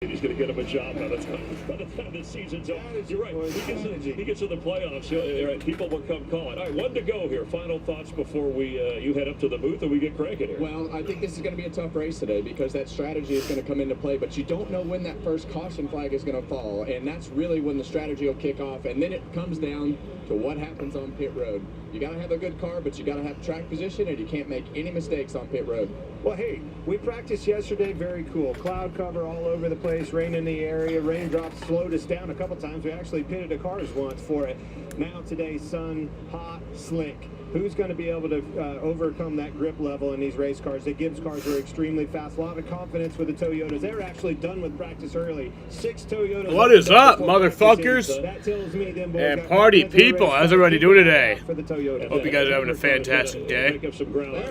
He's going to get him a job by the time this season's over. You're right. He gets to the playoffs. People will come calling. All right, one to go here. Final thoughts before you head up to the booth and we get cranking here. Well, I think this is going to be a tough race today because that strategy is going to come into play, but you don't know when that first caution flag is going to fall, and that's really when the strategy will kick off, and then it comes down to what happens on pit road. You got to have a good car, but you got to have track position, and you can't make any mistakes on pit road. Well, hey, we practiced yesterday. Very cool. Cloud cover all over the place, rain in the area. Raindrops slowed us down a couple times. We actually pitted a cars once for it. Now today, sun, hot, slick. Who's going to be able to overcome that grip level in these race cars? The Gibbs cars are extremely fast. A lot of confidence with the Toyotas. They're actually done with practice early. 6 Toyotas. What is up, motherfuckers? So that tells me them boys And got party confidence in the people, race how's car. everybody doing today? For the Toyota. Hope you guys are having a fantastic day.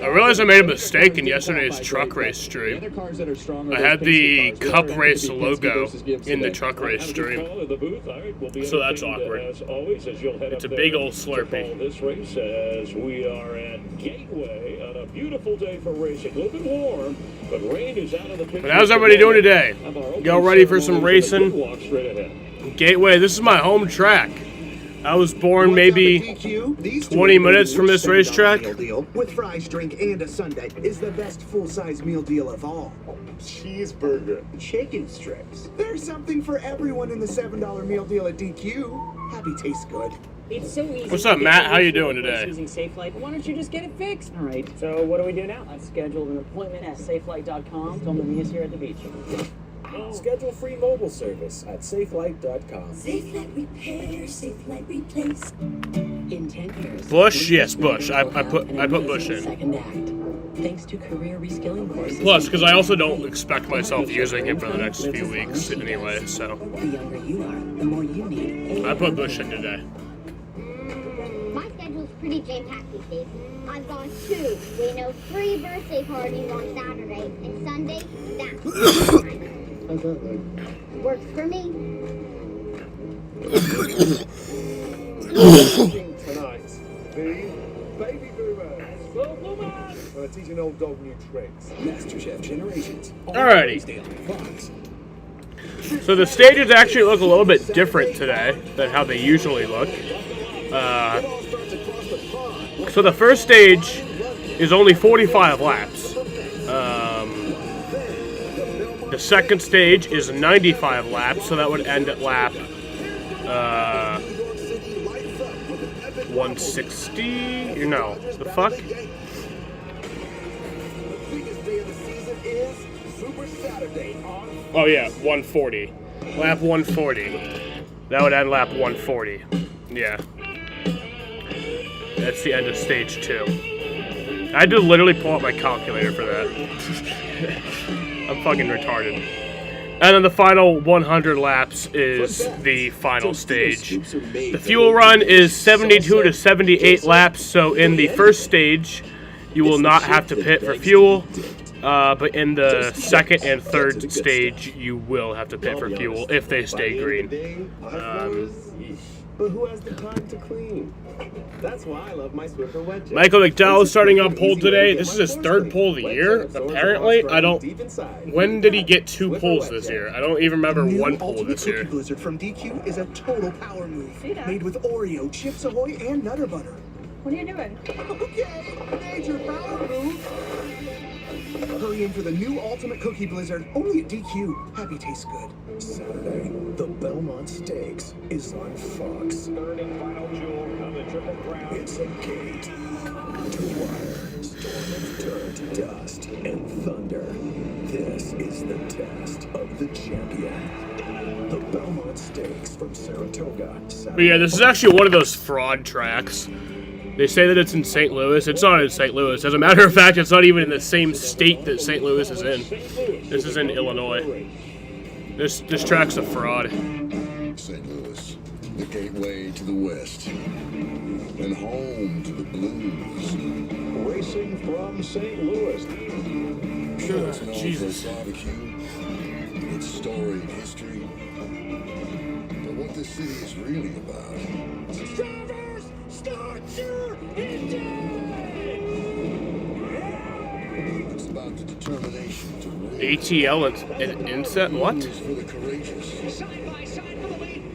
I realized I made a mistake in yesterday's truck race stream. I had the Cup Race logo in the truck race stream, so that's awkward. It's a big old Slurpee. This race as we are at Gateway on a beautiful day for racing. A little bit warm, but rain is out of the picture. But how's everybody doing today? Y'all ready for some racing? Gateway, this is my home track. I was born maybe 20 minutes from this racetrack. With fries, drink, and a sundae is the best full-size meal deal of all. Cheeseburger. Chicken strips. There's something for everyone in the $7 meal deal at DQ. Happy tastes good. It's so easy. What's up, Matt? How you doing today? Using SafeLight. Why don't you just get it fixed? All right. So what do we do now? I've scheduled an appointment at SafeLight.com. Tell them to meet us here at the beach. Schedule free mobile service at SafeLight.com. SafeLight repair, SafeLight replace. In 10 years. Bush? Yes, Bush. I put Bush in. Second act. Thanks to career reskilling courses. Plus, because I also don't expect myself using it for the next few weeks anyway, so. The younger you are, the more you need. I put Bush in today. My schedule's pretty jam-packed these days. I've gone 2, 3 birthday parties on Saturday, and Sunday, that's time. How's that look? Works for me. Tonight, the Baby Boomers. Go Boomers! Gonna teach an old dog new tricks. MasterChef Generations. Alrighty. So the stages actually look a little bit different today than how they usually look. So the first stage is only 45 laps. The second stage is 95 laps, so that would end at lap 160? No, the fuck? Oh yeah, 140. Lap 140. That would end lap 140. Yeah. That's the end of stage 2. I had to literally pull out my calculator for that. I'm fucking retarded. And then the final 100 laps is the final stage. The fuel run is 72 to 78 laps, so in the first stage, you will not have to pit for fuel. But in the second and third stage, you will have to pit for fuel if they stay green. But who has the time to clean? That's why I love my Swiffer wet jet. Michael McDowell is starting on pole today. This is his third pole of the year, apparently. When did he get 2 poles this year? I don't even remember 1 pole this year. Cookie Blizzard from DQ is a total power move. Made with Oreo, Chips Ahoy, and Nutter Butter. What are you doing? Okay, major power move. Hurry in for the new Ultimate Cookie Blizzard, only at DQ. Happy tastes good. Saturday, the Belmont Stakes is on Fox. Third and final jewel of the Triple Crown. It's a gate to wire, storm of dirt, dust, and thunder. This is the test of the champion. The Belmont Stakes from Saratoga. But yeah, this is actually one of those fraud tracks. They say that it's in St. Louis. It's not in St. Louis. As a matter of fact, it's not even in the same state that St. Louis is in. This is in Illinois. This track's a fraud. St. Louis, the gateway to the West, and home to the blues. Racing from St. Louis. Sure, it's known Jesus. for barbecue, its storied history, but what this city is really about. Drivers, start your engine! It's about the determination to win. ATL and inset? What? It's for the courageous.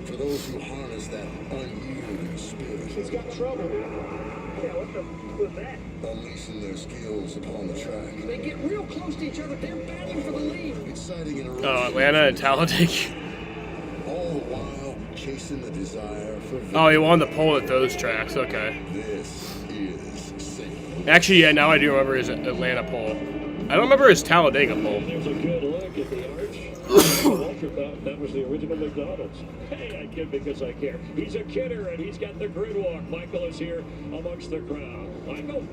For those who harness that unyielding spirit. He's got trouble. Yeah, what the was that? Unleashing their skills upon the track. They get real close to each other. They're battling for the lead. Exciting interruption. Oh, Atlanta and Talladega. All the while chasing the desire for victory. Oh, he won the pole at those tracks. Okay. This is St. Actually, yeah, now I do remember his Atlanta pole. I don't remember his Talladega pole. There's a good look at the arch. Walter thought that was the original McDonald's. Hey, I kid because I care. He's a kidder, and he's got the grid walk. Michael is here amongst the crowd. Michael.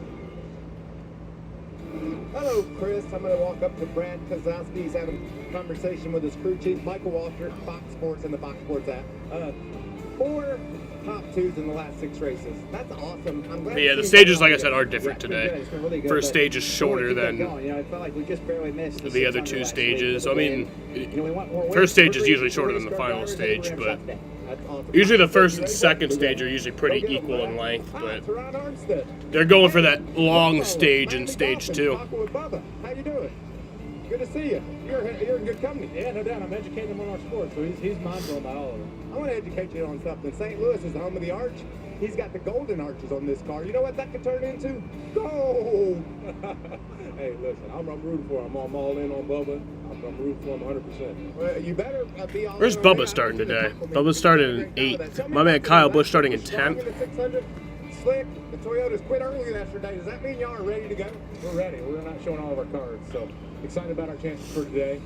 Hello, Chris. I'm going to walk up to Brad Kozlowski. He's having a conversation with his crew chief, Michael Walter, Fox Sports and the Fox Sports app. 4 top 2s in the last 6 races. That's awesome. I'm glad. Yeah, the stages, like I said, are different today. First stage is shorter than the other 2 stages. I mean, first stage is usually shorter than the final stage, but usually the first and second stage are usually pretty equal in length, but they're going for that long stage in stage 2. How you doing? Good to see you. You're in good company. Yeah, no doubt. I'm educating him on our sport, so he's mindful about all of it. I want to educate you on something. St. Louis is the home of the arch. He's got the golden arches on this car. You know what that could turn into? Gold! Hey, listen, I'm rooting for him. I'm all in on Bubba. I'm rooting for him 100%. Well, you better be all Where's in on Bubba me. starting today? Bubba started in 8th. My man Kyle Busch starting in 10th. Slick, the Toyotas quit early yesterday. Does that mean y'all are ready to go? We're ready. We're not showing all of our cards, so excited about our chances for today.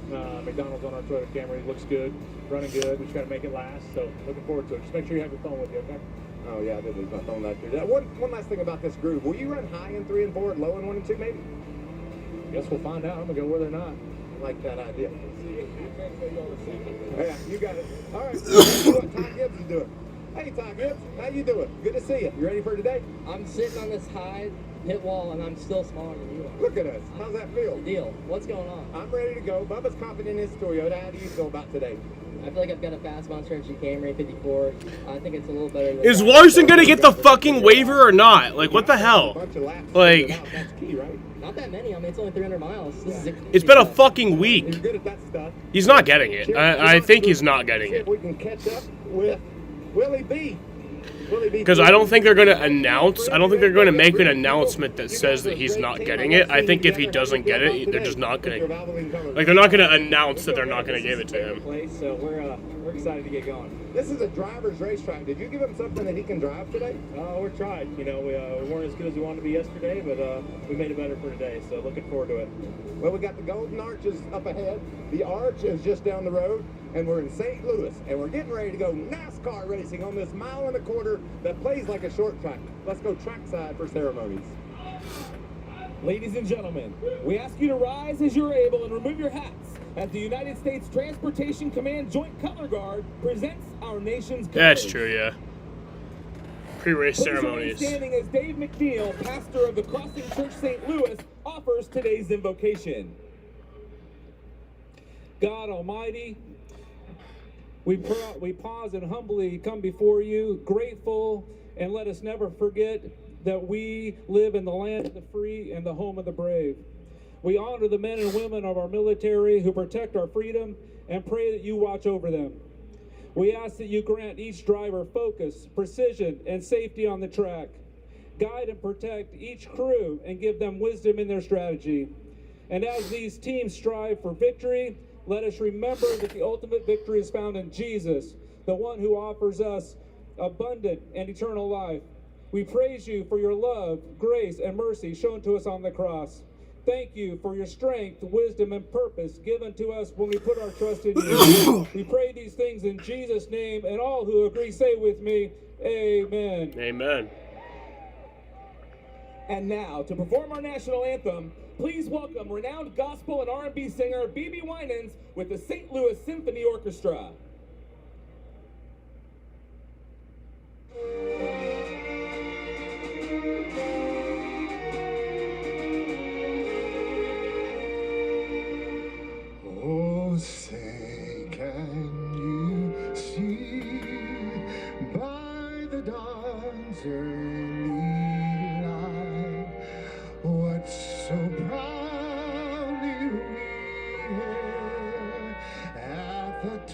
McDonald's on our Toyota Camry. It looks good, running good. We just got to make it last, so looking forward to it. Just make sure you have your phone with you, okay? Oh, yeah, I did lose my phone last year. One last thing about this groove. Will you run high in 3 and 4 and low in 1 and 2, maybe? Guess we'll find out. I'm going to go where they're not. I like that idea. Yeah, you got it. All right. Let's see what Tom Gibbs is doing. Hey, Tom Gibbs. How you doing? Good to see you. You ready for today? I'm sitting on this high pit wall, and I'm still smaller than you are. Look at us. How's that feel? Deal. What's going on? I'm ready to go. Bubba's confident in his Toyota. How do you feel about today? I feel like I've got a fast Monster Energy Camry 54. I think it's a little better than Is that. Larson gonna get the fucking waiver or not? Like, what the hell? Like, That's key, right? Not that many. I mean, it's only 300 miles. This is it's been a fucking You're week. good at that stuff. He's not getting it. I think he's not getting See if it. we can catch up with Willie B. Because I don't think they're going to announce, I don't think they're going to make an announcement that says that he's not getting it. I think if he doesn't get it, they're just not going to, like, they're not going to announce that they're not going to give it to him. So we're excited to get going. This is a driver's racetrack. Did you give him something that he can drive today? We're trying. You know, we weren't as good as we wanted to be yesterday, but we made it better for today. So looking forward to it. Well, we got the Golden Arches up ahead. The Arch is just down the road, and we're in St. Louis, and we're getting ready to go NASCAR racing on this 1.25 miles that plays like a short track. Let's go trackside for ceremonies. Ladies and gentlemen, we ask you to rise as you're able and remove your hats as the United States Transportation Command Joint Color Guard presents our nation's colors. That's true, yeah. Pre-race Please remain ceremonies. standing as Dave McNeil, pastor of the Crossing Church St. Louis, offers today's invocation. God Almighty, we pause and humbly come before you, grateful, and let us never forget that we live in the land of the free and the home of the brave. We honor the men and women of our military who protect our freedom and pray that you watch over them. We ask that you grant each driver focus, precision, and safety on the track. Guide and protect each crew and give them wisdom in their strategy. And as these teams strive for victory, let us remember that the ultimate victory is found in Jesus, the one who offers us abundant and eternal life. We praise you for your love, grace, and mercy shown to us on the cross. Thank you for your strength, wisdom, and purpose given to us when we put our trust in you. We pray these things in Jesus' name, and all who agree say with me, amen. Amen. And now, to perform our national anthem, please welcome renowned gospel and R&B singer B.B. Winans with the St. Louis Symphony Orchestra. Oh, say, can you see by the dawn's early light what so bright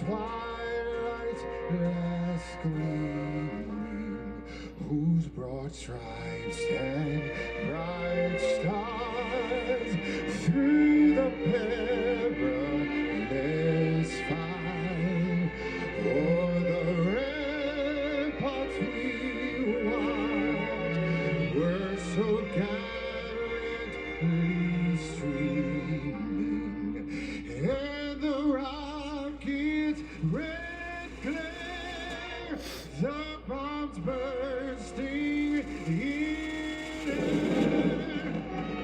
twilight last gleaming, whose broad stripes and bright stars through the perilous fight, o'er the ramparts we watched, were so gallantly streaming, and the rocket's red glare, the bombs bursting in air,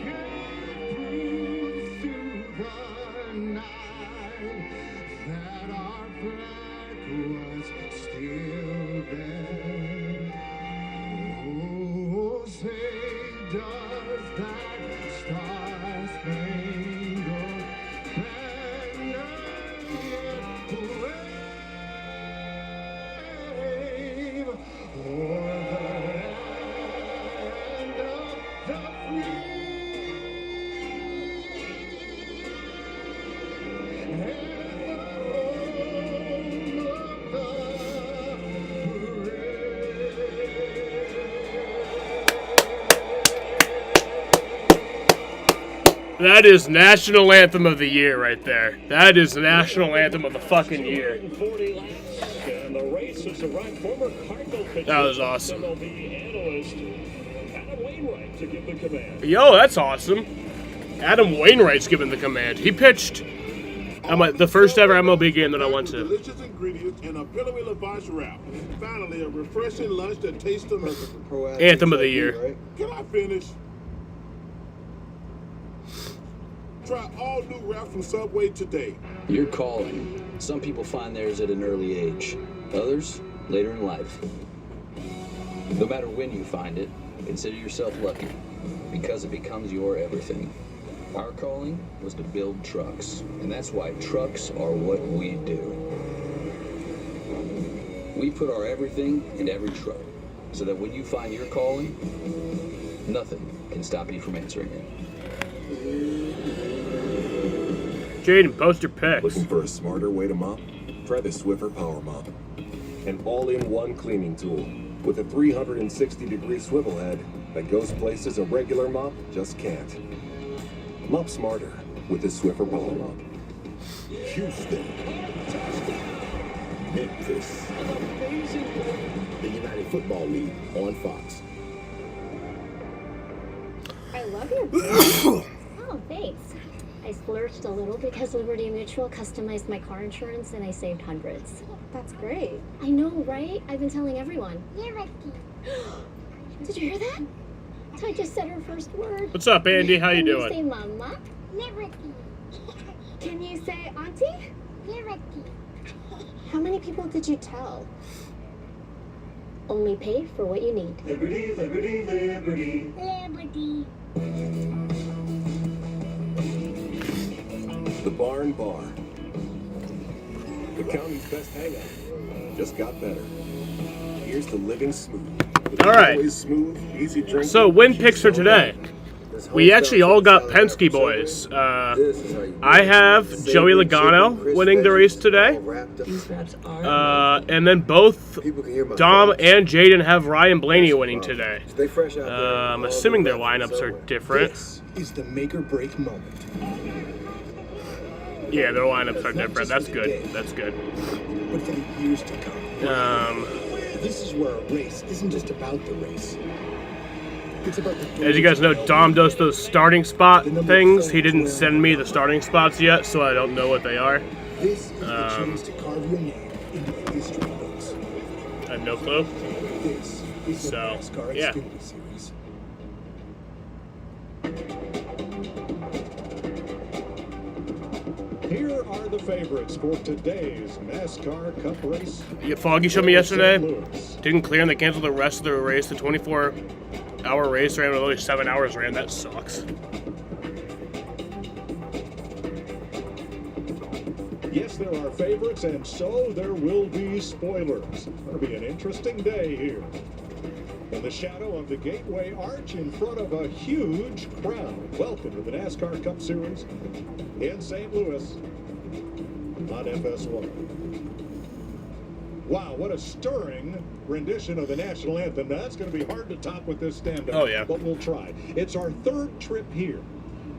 gave proof through the night that our flag was still there. Oh, say does that star-spangled banner yet wave o'er the land of the free and the home of the That is National Anthem of the Year right there. That is the National Anthem of the fucking year. 240 laps, and the race has arrived. Former Cardinal pitcher, That was awesome. MLB analyst Adam Wainwright to give the command. Yo, that's awesome. Adam Wainwright's giving the command. He pitched the first ever MLB game that I went to. Delicious ingredients and a pillowy lavash wrap. Finally, a refreshing lunch that tastes delicious. Anthem of the year. Can I finish? Try all new wrap from Subway today. Your calling. Some people find theirs at an early age. Others, later in life. No matter when you find it, consider yourself lucky, because it becomes your everything. Our calling was to build trucks, and that's why trucks are what we do. We put our everything in every truck, so that when you find your calling, nothing can stop you from answering it. Jaden, post your pics. Looking for a smarter way to mop? Try the Swiffer Power Mop. An all-in-one cleaning tool with a 360-degree swivel head that goes places a regular mop just can't. Mop smarter with the Swiffer Power Mop. Houston. Memphis. The United Football League on Fox. I love your book. Oh, thanks. I splurged a little because Liberty Mutual customized my car insurance and I saved hundreds. That's great. I know, right? I've been telling everyone. Liberty. Did you hear that? I just said her first word. What's up, Andy? How you Can doing? Say mama? Liberty. Can you say auntie? Liberty. How many people did you tell? Only pay for what you need. Liberty, liberty, liberty. Liberty. The Barn Bar. The county's best hangout. Just got better. Here's to living smooth. All right. Always smooth, easy drinking. So, win picks for today. We actually all got Penske boys. I have Joey Logano winning the race today. And then both Dom and Jaden have Ryan Blaney winning today. I'm assuming their lineups are different. This is the make or break moment. Yeah, their lineups are different. That's good. That's good. But for the years to come. This is where a race isn't just about the race. It's about the As you guys know, Dom does those starting spot things. He didn't send me the starting spots yet, so I don't know what they are. This is the chance to carve your name into the history books. I have no clue. This is the NASCAR yeah. Xfinity Series. Here are the favorites for today's NASCAR Cup race. Yeah, Foggy showed me yesterday. Didn't clear and they canceled the rest of the race. The 24-hour race ran with only 7 hours ran. That sucks. Yes, there are favorites, and so there will be spoilers. It'll be an interesting day here. In the shadow of the Gateway Arch in front of a huge crowd. Welcome to the NASCAR Cup Series in St. Louis on FS1. Wow, what a stirring rendition of the national anthem. Now, that's going to be hard to top with this stand-up. Oh, yeah. But we'll try. It's our third trip here.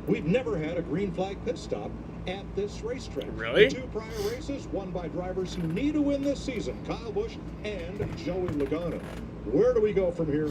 We've never had a green flag pit stop at this racetrack. Really? The 2 prior races won by drivers who need to win this season, Kyle Busch and Joey Logano. Where do we go from here?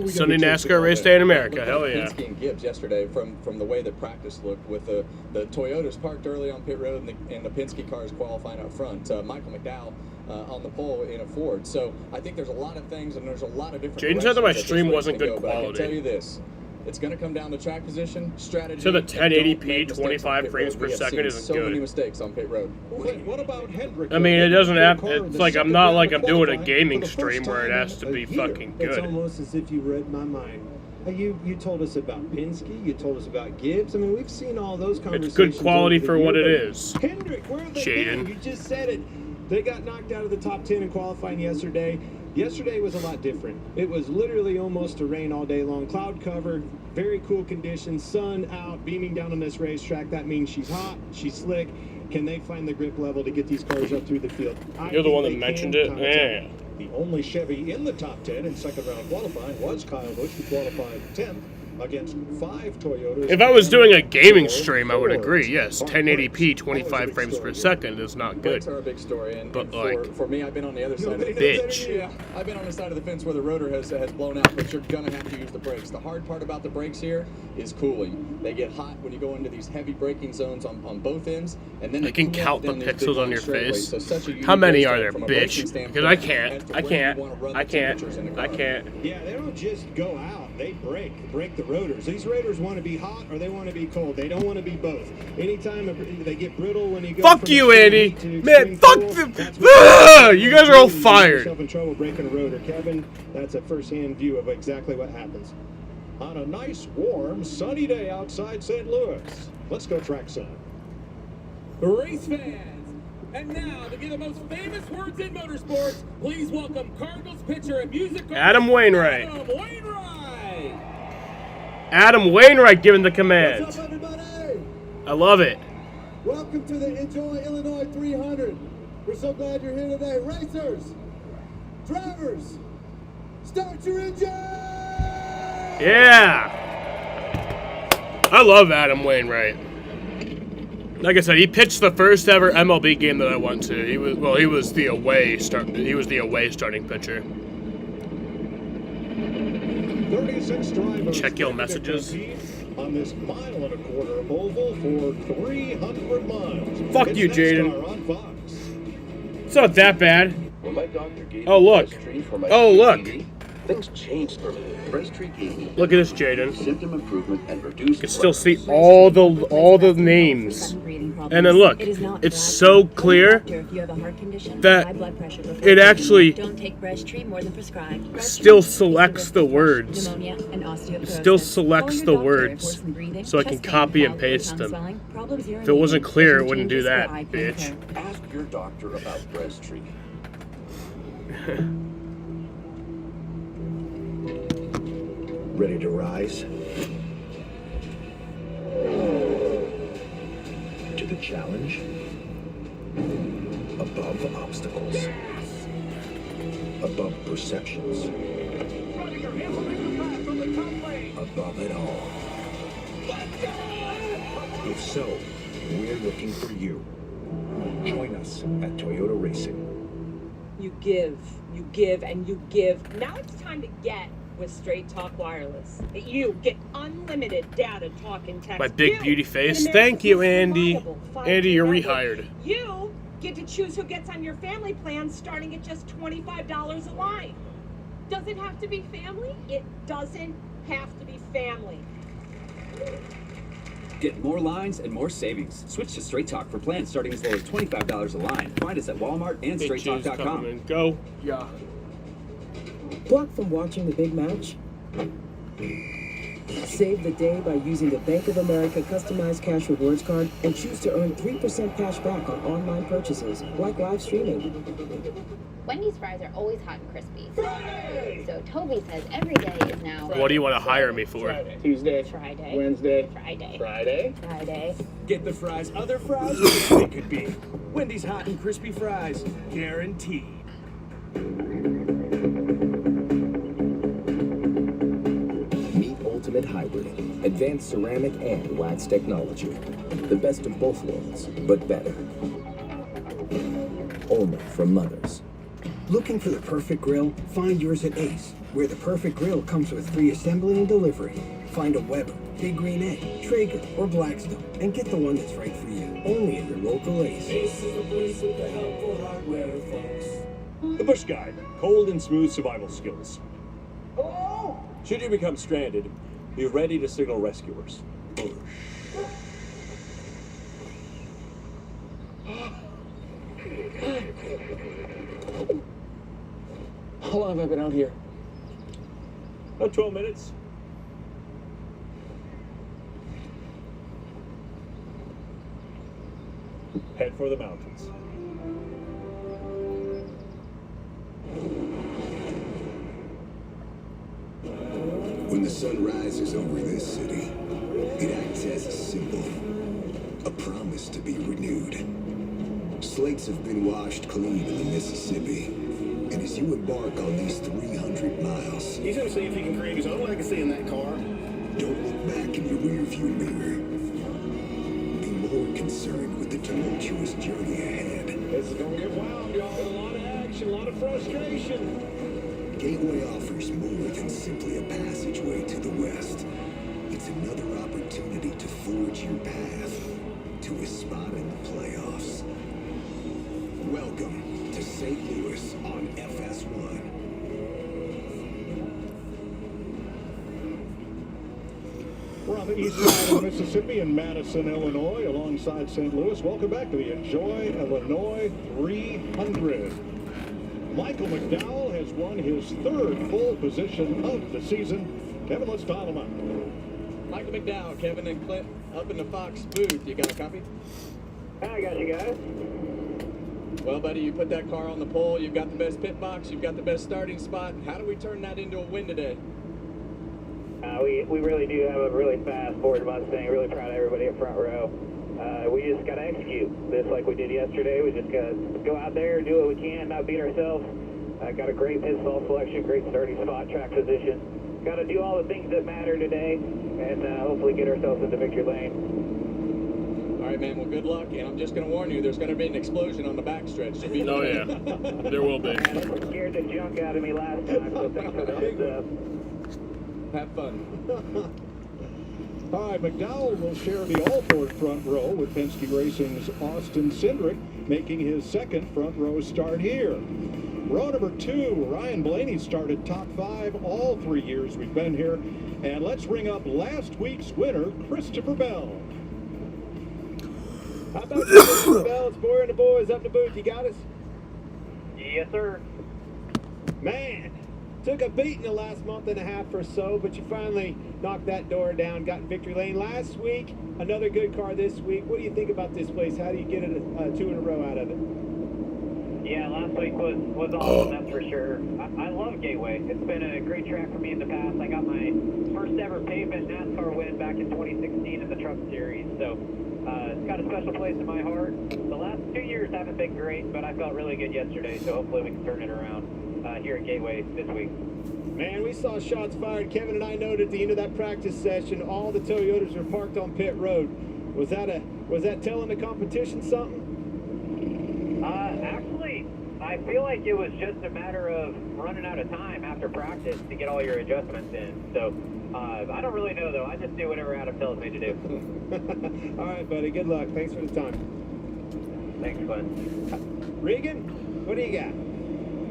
Sunday NASCAR race day in America. Hell yeah. Penske and Gibbs yesterday from the way that practice looked with the Toyotas parked early on pit road and the Penske cars qualifying up front. Michael McDowell on the pole in a Ford. So I think there's a lot of things and there's a lot of different Jaden said that my directions stream this race wasn't can good go, but I can quality. tell you this. It's going to come down to track position, strategy. So the and don't 1080p, make mistakes on 25 pit frames road. per We have second seen isn't so good. many mistakes on pit road. What about Hendrick? I mean, it doesn't have. It's like I'm not like I'm doing a gaming stream where it has to be fucking It's good. almost as if you read my mind. You told us about Penske. You told us about Gibbs. I mean, we've seen all those conversations. It's good quality over the for what year, it but is. Hendrick, where are they Jaden. been? You just said it. They got knocked out of the top 10 in qualifying yesterday. Yesterday was a lot different. It was literally almost a rain all day long. Cloud cover, very cool conditions, sun out, beaming down on this racetrack. That means she's hot, she's slick. Can they find the grip level to get these cars up through the field? You're the one that mentioned it? Yeah. The only Chevy in the top 10 in second round qualifying was Kyle Busch, who qualified 10th against 5 Toyotas. If I was doing a gaming stream, I would agree. Yes, 1080p, 25 frames per second is not good. Brakes are a big story, and, But, and like, for me, I've been on the other side of the bitch. Yeah, I've been on the side of the fence where the rotor has blown out, but you're gonna have to use the brakes. The hard part about the brakes here is cooling. They get hot when you go into these heavy braking zones on both ends, and then I they can cool count off the down these big pixels on long your straightaways. face. So such a unique How many race are day there, from a braking bitch? standpoint Because I as can't. to I where can't. you wanna run I the can't. temperatures in the I car. can't. Yeah, they don't just go out. They break the rotors. These rotors want to be hot or they want to be cold. They don't want to be both. Anytime they get brittle when you go. Fuck from you, extreme Andy. heat to Man, extreme fuck cool, them. that's what You guys are all You get fired. yourself in trouble breaking a rotor, Kevin. That's a first-hand view of exactly what happens. On a nice, warm, sunny day outside St. Louis. Let's go trackside. Race fans, and now to give the most famous words in motorsports, please welcome Cardinals pitcher and music artist Adam Wainwright. Adam Wainwright. Adam Wainwright giving the command. What's up, everybody? I love it. Welcome to the Enjoy Illinois 300. We're so glad you're here today. Racers, drivers, start your engine! Yeah. I love Adam Wainwright. Like I said, he pitched the first ever MLB game that I went to. He was the away starting pitcher. 36 drivers. Check your messages. On this 1.25 mile oval for 300 miles. Fuck It's you, NASCAR Jaden. on Fox. It's not that bad. When my doctor gave Oh, me look. Breasttree for my Oh, look. PPD, things changed for me. Breasttree gave me Look at this, Jaden. symptom improvement and reduced. You can still see all the names. And then look, it's so clear that it actually still selects the words. It still selects the words so I can copy and paste them. If it wasn't clear, it wouldn't do that, bitch. Ask your doctor about Breasttree. Ready to rise? To the challenge? Above obstacles. Above perceptions. Above it all. If so, we're looking for you. Join us at Toyota Racing. You give, and you give. Now it's time to get with Straight Talk Wireless. You get unlimited data, talk, and text. My big You beauty get face. America's Thank you, most Andy. reliable 5G Andy, you're network. rehired. You get to choose who gets on your family plan starting at just $25 a line. Does it have to be family? It doesn't have to be family. Get more lines and more savings. Switch to Straight Talk for plans starting as low as $25 a line. Find us at Walmart and Bitches StraightTalk.com. come and go. Yeah. Blocked from watching the big match? Save the day by using the Bank of America customized cash rewards card and choose to earn 3% cash back on online purchases, like live streaming. Wendy's fries are always hot and crispy. So Toby says every day is now. What do you want to hire me for? Tuesday, Friday, Wednesday, Friday, Friday. Friday. Get the fries other fries they could be. Wendy's hot and crispy fries, guaranteed. Meet Ultimate Hybrid, advanced ceramic and wax technology. The best of both worlds, but better. Only from Mothers. Looking for the perfect grill? Find yours at Ace, where the perfect grill comes with free assembly and delivery. Find a Weber, Big Green Egg, Traeger, or Blackstone, and get the one that's right for you. Only at your local Ace. Ace is the place with the helpful hardware, folks. The Bush Guide, cold and smooth survival skills. Hello? Should you become stranded, be ready to signal rescuers. Bush. How long have I been out here? About 12 minutes. Head for the mountains. When the sun rises over this city, it acts as a symbol, a promise to be renewed. Slates have been washed clean in the Mississippi, and as you embark on these 300 miles, He's gonna see if he can create his own legacy in that car. don't look back in your rearview mirror. Be more concerned with the tumultuous journey ahead. This is gonna get wild, y'all. A lot of action, a lot of frustration. Gateway offers more than simply a passageway to the west. It's another opportunity to forge your path to a spot in the playoffs. Welcome to St. Louis on FS1. We're on the east side of Mississippi in Madison, Illinois, alongside St. Louis. Welcome back to the Enjoy Illinois 300. Michael McDowell has won his third pole position of the season. Kevin, let's dial him up. Michael McDowell, Kevin and Clint, up in the Fox booth. You got a copy? I got you guys. Well, buddy, you put that car on the pole. You've got the best pit box. You've got the best starting spot. How do we turn that into a win today? We really do have a really fast Ford Mustang. Really proud of everybody at front row. We just got to execute this like we did yesterday. We just got to go out there, do what we can, not beat ourselves. Got a great pit stall selection, great starting spot, track position. Got to do all the things that matter today, and hopefully get ourselves into victory lane. All right, man. Well, good luck. And I'm just going to warn you, there's going to be an explosion on the backstretch. Oh, yeah. There will be. It scared the junk out of me last time, so thanks for the heads up. Have fun. All right, McDowell will share the all-Ford front row with Penske Racing's Austin Cindric, making his second front row start here. Row number 2, Ryan Blaney started top 5 all 3 years we've been here. And let's ring up last week's winner, Christopher Bell. How about you, Mr. Bell? It's Boyer and the boys up the booth. You got us? Yes, sir. Man, took a beating the last month and a half or so, but you finally knocked that door down, got in victory lane last week. Another good car this week. What do you think about this place? How do you get it 2 in a row out of it? Yeah, last week was awesome, that's for sure. I love Gateway. It's been a great track for me in the past. I got my first ever pavement NASCAR win back in 2016 in the Truck Series, so it's got a special place in my heart. The last 2 years haven't been great, but I felt really good yesterday, so hopefully we can turn it around here at Gateway this week. Man, we saw shots fired. Kevin and I noted at the end of that practice session, all the Toyotas were parked on pit road. Was that telling the competition something? Actually, I feel like it was just a matter of running out of time after practice to get all your adjustments in. So, I don't really know, though. I just do whatever Adam tells me to do. All right, buddy. Good luck. Thanks for the time. Thanks, Glenn. Regan, what do you got?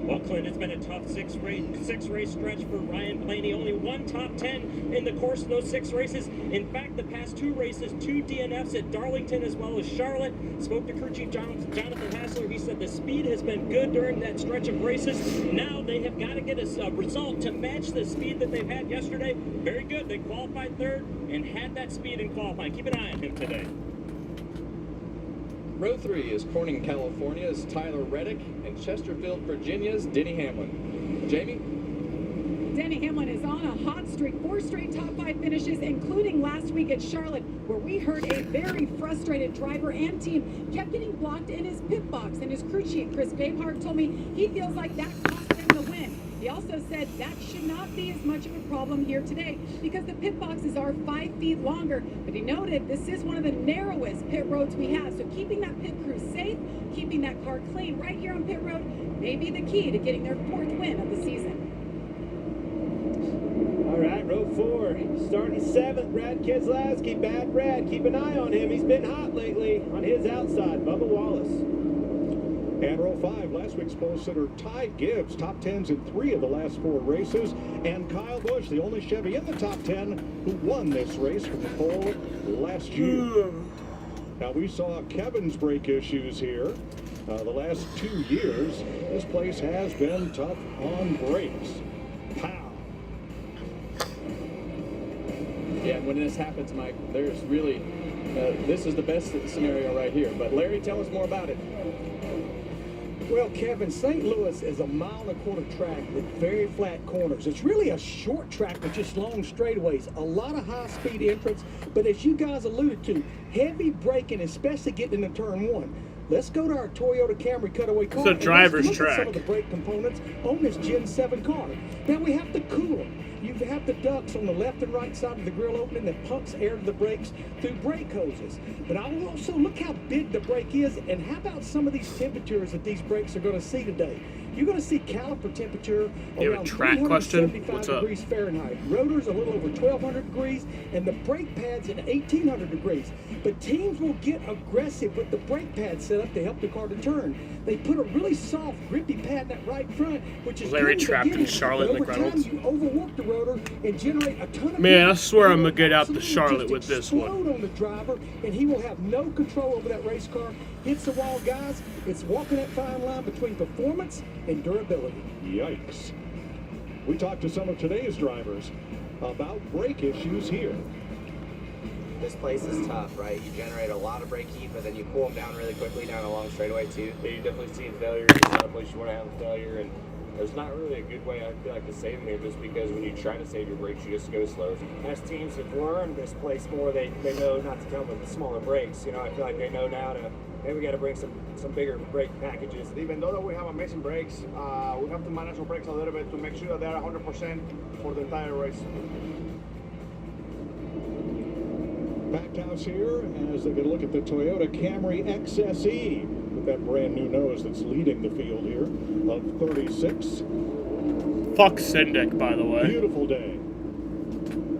Well, Clint, it's been a tough six race stretch for Ryan Blaney. Only one top 10 in the course of those 6 races. In fact, the past 2 races, 2 DNFs at Darlington as well as Charlotte. Spoke to crew chief Jonathan Hassler. He said the speed has been good during that stretch of races. Now they have got to get a result to match the speed that they've had yesterday. Very good. They qualified 3rd and had that speed in qualifying. Keep an eye on him today. Row 3 is Corning, California's Tyler Reddick, and Chesterfield, Virginia's Denny Hamlin. Jamie? Denny Hamlin is on a hot streak, 4 straight top 5 finishes, including last week at Charlotte, where we heard a very frustrated driver and team kept getting blocked in his pit box. And his crew chief, Chris Babehart, told me he feels like that cost him the win. He also said that should not be as much of a problem here today because the pit boxes are 5 feet longer. But he noted this is one of the narrowest pit roads we have. So keeping that pit crew safe, keeping that car clean right here on pit road may be the key to getting their 4th win of the season. All right, row 4, starting 7th, Brad Keselowski. Bad Brad, keep an eye on him. He's been hot lately on his outside, Bubba Wallace. And row 5, last week's pole sitter Ty Gibbs, top 10s in 3 of the last 4 races. And Kyle Busch, the only Chevy in the top 10 who won this race from the pole last year. Now, we saw Kevin's brake issues here. The last 2 years, this place has been tough on brakes. Pow! Yeah, when this happens, Mike, there's really, this is the best scenario right here. But Larry, tell us more about it. Well, Kevin, St. Louis is a 1.25 mile track with very flat corners. It's really a short track with just long straightaways, a lot of high-speed entrance, but as you guys alluded to, heavy braking, especially getting into turn 1. Let's go to our Toyota Camry cutaway car. It's a driver's and let's look at track. some of the brake components on this Gen 7 car. Now we have the cooler. You have the ducts on the left and right side of the grill opening that pumps air to the brakes through brake hoses. But I will also look how big the brake is, and how about some of these temperatures that these brakes are going to see today. You're going to see caliper temperature You have a around track question? 375 What's up? degrees Fahrenheit. Rotors a little over 1,200 degrees, and the brake pads at 1,800 degrees. But teams will get aggressive with the brake pad set up to help the car to turn. They put a really soft, grippy pad in that right front, which is Larry good trapped in beginning, Charlotte but over McReynolds. time, you overwork the rotor and generate a ton of Man, I grip. swear I'm It gonna will get out to absolutely Charlotte just with this one. explode on the driver, and he will have no control over that race car. Hits the wall, guys. It's walking that fine line between performance and durability. Yikes. We talked to some of today's drivers about brake issues here. This place is tough, right? You generate a lot of brake heat, but then you cool them down really quickly down a long straightaway too. Yeah, you definitely see failure. It's not a place you want to have a failure, and there's not really a good way, I feel like, to save them here, just because when you try to save your brakes, you just go slow. As teams have learned this place more, they know not to come with smaller brakes. You know, I feel like they know now to, hey, we got to bring some bigger brake packages. Even though we have amazing brakes, we have to manage our brakes a little bit to make sure that they're 100% for the entire race. Packed house here as they get a look at the Toyota Camry XSE with that brand new nose that's leading the field here of 36. Fuck Syndic, by the way. Beautiful day.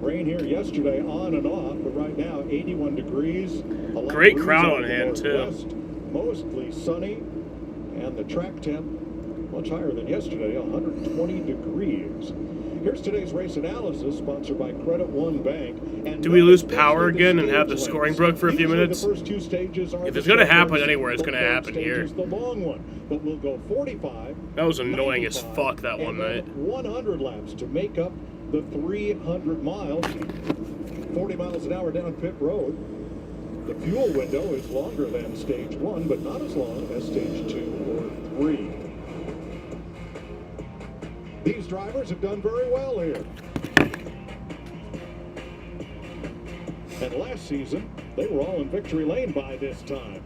Rain here yesterday on and off, but right now 81 degrees. A light Great breeze crowd out on of the hand, too. northwest, mostly sunny, and the track temp much higher than yesterday, 120 degrees. Here's today's race analysis, sponsored by Credit One Bank. And Do we lose power again and have the scoring broke for a few minutes? The first 2 stages are If the it's going to short happen ones, anywhere, it's the going to third happen stage here. is the long one, but we'll go 45. That was annoying as 95, fuck that one and then night. 100 laps to make up the 300 miles. 40 miles an hour down pit road. The fuel window is longer than stage 1, but not as long as stage 2 or 3. These drivers have done very well here. And last season, they were all in victory lane by this time.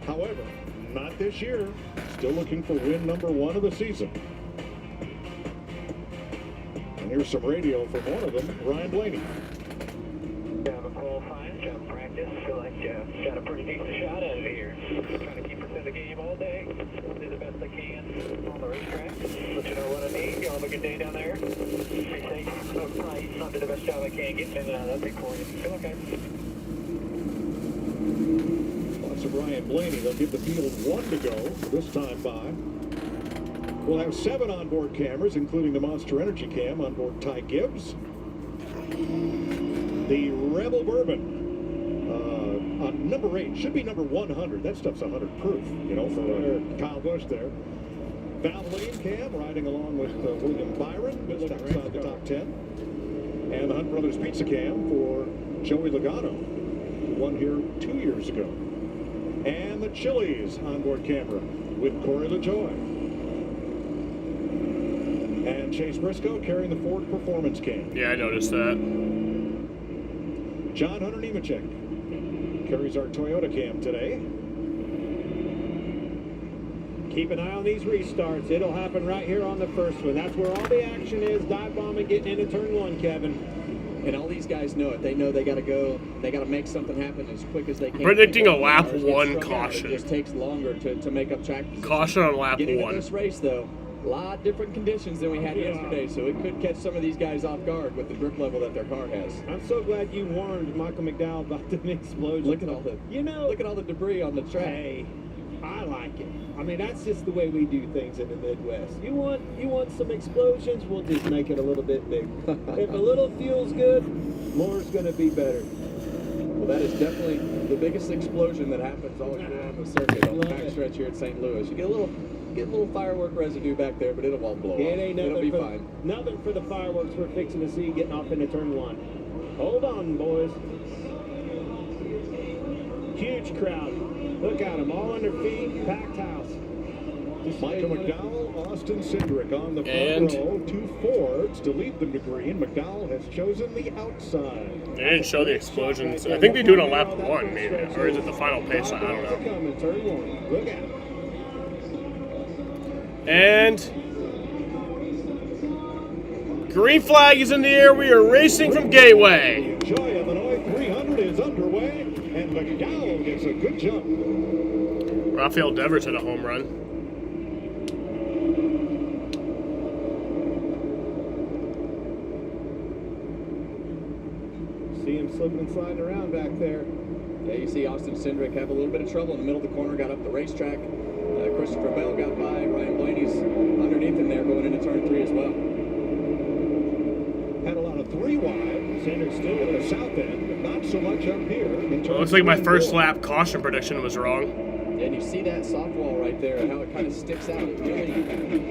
However, not this year. Still looking for win number 1 of the season. And here's some radio from one of them, Ryan Blaney. Have a qualifying jump practice. Feel like got a pretty decent shot out of here. Trying to keep us in the game all day. Do the best I can on the racetrack. Let you know what I need. Y'all have a good day down there. Stay safe. I'll do the best job I can getting in that big for you. Feel okay. Lots of Ryan Blaney. They'll give the field 1 to go this time by. We'll have 7 onboard cameras, including the Monster Energy Cam on board Ty Gibbs. The Rebel Bourbon on number 8 should be number 100. That stuff's 100 proof, you know, for Kyle Busch there. Valvoline Cam riding along with William Byron, just outside the top 10. And the Hunt Brothers Pizza Cam for Joey Logano, who won here 2 years ago. And the Chili's onboard camera with Corey LaJoy. And And Chase Briscoe carrying the Ford Performance Cam. Yeah, I noticed that. John Hunter Nemechek carries our Toyota Cam today. Keep an eye on these restarts. It'll happen right here on the first one. That's where all the action is. Dive bombing, getting into turn one, Kevin. And all these guys know it. They know they got to go. They got to make something happen as quick as they can. Predicting a lap Cars get 1 strung out. caution. It just takes longer to make up track position. Caution on lap Getting 1. into this race, though, a lot different conditions than we had yesterday, so it could catch some of these guys off guard with the grip level that their car has. I'm so glad you warned Michael McDowell about the explosion. Look at all the, look at all the debris on the track. Hey, I like it. I mean, that's just the way we do things in the Midwest. You want some explosions? We'll just make it a little bit bigger. If a little fuel's good, more's going to be better. Well, that is definitely the biggest explosion that happens all year on the circuit on the backstretch here at St. Louis. You get a little firework residue back there, but it'll all blow off. It ain't It'll be fine. Nothing for the fireworks we're fixing to see getting off into turn one. Hold on, boys. Huge crowd. Look at them, all on their feet, packed house. Michael McDowell, Austin Cindric on the front row. 2 Fords to lead them to green. McDowell has chosen the outside. They didn't show the explosions. I think they do it on lap 1, maybe. Or is it the final pace? I don't know. Look at And green flag is in the air. We are racing from Gateway. Joy Illinois 300 is underway, and McDowell gets a good jump. Rafael Devers hit a home run. See him slipping and sliding around back there. Yeah, you see Austin Cindric have a little bit of trouble in the middle of the corner, got up the racetrack. Christopher Bell got by. Ryan Blaney's underneath him there going into turn 3 as well. Had a lot of 3 wide. Sanders still at the south end, but not so much up here. Well, looks like my first lap caution prediction was wrong. And you see that soft wall right there, how it kind of sticks out. It really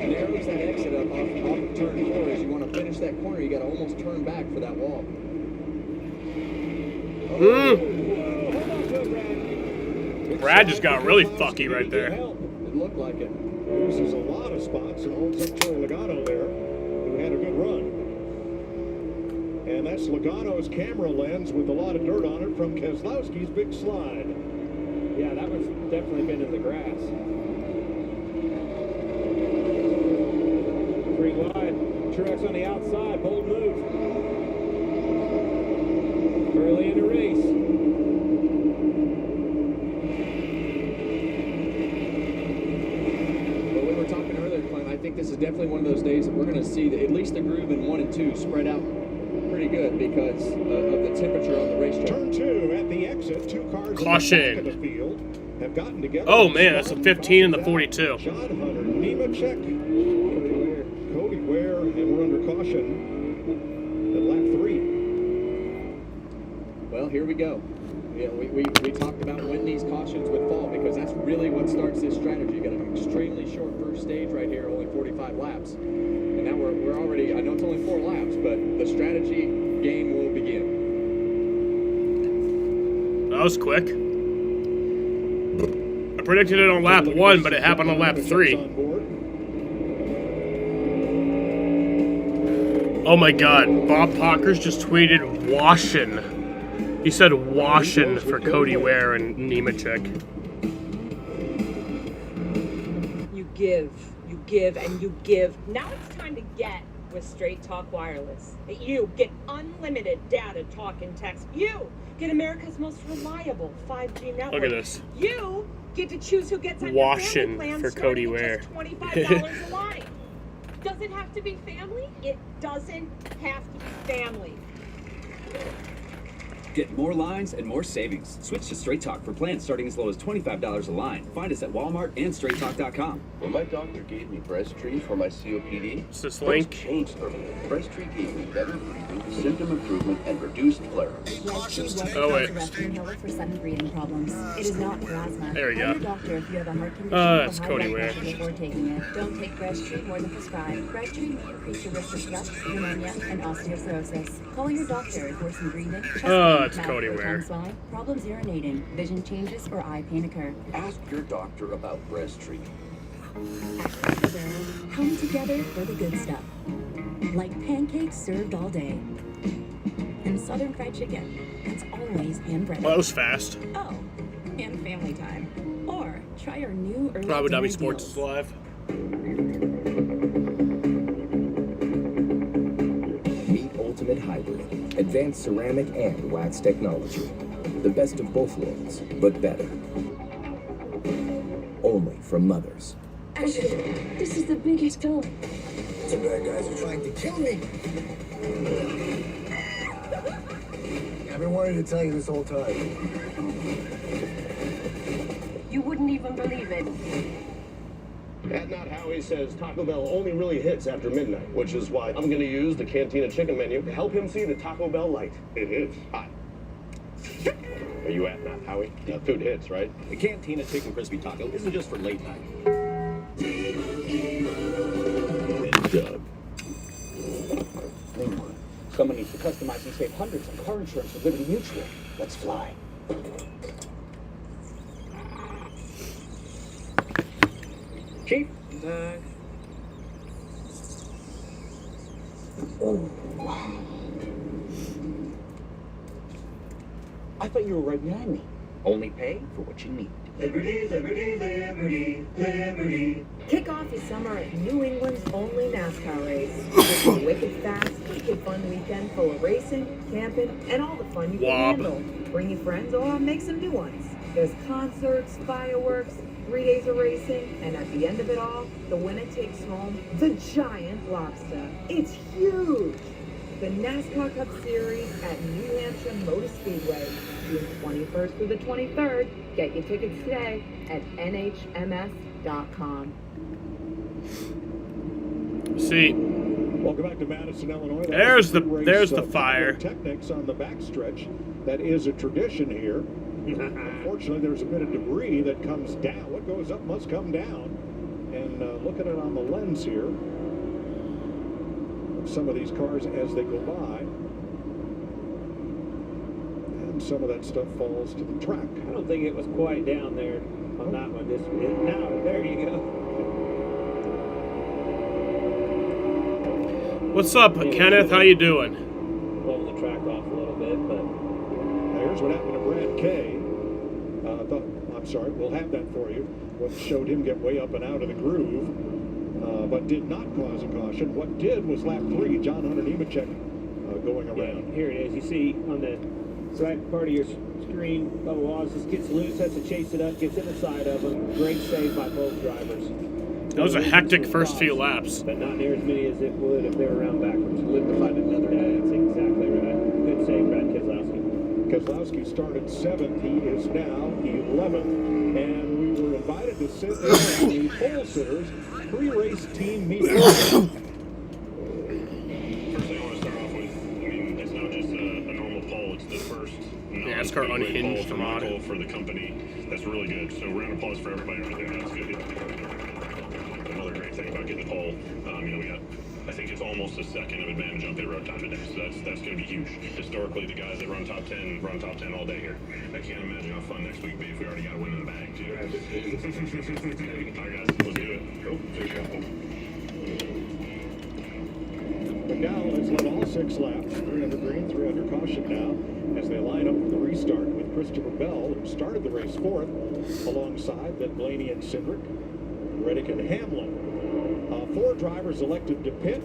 narrows that exit up off of turn 4. As you want to finish that corner, you got to almost turn back for that wall. Brad just got really fucky right there. It looked like it. Loses a lot of spots and holds up Troy Logano there, who had a good run. And that's Logano's camera lens with a lot of dirt on it from Keselowski's big slide. Yeah, that one's definitely been in the grass. 3 wide. Truex on the outside. Bold move. Early in the race. Well, we were talking earlier, Clint, I think this is definitely one of those days that we're going to see at least the groove in 1 and 2 spread out pretty good because of the temperature on the racetrack. Turn 2 at the exit. 2 cars Caution. in the back of the field have gotten together. Oh man, that's a 15 and the 42. John Hunter, Nemechek, Cody Ware, and we're under caution at lap 3. Well, here we go. Yeah, we talked about when these cautions would fall because that's really what starts this strategy. You got an extremely short first stage right here, only 45 laps. And now we're already, I know it's only 4 laps, but the strategy game will begin. That was quick. I predicted it on lap 1, but it happened on lap 3. Oh my god, Bob Pockers just tweeted washin'. He said washin' for Cody Ware and Nemechek. You give, and you give. Now it's time to get with Straight Talk Wireless. You get unlimited data, talk, and text. You get America's most reliable 5G network. Look at this. You get to choose who gets on Washin' your family plan for Cody Ware. $25 a line. Does it have to be family? It doesn't have to be family. Get more lines and more savings. Switch to Straight Talk for plans starting as low as $25 a line. Find us at Walmart and StraightTalk.com. When my doctor gave me Breasttree for my COPD, Is this link? changed for me. Breasttree gave me better breathing, symptom improvement, and reduced flare-ups. Oh wait. For sudden breathing problems. It is not for asthma. There we Tell go. your doctor if you have a heart condition That's or high Cody blood Ware. pressure before taking it. Don't take Breasttree more than prescribed. Breasttree may increase your risk of stress, pneumonia, and osteoporosis. Call your doctor if worsening breathing, chest pain, It's mouth Cody or Ware. tongue swelling, problems urinating, vision changes, or eye pain occur. Ask your doctor about Breasttree. come together for the good stuff. Like pancakes served all day. And Southern fried chicken. It's always hand-breaded. Well, that was fast. Oh, and family time. Or try our new early Abu dinner Dhabi Sports deals. is live. Meet Ultimate Hybrid. Advanced ceramic and wax technology. The best of both worlds, but better. Only from Mothers. Action. This is the biggest film. Some bad guys are trying to kill me. I've been wanting to tell you this whole time. You wouldn't even believe it. At Not Howie says Taco Bell only really hits after midnight, which is why I'm going to use the Cantina chicken menu to help him see the Taco Bell light. It hits. Hi. Are you at Not Howie? Food hits, right? The Cantina Chicken Crispy Taco isn't just for late night. Doug. Someone needs to customize and save hundreds on car insurance with Liberty Mutual. Let's fly. Chief. Oh, wow. I thought you were right behind me. Only pay for what you need. Liberty, liberty, liberty, liberty. Kick off the summer at New England's only NASCAR race. It's a wicked fast, wicked fun weekend full of racing, camping, and all the fun you can handle. Bring your friends or make some new ones. There's concerts, fireworks, 3 days of racing, and at the end of it all, the winner takes home the giant lobster. It's huge! The NASCAR Cup Series at New Hampshire Motor Speedway, June 21st through the 23rd. Get your tickets today at nhms.com. See. Welcome back to Madison, Illinois. There's the fire. Technics on the backstretch. That is a tradition here. Unfortunately, there's a bit of debris that comes down. What goes up must come down. And look at it on the lens here. Some of these cars as they go by. And some of that stuff falls to the track. I don't think it was quite down there on that one. Now, there you go. What's up, Kenneth? How you doing? Blowing the track off a little bit, but here's what happened to Brad Kay. I'm sorry, we'll have that for you. What showed him get way up and out of the groove, but did not cause a caution. What did was lap 3, John Hunter Nemechek going around. yeah, here it is. You see on the right part of your screen, Bubba Wallace just gets loose, has to chase it up, gets in the side of him. Great save by both drivers. That was a hectic first few laps. But not near as many as it would if they were around backwards. Live to fight another day. That's exactly right. Good save, Brad Keselowski. Keselowski started 7th. He is now 11th. And we were invited to sit in on the pole sitters pre-race team meeting. First thing I want to start off with, it's not just a normal poll, it's the first NASCAR unhinged model for the company. That's really good. So round of applause for everybody right there. That's good. Another great thing about getting the poll, we got, I think it's almost a second of advantage on pit road time today. So that's going to be huge. Historically, the guys that run top 10 all day here. I can't imagine how fun next week will be if we already got a win in the bag, too. All right, guys, let's do it. Go. McDowell has led all 6 laps, 3 under green, 3 under caution now, as they line up for the restart with Christopher Bell, who started the race 4th, alongside then Blaney and Cindric, Reddick and Hamlin. 4 drivers elected to pit.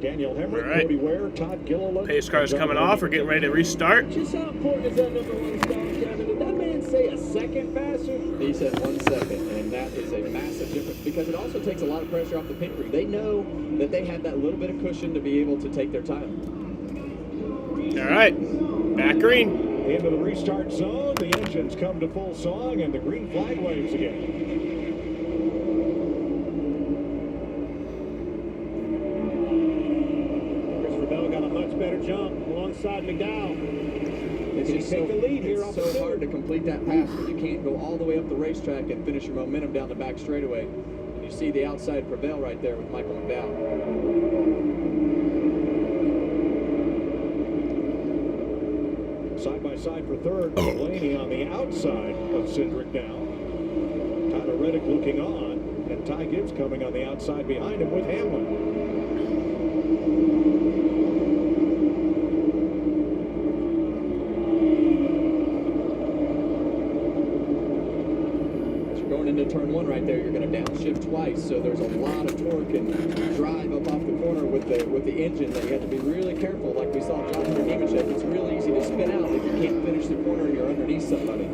Daniel Hemrick, right. Cody Ware, Todd Gilliland. Pace cars coming off. We're getting ready to restart. Just how important is that number 1 stall, Kevin? Did that man say a second faster? He said 1 second, and that is a massive difference because it also takes a lot of pressure off the pit crew. They know that they have that little bit of cushion to be able to take their time. All right, back green. Into the restart zone, the engines come to full song, and the green flag waves again. Better jump alongside McDowell. It's just take the lead here. It's so hard to complete that pass when you can't go all the way up the racetrack and finish your momentum down the back straightaway. And you see the outside prevail right there with Michael McDowell. Side by side for 3rd, Blaney on the outside of Cindric now. Tyler Reddick looking on. And Ty Gibbs coming on the outside behind him with Hamlin. Into turn one right there, you're going to downshift twice, so there's a lot of torque and drive up off the corner with the engine that you have to be really careful. Like we saw John Nemechek, it's real easy to spin out if you can't finish the corner and you're underneath somebody.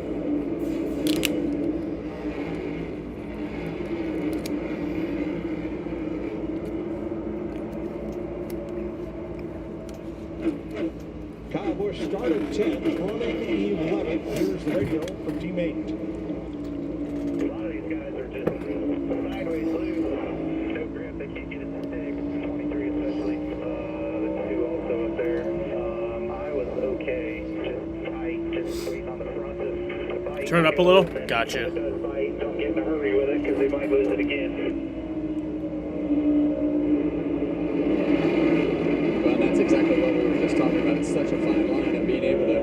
Kyle Busch started 10th, running 11th. Here's the radio from Team 8. Sideways loose, no grip, they can't get it to stick. 23 especially, the two also up there. I was okay, just tight, just waiting on the front of the bike. Turn it up a little. Gotcha. Don't get in a hurry with it because they might lose it again. Well, that's exactly what we were just talking about. It's such a fine line of being able to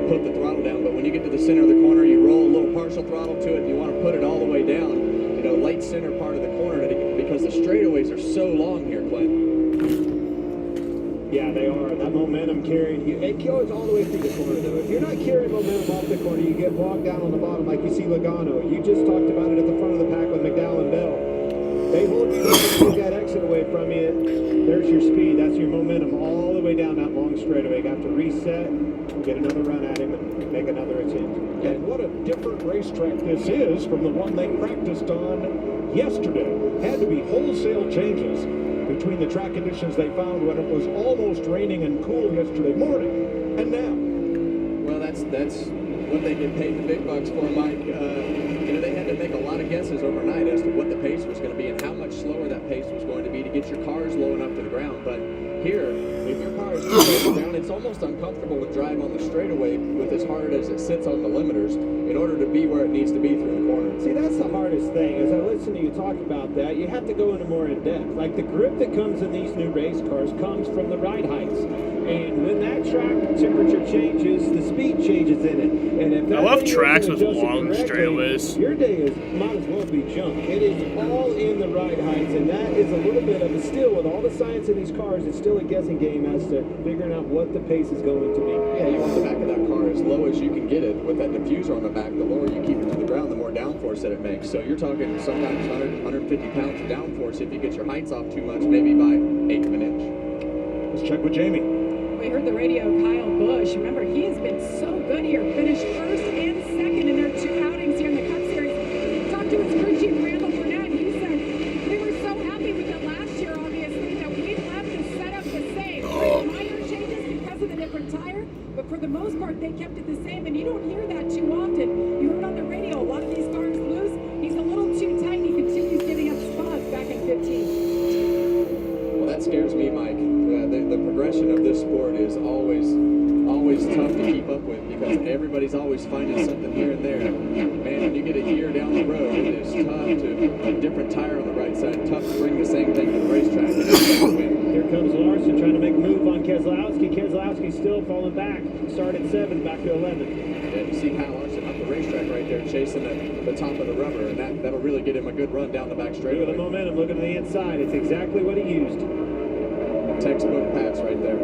put the throttle down, but when you get to the center of the corner, you roll a little partial throttle to it, you want to put it all the way down. Late center part of the corner because the straightaways are so long here, Clint. Yeah, they are. That momentum carried. It goes all the way through the corner, though. If you're not carrying momentum off the corner, you get bogged down on the bottom like you see Logano. You just talked about it at the front of the pack with McDowell and Bell. They hold you to take that exit away from you. There's your speed. That's your momentum all the way down that long straightaway. Got to reset, get another run at him, and make another attempt. And what a different racetrack this is from the one they practiced on yesterday. Had to be wholesale changes between the track conditions they found when it was almost raining and cool yesterday morning and now. Well, that's what they get paid the big bucks for, Mike. They had to make a lot of guesses overnight as to what the pace was going to be and how much slower that pace was going to be to get your cars low enough to the ground. But here, if your car is too low to the ground, it's almost uncomfortable to drive on the straightaway with as hard as it sits on the limiters in order to be where it needs to be through the corner. See, that's the hardest thing. As I listen to you talk about that, you have to go into more in depth. Like the grip that comes in these new race cars comes from the ride heights. And when that track temperature changes, the speed changes in it. And if that I love tracks with long straightaways. Your day might as well be junk. It is all in the ride heights, and that is a little bit of a still with all the science in these cars. It's still a guessing game as to figuring out what the pace is going to be. Yeah, you want the back of that car as low as you can get it with that diffuser on the back. The lower you keep it to the ground, the more downforce that it makes. So you're talking sometimes 100, 150 pounds of downforce if you get your heights off too much, maybe by 1/8 of an inch. Let's check with Jamie. We heard the radio, Kyle Busch. Remember, he has been so good here. Finished first and second in their two outings here in the Cup Series. Talked to his crew chief, Randall Burnett. He said, we were so happy with it last year, obviously, that we left the setup the same. Minor changes because of the different tire, but for the most part, they kept it the same, and you don't hear that too often. You heard on the radio, a lot of these cars loose. He's a little too tight. He continues giving up spots back in 15. Well, that scares me, Mike. The progression of this sport is always tough to keep up with because everybody's always finding something here and there. Man, when you get a year down the road, it is tough to a different tire on the right side, tough to bring the same thing to the racetrack. Here comes Larson trying to make a move on Keselowski. Keselowski still falling back. Started 7, back to 11. Yeah, you see Kyle Larson up the racetrack right there chasing the top of the rubber, and that'll really get him a good run down the back straightaway. Look at the momentum, looking to the inside. It's exactly what he used. Textbook pass right there.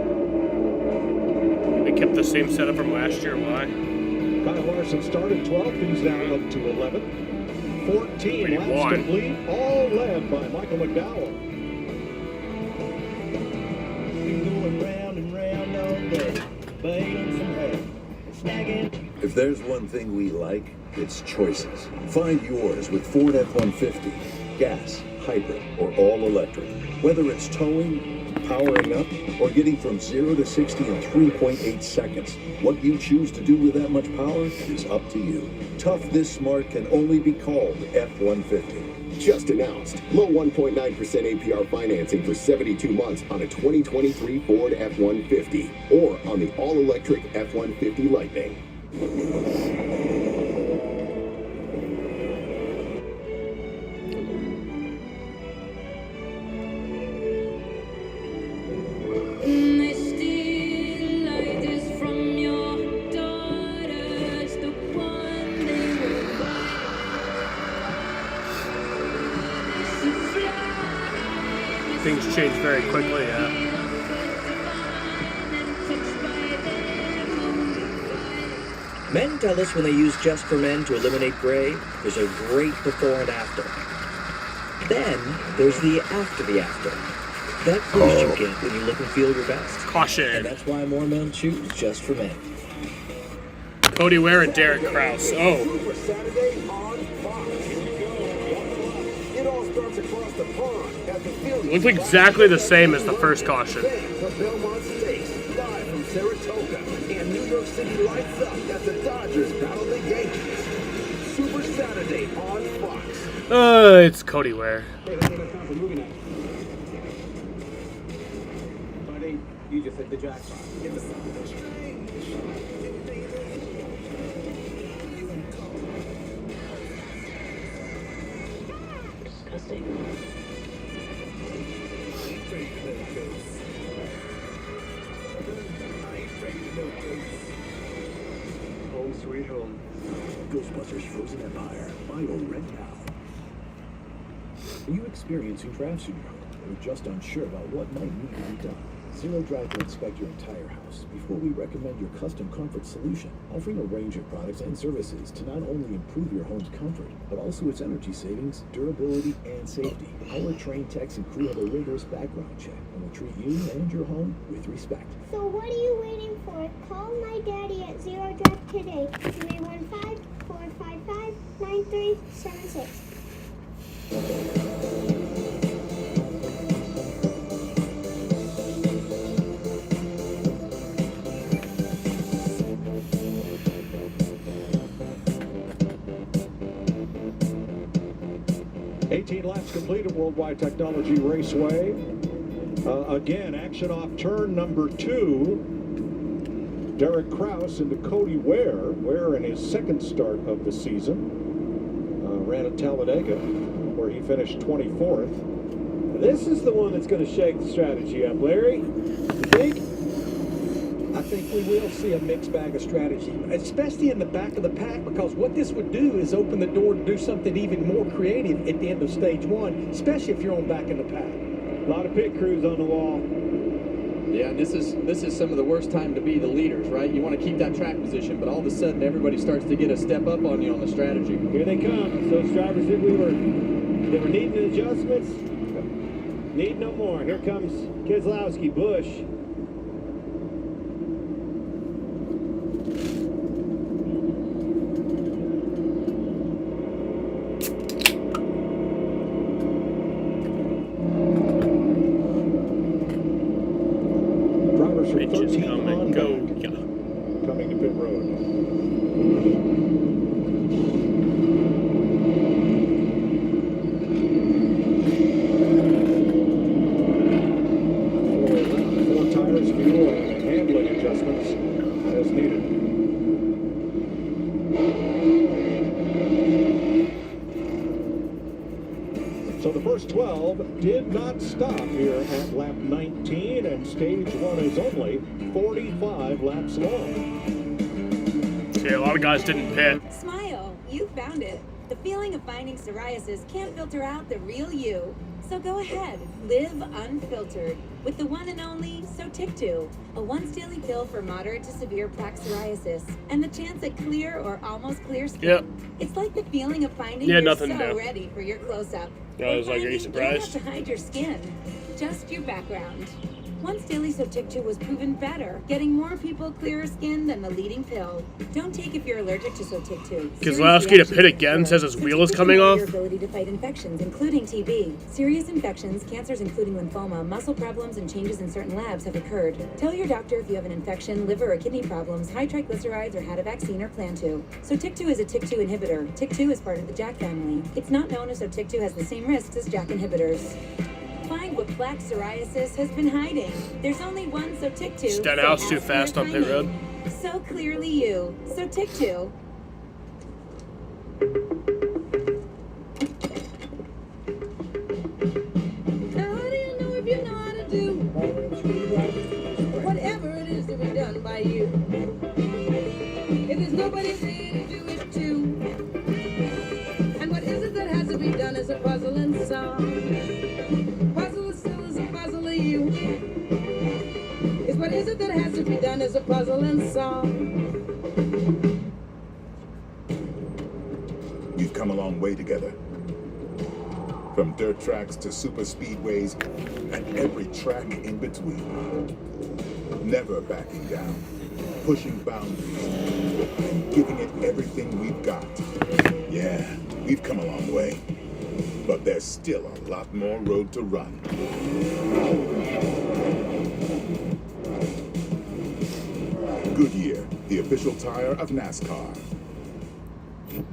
They kept the same setup from last year. Why? Kyle Larson started 12th. He's now up to 11th. 14 laps complete, all led by Michael McDowell. Been going round and round all day, bailing some hay, snagging. If there's one thing we like, it's choices. Find yours with Ford F-150. Gas, hybrid, or all electric. Whether it's towing, powering up, or getting from 0 to 60 in 3.8 seconds, what you choose to do with that much power is up to you. Tough this smart can only be called F-150. Just announced. Low 1.9% APR financing for 72 months on a 2023 Ford F-150 or on the all-electric F-150 Lightning. things change very quickly, yeah. Men tell us when they use Just for Men to eliminate gray, there's a great before and after. Then there's the after. That boost you get when you look and feel your best. Caution. And that's why more men choose Just for Men. Cody Ware and Derek Krause. Oh. Super Saturday on Fox. Here we go. It all starts across the pond at the field. It looks exactly the same as the first caution. From Belmont Stakes, live from Saratoga, and New York City lights up as the Dodgers battle the Yankees. Super Saturday on Fox. It's Cody Ware. Hey, let's get a time for movie night. Buddy, you just hit the jackpot. Disgusting. Home sweet home. Ghostbusters Frozen Empire. Buy or rent now. Are you experiencing draft syndrome or just unsure about what might need to be done? Zero Drive will inspect your entire house before we recommend your custom comfort solution, offering a range of products and services to not only improve your home's comfort, but also its energy savings, durability, and safety. Our trained techs and crew have a rigorous background check and will treat you and your home with respect. So what are you waiting for? Call my daddy at Zero Drive today. 315-455-9376. 18 laps complete at Worldwide Technology Raceway. Again, action off turn number 2. Derek Krause into Cody Ware. Ware in his second start of the season. Ran at Talladega, where he finished 24th. This is the one that's going to shake the strategy up, Larry. You think? I think we will see a mixed bag of strategy, especially in the back of the pack, because what this would do is open the door to do something even more creative at the end of stage 1, especially if you're on back in the pack. A lot of pit crews on the wall. Yeah, this is some of the worst time to be the leaders, right? You want to keep that track position, but all of a sudden everybody starts to get a step up on you on the strategy. Here they come. Those drivers that they were needing adjustments. Need no more. Here comes Keselowski, Busch. Drivers from Bitches 13 come on and go. back, Yeah. coming to pit road. Four tires, fuel, and handling adjustments as needed. So the first 12 did not stop here at lap 19, and stage 1 is only 45 laps long. See, a lot of guys didn't pit. Smile, you found it. The feeling of finding psoriasis can't filter out the real you. So go ahead, live unfiltered with the one and only Sotictu, a once daily pill for moderate to severe plaque psoriasis, and the chance at clear or almost clear skin. Yep. It's like the feeling of finding Yeah, you're nothing so new. ready for your close-up. I was Or like, are you finding you don't surprised? have to hide your skin, just your background. Once daily Sotictu was proven better, getting more people clearer skin than the leading pill. Don't take if you're allergic to Sotictu. Keselowski to pit again, says his wheel is coming off. Your ability to fight infections, including TB. Serious infections, cancers including lymphoma, muscle problems, and changes in certain labs have occurred. Tell your doctor if you have an infection, liver or kidney problems, high triglycerides, or had a vaccine or plan to. Sotictu is a TYK2 inhibitor. TYK2 is part of the JAK family. It's not known as Sotictu has the same risks as JAK inhibitors. Find what plaque psoriasis has been hiding. There's only one Sotictu. Stenhouse too fast on pit road. So clearly you. Sotictu. Now, how do you know if you know how to do whatever it is to be done by you? If there's nobody there to do it to. And what is it that has to be done is a puzzle and song. Puzzle still is to be done as a puzzle and song. We've come a long way together. From dirt tracks to super speedways and every track in between. Never backing down, pushing boundaries, and giving it everything we've got. Yeah, we've come a long way, but there's still a lot more road to run. Goodyear, the official tire of NASCAR.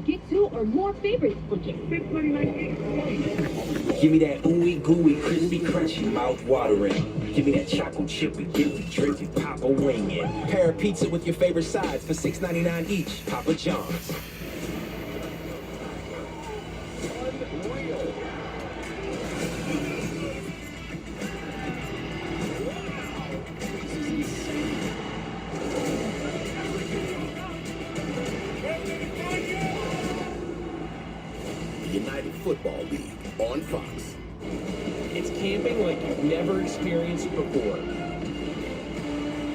Get 2 or more favorites for just $6.99. Give me that ooey gooey, crispy, crunchy, mouth watering. Give me that chocolate chippy, guilty, drippy, Papa wing it. Pair of pizza with your favorite sides for $6.99 each. Papa John's. United Football League on Fox. It's camping like you've never experienced before.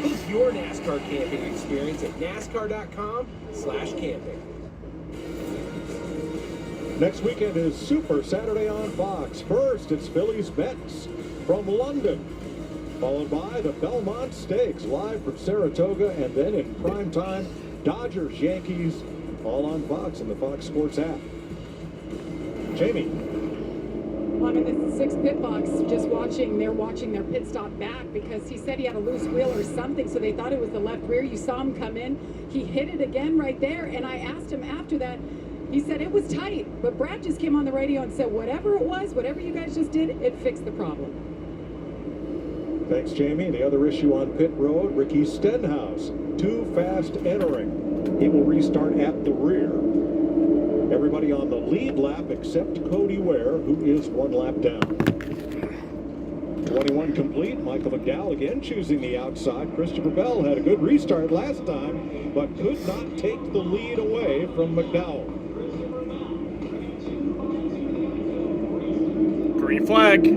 Book your NASCAR camping experience at NASCAR.com/camping. Next weekend is Super Saturday on Fox. First, it's Phillies Mets from London, followed by the Belmont Stakes live from Saratoga, and then in prime time, Dodgers Yankees, all on Fox and the Fox Sports app. Jamie. Well, I'm in the 6th pit box just watching. They're watching their pit stop back because he said he had a loose wheel or something, so they thought it was the left rear. You saw him come in. He hit it again right there, and I asked him after that. He said it was tight, but Brad just came on the radio and said whatever it was, whatever you guys just did, it fixed the problem. Thanks, Jamie. The other issue on pit road, Ricky Stenhouse, too fast entering. He will restart at the rear. Everybody on the lead lap except Cody Ware, who is 1 lap down. 21 complete. Michael McDowell again choosing the outside. Christopher Bell had a good restart last time, but could not take the lead away from McDowell. Green flag.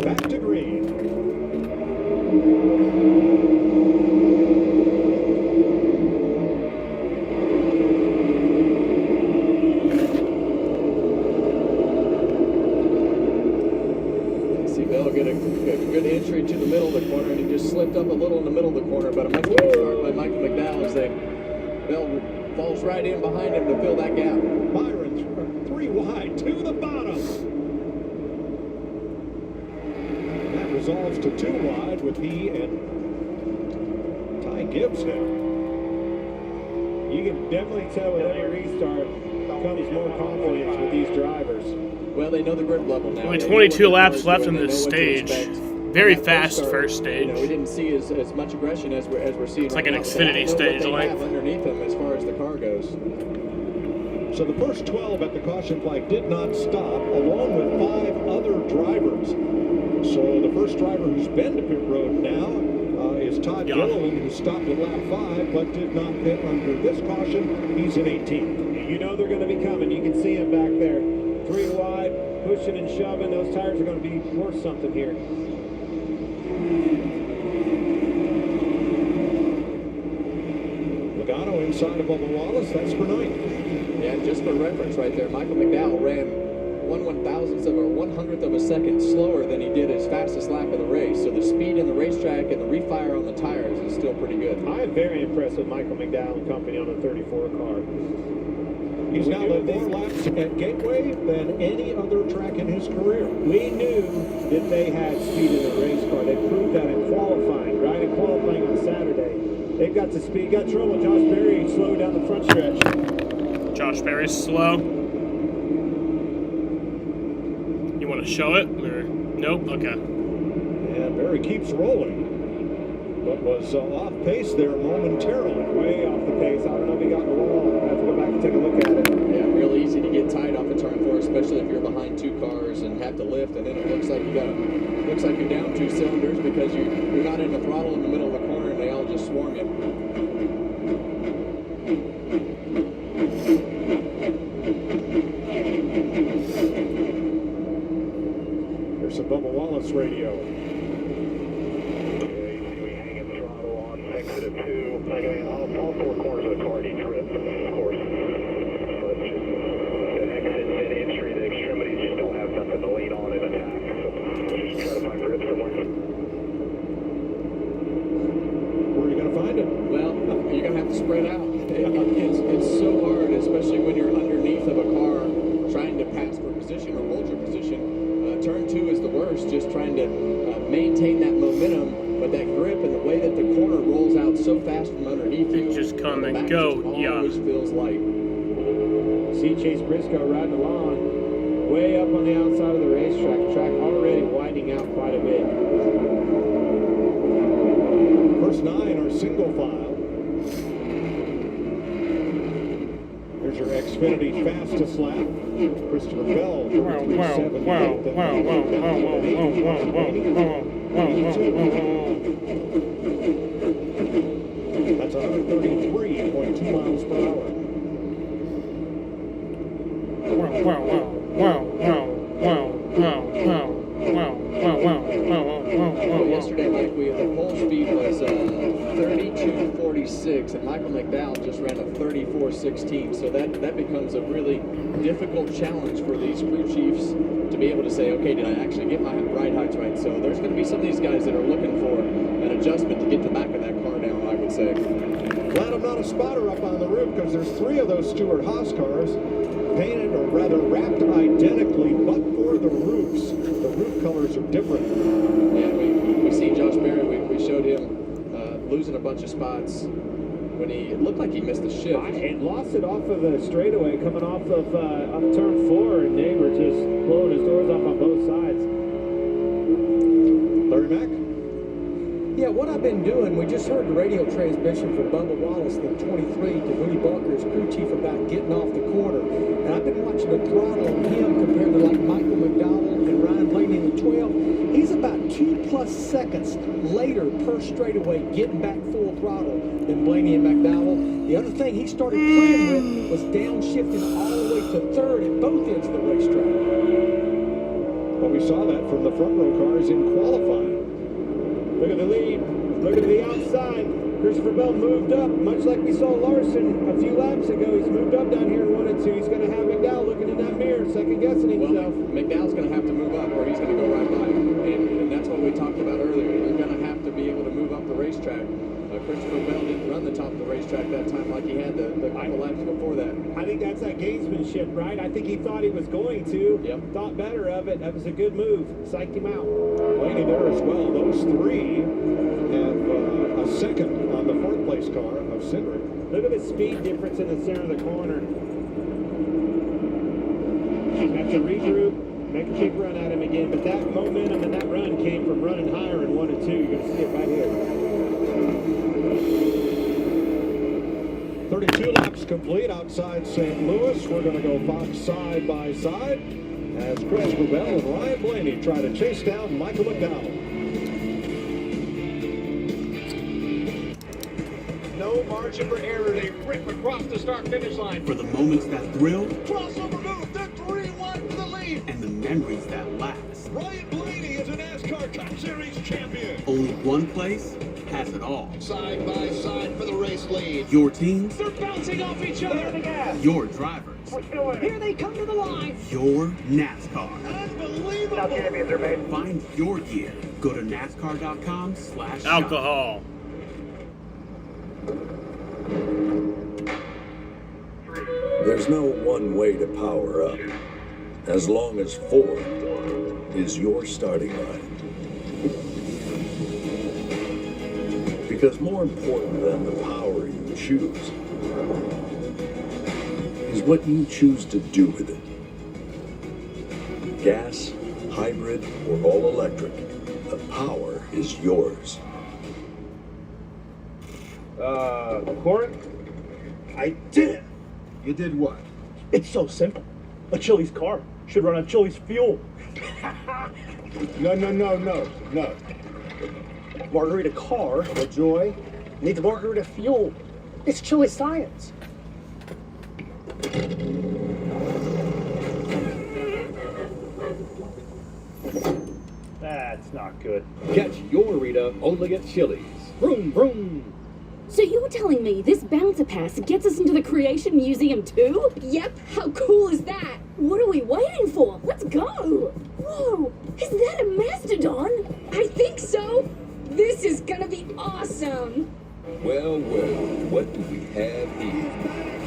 Back to green. Get a good entry to the middle of the corner, and he just slipped up a little in the middle of the corner, but a much better start by Michael McDowell as Bell falls right in behind him to fill that gap. Byron 3 wide to the bottom. That resolves to 2 wide with he and Ty Gibbs now. You can definitely tell with every restart comes more confidence with these drivers. Well, they know the grip level now. Only 22 laps left in this stage. Very fast first stage. We didn't see as much aggression as we're seeing. It's like an Xfinity stage length. Underneath them as far as the car goes. So the first 12 at the caution flag did not stop, along with 5 other drivers. So the first driver who's been to pit road now is Todd Gilliland, who stopped at lap 5 but did not pit under this caution. He's in 18th. You know they're going to be coming. You can see him back there. 3 wide, pushing and shoving. Those tires are going to be worth something here. Logano inside of Bubba Wallace. That's for 9th. Yeah, just for reference right there, Michael McDowell ran 1/1000th of a 100th of a second slower than he did his fastest lap of the race. So the speed in the racetrack and the refire on the tires is still pretty good. I am very impressed with Michael McDowell and company on the 34 car. He's now led more laps at Gateway than any other track in his career. We knew that they had speed in the race car. They proved that in qualifying, right? In qualifying on Saturday. They've got the speed. Got trouble. Josh Berry slowed down the front stretch. Josh Berry's slow. You want to show it? Or nope? Okay. And Berry keeps rolling, but was off pace there momentarily. Way off the pace. I don't know if he got in the wall. I have to go back and take a look at it. Yeah, real easy to get tight off a turn 4, especially if you're behind 2 cars and have to lift, and then it looks like you're down 2 cylinders because you're not in the throttle in the middle of the corner, and they all just swarm you. There's some Bubba Wallace radio. spread out. It's so hard, especially when you're underneath of a car trying to pass for position or hold your position. Turn 2 is the worst, just trying to maintain that momentum, but that grip and the way that the corner rolls out so fast from underneath you. Just come and go, yeah. Always feels light. See Chase Briscoe riding along way up on the outside of the racetrack. The track already widening out quite a bit. First 9 are single file. There's your Xfinity fastest lap. Christopher Bell, 33.7. That's 133.2 miles per hour. Yesterday, Mike, the pole speed was 32.46, and Michael McDowell just ran a 34.16. So that becomes a really difficult challenge for these crew chiefs to be able to say, okay, did I actually get my ride heights right? So there's going to be some of these guys that are looking for an adjustment to get the back of that car down, I would say. Glad I'm not a spotter up on the roof, because there's 3 of those Stewart-Haas cars painted, or rather wrapped identically, but for the roofs. The roof colors are different. Yeah, we see Josh Berry. We showed him losing a bunch of spots when it looked like he missed the shift. And lost it off of the straightaway coming off of turn 4, and they were just blowing his doors off on both sides. Larry Mack? Yeah, what I've been doing, we just heard the radio transmission from Bubba Wallace, the 23, to Woody Barker's crew chief about getting off the corner. And I've been watching the throttle on him compared to like Michael McDowell and Ryan Blaney in the 12. He's about 2+ seconds later per straightaway getting back full throttle than Blaney and McDowell. The other thing he started playing with was downshifting all the way to 3rd at both ends of the racetrack. Well, we saw that from the front row cars in qualifying. Look at the lead. Look at the outside. Christopher Bell moved up, much like we saw Larson a few laps ago. He's moved up down here in 1 and 2. He's going to have McDowell looking in that mirror, second-guessing himself. Well, McDowell's going to have to move up, or he's going to go right by him. And that's what we talked about earlier. You're going to have to be able to move up the racetrack. Christopher Bell didn't run the top of the racetrack that time like he had the couple laps before that. I think that's that gamesmanship, right? I think he thought he was going to. Yep. Thought better of it. That was a good move. Psyched him out. Blaney there as well. Those 3 have a second on the 4th place car of Cindric. Look at the speed difference in the center of the corner. Have to regroup, make a big run at him again. But that momentum and that run came from running higher in 1 and 2. You're going to see it right here. 32 laps complete outside St. Louis. We're going to go Fox side by side as Christopher Bell and Ryan Blaney try to chase down Michael McDowell. No margin for error. They rip across the start-finish line. For the moments that thrill, Crossover move. They're 3-1 for the lead. and the memories that last. Ryan Blaney is a NASCAR Cup Series champion. Only one place has it all. Side by side for the race lead. Your teams, They're bouncing off each other. The gas. your drivers, Here they come to the line. your NASCAR. Unbelievable. Now champions are made. Find your gear. Go to NASCAR.com/shop. Alcohol. There's no one way to power up, as long as Ford is your starting line. Because more important than the power you choose is what you choose to do with it. Gas, hybrid, or all electric, the power is yours. Corin? I did it. You did what? It's so simple. A Chili's car should run on Chili's fuel. No. Margarita car, the joy, needs margarita fuel. It's Chili science. That's not good. Catch your Rita only at Chili's. Vroom, vroom. So you're telling me this bouncer pass gets us into the Creation Museum too? Yep, how cool is that? What are we waiting for? Let's go! Whoa, is that a mastodon? I think so. This is gonna be awesome. Well, what do we have here?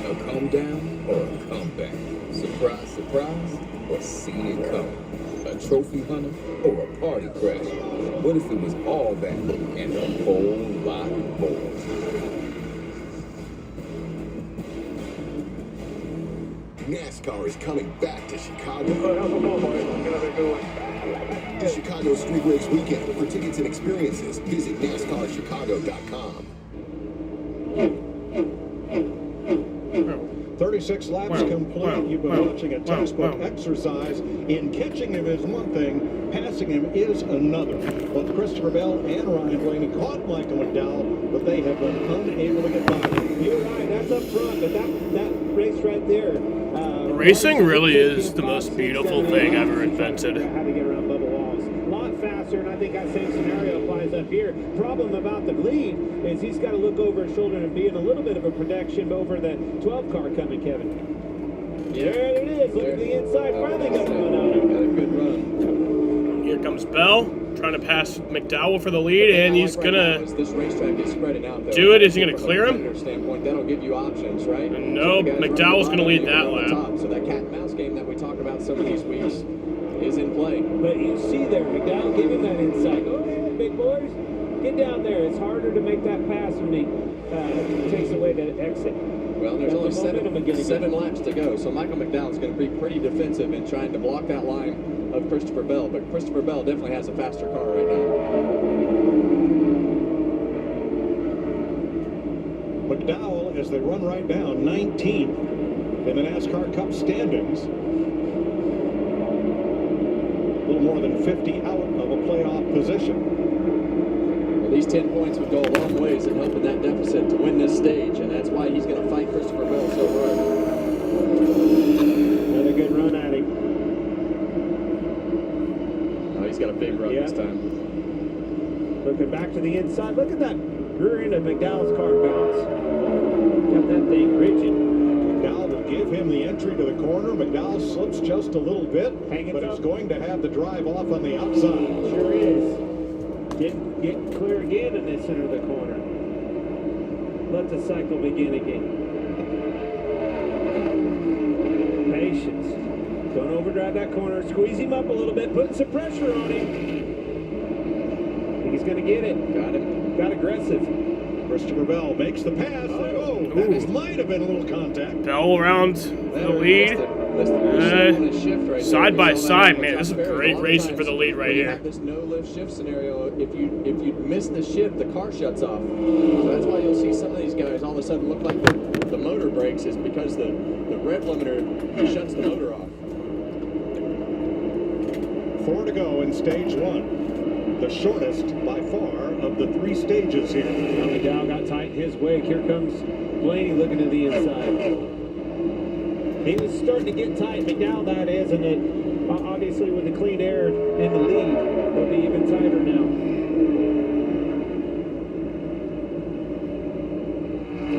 A come down or a comeback? Surprise, surprise, or seen it coming? A trophy hunter or a party crasher? What if it was all that and a whole lot more? NASCAR is coming back to Chicago. The Chicago Street Race Weekend. For tickets and experiences, visit NASCARchicago.com. 36 laps complete. You've been watching a textbook exercise in catching him is one thing, passing him is another. Both Christopher Bell and Ryan Blaney caught Michael McDowell, but they have been unable to get by. You're right, that's up front, but that race right there. Racing really is the most beautiful thing ever invented. How to get around bubble walls. A lot faster, and I think that same scenario applies up here. Problem about the lead is he's got to look over his shoulder and be in a little bit of a protection over the 12 car coming, Kevin. Yeah. There it is. Look at the inside. Finally got one out. Got a good run. Here comes Bell, trying to pass McDowell for the lead, and he's gonna this racetrack is spreading out, though. do it. Is he gonna clear him? Standpoint, that'll give you options, right? No, McDowell's gonna lead that lap. So that cat and mouse game that we talked about some of these weeks is in play. But you see there, McDowell giving that inside. Go ahead, big boys. Get down there. It's harder to make that pass when he takes away the exit. Well, there's only the seven laps to go, so Michael McDowell's going to be pretty defensive in trying to block that line of Christopher Bell. But Christopher Bell definitely has a faster car right now. McDowell, as they run right down, 19th in the NASCAR Cup standings. A little more than 50 out of a playoff position. Well, these 10 points would go a long ways in helping that deficit to win this stage, and that's why he's going to fight Christopher Bell so hard. Another good run at him. Oh, he's got a big run this time. Looking back to the inside. Look at that rear end of McDowell's car bounce. Got that thing rigid. McDowell will give him the entry to the corner. McDowell slips just a little bit, but up. is going to have the drive off on the outside. Sure is. Get clear again in the center of the corner. Let the cycle begin again. Patience. Don't overdrive that corner. Squeeze him up a little bit. Putting some pressure on him. I think he's going to get it. Got him. Got aggressive. Christopher Bell makes the pass. That might have been a little contact. Bell around the lead. Side by side, man, this is great racing for the lead right here. This no lift shift scenario, if you miss the shift, the car shuts off. So that's why you'll see some of these guys all of a sudden look like the motor brakes is because the rev limiter shuts the motor off. 4 to go in stage 1. The shortest by far of the 3 stages here. Now McDowell got tight his wake. Here comes Blaney looking to the inside. He was starting to get tight, McDowell that is, and it obviously with the clean air in the lead, it'll be even tighter now.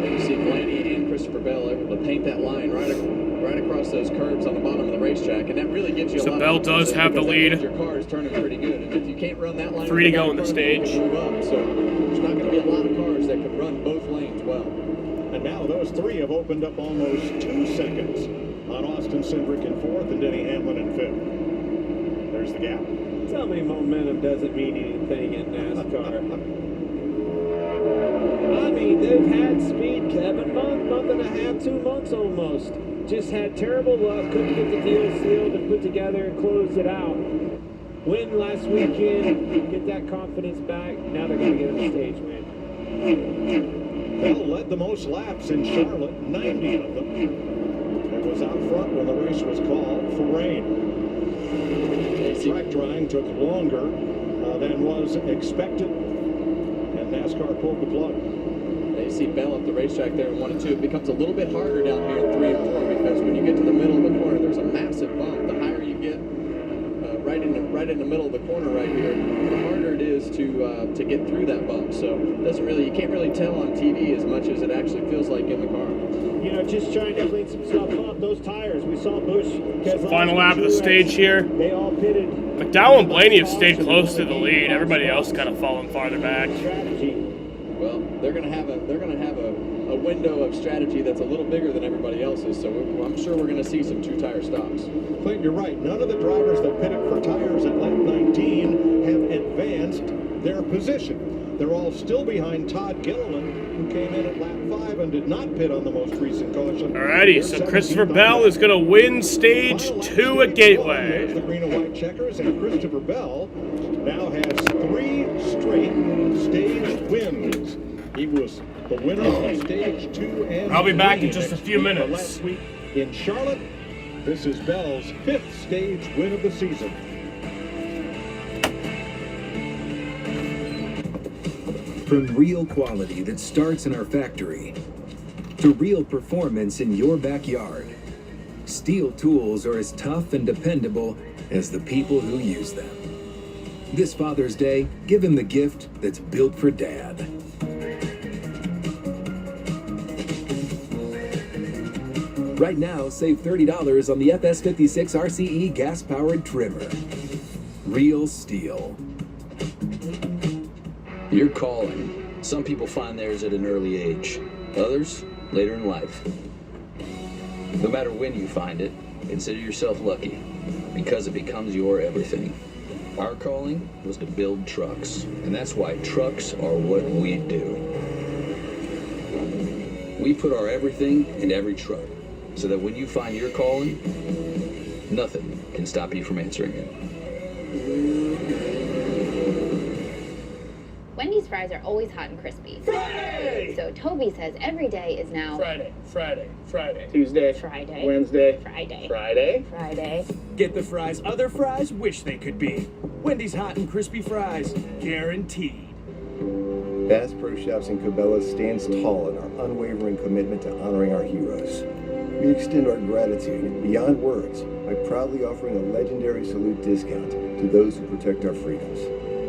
You see Blaney and Christopher Bell able to paint that line right across those curves on the bottom of the racetrack, and that really gives you a lot Bell of does have the lead. Your car is turning pretty good, and if you can't run that line, 3 to go in the stage. Move up, so there's not going to be a lot of cars that can run both lanes well. And now those 3 have opened up almost 2 seconds on Austin Cindric in 4th and Denny Hamlin in 5th. There's the gap. Tell me momentum doesn't mean anything in NASCAR. I mean, they've had speed, Kevin, month and a half, 2 months almost. Just had terrible luck, couldn't get the deal sealed and put together and close it out. Win last weekend, get that confidence back. Now they're going to get on the stage, man. Bell led the most laps in Charlotte, 90 of them. It was out front when the race was called for rain. Track drying took longer than was expected, and NASCAR pulled the plug. You see Bell up the racetrack there in 1 and 2. It becomes a little bit harder down here in 3 and 4 because when you get to the middle of the corner, there's a massive bump. The higher you get, right in the middle of the corner right here, the harder it is to get through that bump. So you can't really tell on TV as much as it actually feels like in the car. You know, just trying to clean some stuff up. Those tires, we saw Busch. Final lap of the stage here. They all pitted. McDowell and Blaney have stayed close to the lead. Everybody else kind of fallen farther back. Strategy. Well, they're going to have a window of strategy that's a little bigger than everybody else's. So I'm sure we're going to see some two-tire stops. Clint, you're right. None of the drivers that pitted for tires at lap 19 have advanced their position. They're all still behind Todd Gilliland, who came in at lap 5 and did not pit on the most recent caution. Alrighty, so Christopher Bell is going to win stage 2 at Gateway. There's the green and white checkers, and Christopher Bell now has 3 straight stage wins. He was the winner of stage 2 and I'll be back in 3 just a next few week, minutes. Last week in Charlotte. This is Bell's 5th stage win of the season. From real quality that starts in our factory to real performance in your backyard, Steel tools are as tough and dependable as the people who use them. This Father's Day, give him the gift that's built for Dad. Right now, save $30 on the FS56 RCE gas-powered trimmer. Real Steel. Your calling. Some people find theirs at an early age, others later in life. No matter when you find it, consider yourself lucky, because it becomes your everything. Our calling was to build trucks, and that's why trucks are what we do. We put our everything in every truck, so that when you find your calling, nothing can stop you from answering it. Wendy's fries are always hot and crispy. Friday! So Toby says every day is now Friday, Friday, Friday. Tuesday. Friday. Wednesday. Friday. Friday. Friday. Get the fries other fries wish they could be. Wendy's hot and crispy fries, guaranteed. Bass Pro Shops in Cabela's stands tall in our unwavering commitment to honoring our heroes. We extend our gratitude beyond words by proudly offering a legendary salute discount to those who protect our freedoms.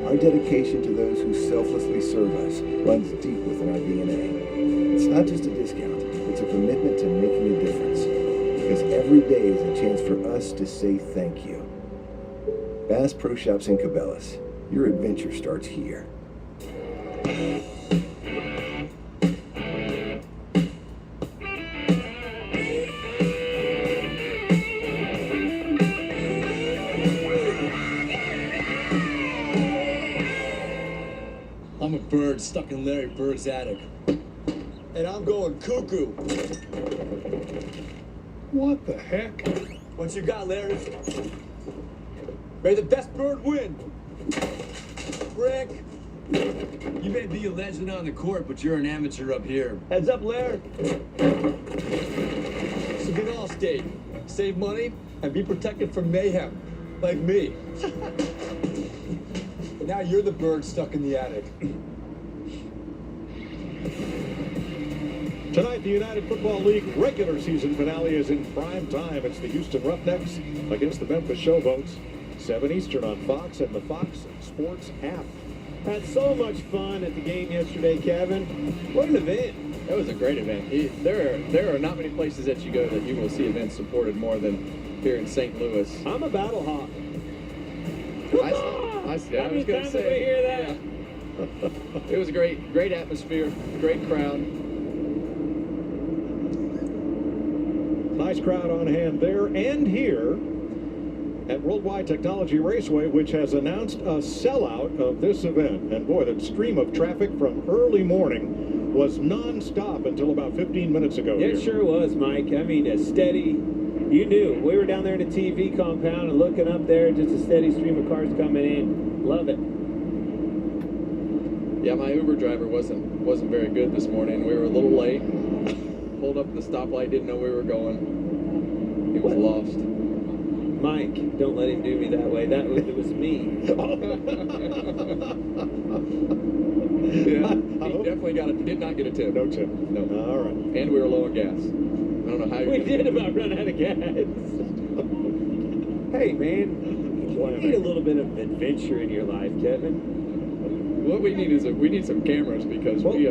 Our dedication to those who selflessly serve us runs deep within our DNA. It's not just a discount, it's a commitment to making a difference. Because every day is a chance for us to say thank you. Bass Pro Shops in Cabela's. Your adventure starts here. I'm a bird stuck in Larry Bird's attic. And I'm going cuckoo. What the heck? What you got, Larry? May the best bird win. Rick. You may be a legend on the court, but you're an amateur up here. Heads up, Larry. So get all state. Save money and be protected from mayhem. Like me. Now you're the bird stuck in the attic. Tonight, the United Football League regular season finale is in prime time. It's the Houston Roughnecks against the Memphis Showboats. 7 Eastern on Fox and the Fox Sports app. Had so much fun at the game yesterday, Kevin. What an event. It was a great event. There are not many places that you go that you will see events supported more than here in St. Louis. I'm a battle hawk. I was going to say. Hear that? Yeah. It was a great atmosphere, great crowd. Nice crowd on hand there and here at Worldwide Technology Raceway, which has announced a sellout of this event. And boy, that stream of traffic from early morning was non-stop until about 15 minutes ago. It sure was, Mike. I mean, a steady. You knew. We were down there in the TV compound and looking up there, just a steady stream of cars coming in. Love it. Yeah, my Uber driver wasn't very good this morning. We were a little late. Pulled up at the stoplight, didn't know where we were going. He was lost. Mike, don't let him do me that way. It was me. Yeah, he definitely did not get a tip. No tip. No. All right. And we were low on gas. I don't know how We did about run out of gas. Hey, man, you need a little bit of adventure in your life, Kevin. What we need is some cameras because we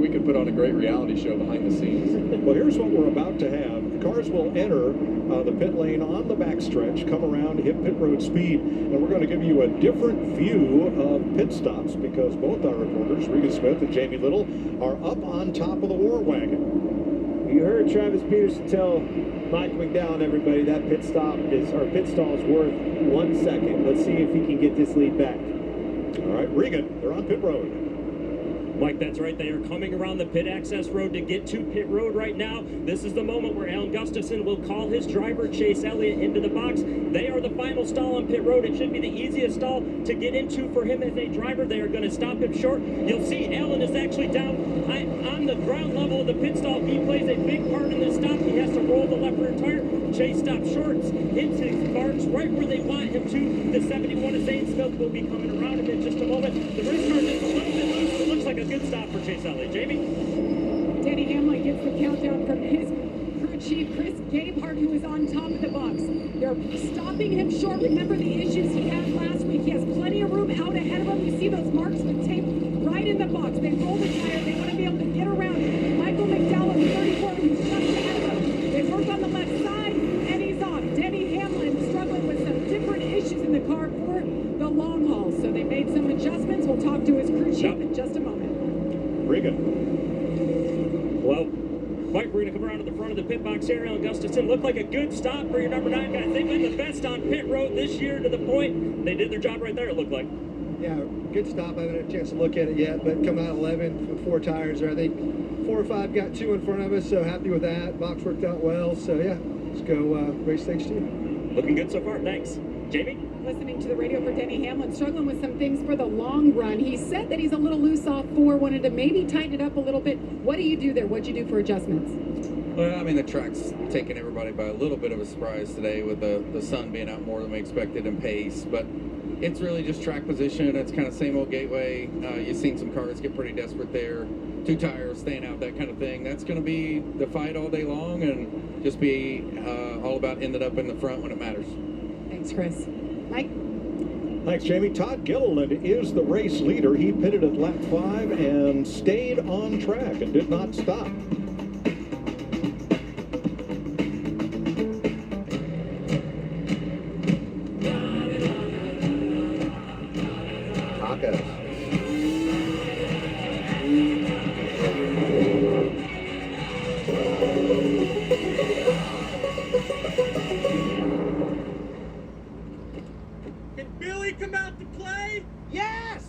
could put on a great reality show behind the scenes. Well, here's what we're about to have. cars will enter the pit lane on the backstretch, come around, hit pit road speed, and we're going to give you a different view of pit stops because both our reporters, Regan Smith and Jamie Little, are up on top of the war wagon. You heard Travis Peterson tell Mike McDowell and everybody that pit stall is worth 1 second. Let's see if he can get this lead back. All right, Regan, they're on pit road. Mike, that's right. They are coming around the pit access road to get to pit road right now. This is the moment where Alan Gustafson will call his driver, Chase Elliott, into the box. They are the final stall on pit road. It should be the easiest stall to get into for him as a driver. They are going to stop him short. You'll see Alan is actually down on the ground level of the pit stall. He plays a big part in this stop. He has to roll the left rear tire. Chase stops short, hits his marks right where they want him to. The 71 of Zane Smith will be coming around him in just a moment. The race car just a little bit loose. It looks like a good stop for Chase Elliott. Jamie? Danny Hamlin gets the countdown from his crew chief, Chris Gabehart, who is on top of the box. They're stopping him short. Remember the issues he had last week. He has plenty of room out ahead of him. You see those marks with tape right in the box. They roll the tire. They want to be able to get around Michael McDowell, 34, who's just ahead of him. They work on the left side, and he's off. Denny Hamlin struggling with some different issues in the car for the long haul. So they made some adjustments. We'll talk to his crew chief in just a moment. Regan. Well, Mike, we're going to come around to the front of the pit box here. Alan Gustafson looked like a good stop for your number 9 guys. They've been the best on pit road this year to the point they did their job right there, it looked like. Yeah, good stop. I haven't had a chance to look at it yet, but coming out 11 with 4 tires there. I think 4 or 5 got 2 in front of us, so happy with that. Box worked out well, so yeah, let's go race stage 2. Looking good so far. Thanks. Jamie? Listening to the radio for Denny Hamlin, struggling with some things for the long run. He said that he's a little loose off 4, wanted to maybe tighten it up a little bit. What do you do there? What'd you do for adjustments? Well, I mean, the track's taking everybody by a little bit of a surprise today with the sun being out more than we expected and pace, but it's really just track position. It's kind of same old Gateway. You've seen some cars get pretty desperate there. 2 tires, staying out, that kind of thing. That's going to be the fight all day long and just be all about ending up in the front when it matters. Thanks, Chris. Mike? Thanks, Jamie. Todd Gilliland is the race leader. He pitted at lap 5 and stayed on track and did not stop. Can Billy come out to play? Yes!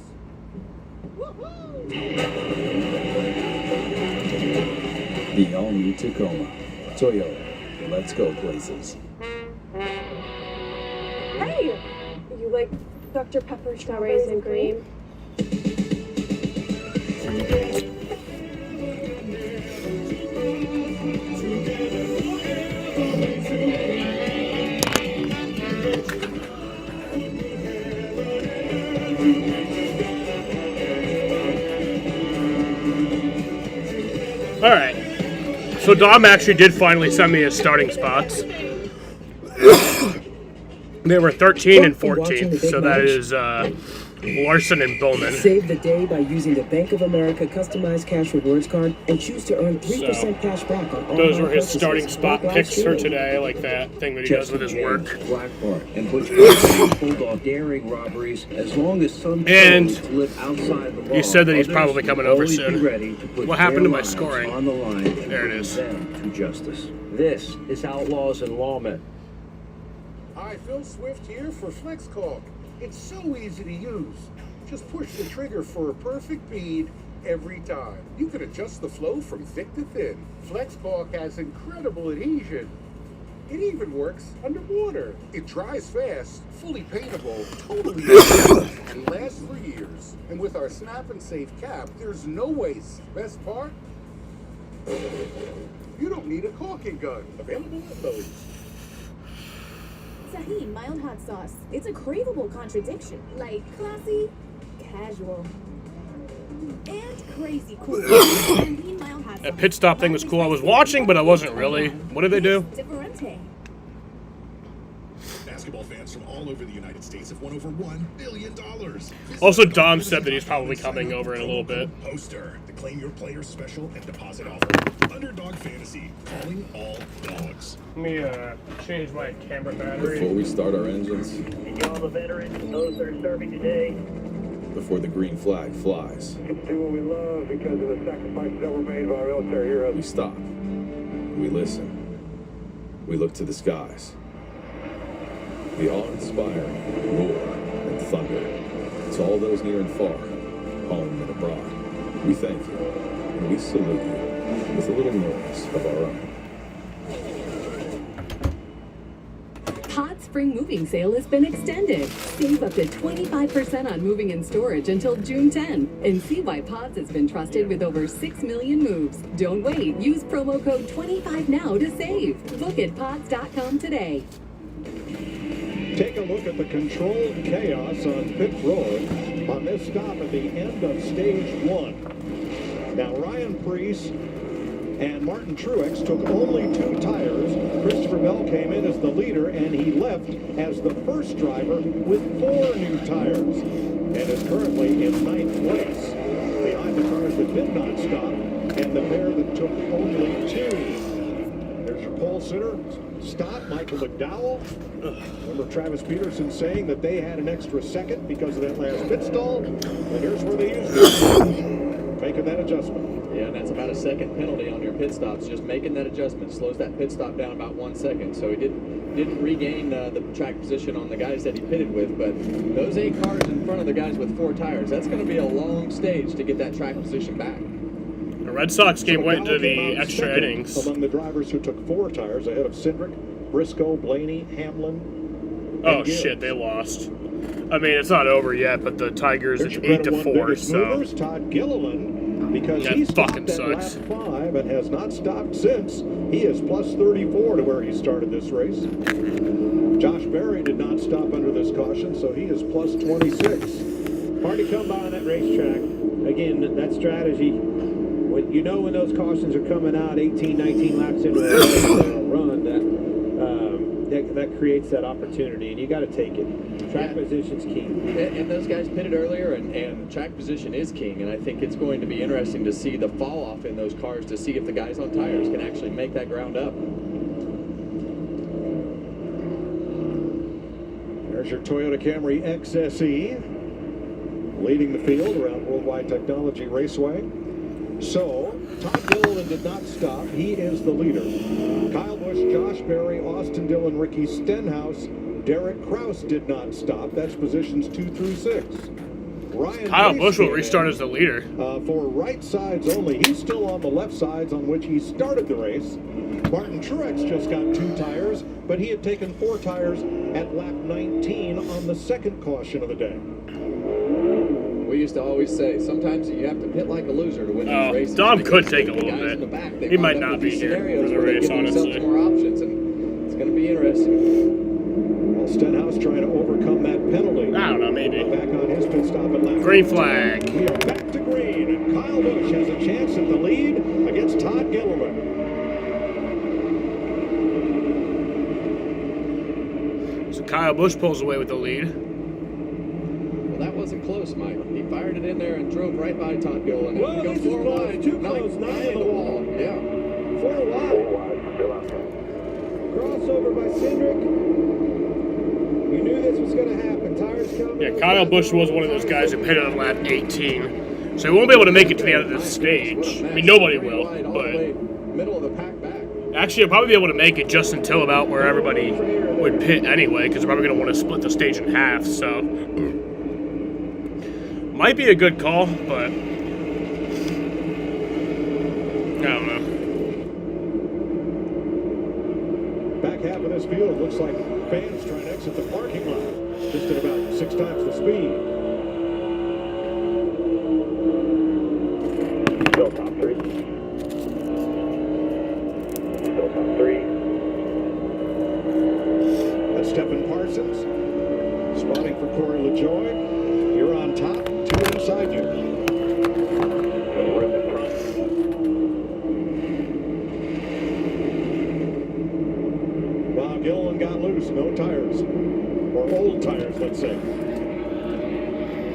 Woohoo! The all-new Tacoma. Toyota. Let's go places. Hey! You like Dr. Pepper strawberries and cream? All right. So Dom actually did finally send me his starting spots. They were 13 and 14, so that is Larson and Bowman. Save the day by using the Bank of America customized cash rewards card and choose to earn 3% cash back on all Those were his purchases. starting spot Like picks last for year. today, like that thing that he does with his work. Blackheart and Butch Cassidy pulled off daring robberies as long as some And chose to live outside the law. you said that he's Others probably coming over always be soon. ready to put What happened to their my lives scoring? on the line and There it bring is. them to justice. This is Outlaws and Lawmen. Hi, Phil Swift here for FlexCalk. It's so easy to use. Just push the trigger for a perfect bead every time. You can adjust the flow from thick to thin. FlexCalk has incredible adhesion. It even works underwater. It dries fast, fully paintable, totally and lasts for years. And with our snap and save cap, there's no waste. Best part? You don't need a caulking gun. Available at Lowe's. Tahini mild hot sauce. It's a craveable contradiction. Like classy, casual, and crazy cool. Tahini mild hot sauce. That pit stop thing was cool. I was watching, but I wasn't really. What did they do? Differente. Basketball fans drivers from all over the United States have won over $1 billion. Also, Dom said that he's probably coming over in a little bit. Poster to claim your player's special and deposit offer. Underdog Fantasy, calling all dogs. Let me change my camera battery. Before we start our engines, All the veterans, those that are serving today. before the green flag flies, Do what we love because of the sacrifices that were made by our military heroes. we stop. We listen. We look to the skies. The awe-inspiring roar and thunder. To all those near and far, home and abroad, we thank you and we salute you with a little noise of our own. Pod Spring Moving Sale has been extended. Save up to 25% on moving and storage until June 10. And see why Pods has been trusted with over 6 million moves. Don't wait. Use promo code 25NOW to save. Book at pods.com today. Take a look at the controlled chaos on pit road on this stop at the end of stage 1. Now, Ryan Preece and Martin Truex took only 2 tires. Christopher Bell came in as the leader, and he left as the first driver with 4 new tires, and is currently in 9th place, behind the cars that did not stop, and the pair that took only 2. There's your pole sitter. Stop, Michael McDowell. Remember Travis Peterson saying that they had an extra second because of that last pit stall? And here's where they used it. Making that adjustment. Yeah, and that's about a second penalty on your pit stops. Just making that adjustment slows that pit stop down about 1 second. So he didn't regain the track position on the guys that he pitted with. But those 8 cars in front of the guys with 4 tires, that's going to be a long stage to get that track position back. The Red Sox game went into the extra innings. Among the drivers who took 4 tires ahead of Cindric, Briscoe, Blaney, Hamlin. Oh shit, they lost. I mean, it's not over yet, but the Tigers is 8-4. So movers, Todd Gilliland, because that he fucking stopped at sucks. lap 5 and has not stopped since. He is plus 34 to where he started this race. Josh Berry did not stop under this caution, so he is plus 26. Hard to come by on that racetrack. Again, that strategy, when you know when those cautions are coming out 18, 19 laps into a run, that creates that opportunity, and you got to take it. Track position's key. And those guys pitted earlier, and track position is king. And I think it's going to be interesting to see the fall off in those cars to see if the guys on tires can actually make that ground up. There's your Toyota Camry XSE, leading the field around Worldwide Technology Raceway. So, Todd Gilliland did not stop. He is the leader. Kyle Busch, Josh Berry, Austin Dillon, Ricky Stenhouse, Derek Kraus did not stop. That's positions 2 through 6. Ryan Kyle Busch will restart as the leader. For right sides only. He's still on the left sides on which he started the race. Martin Truex just got 2 tires, but he had taken 4 tires at lap 19 on the second caution of the day. We used to always say, sometimes you have to pit like a loser to win these races. Dom could take a little guys in the bit. back, they He wind might up not with be these here scenarios for the where they race, give themselves honestly. more options, and it's going to be interesting. Well, Stenhouse trying to overcome that penalty. I don't know, maybe. Back on his pit stop at lap Green 19. flag. We are back to green, and Kyle Busch has a chance at the lead against Todd Gilliland. So Kyle Busch pulls away with the lead. Well, that wasn't close, Mike. He fired it in there and drove right by Todd Gilliland. Well, this is close, too close, 9 to the wall. Yeah. 4 wide. Crossover by Cindric. You knew this was going to happen. Tires coming. Yeah, Kyle Busch was one of those guys who pitted on lap 18. So he won't be able to make it to the end of this stage. I mean, nobody will, but middle of the pack back. actually, he'll probably be able to make it just until about where everybody would pit anyway, because they're probably going to want to split the stage in half, so might be a good call, but I don't know. Back half of this field looks like fans trying to exit the parking lot. Just at about 6 times the speed. Still top 3. Still top 3. That's Stephen Parsons. Spotting for Corey LaJoy. You're on top. 2 inside you. Wow, Gilliland got loose. No tires. or old tires, let's say.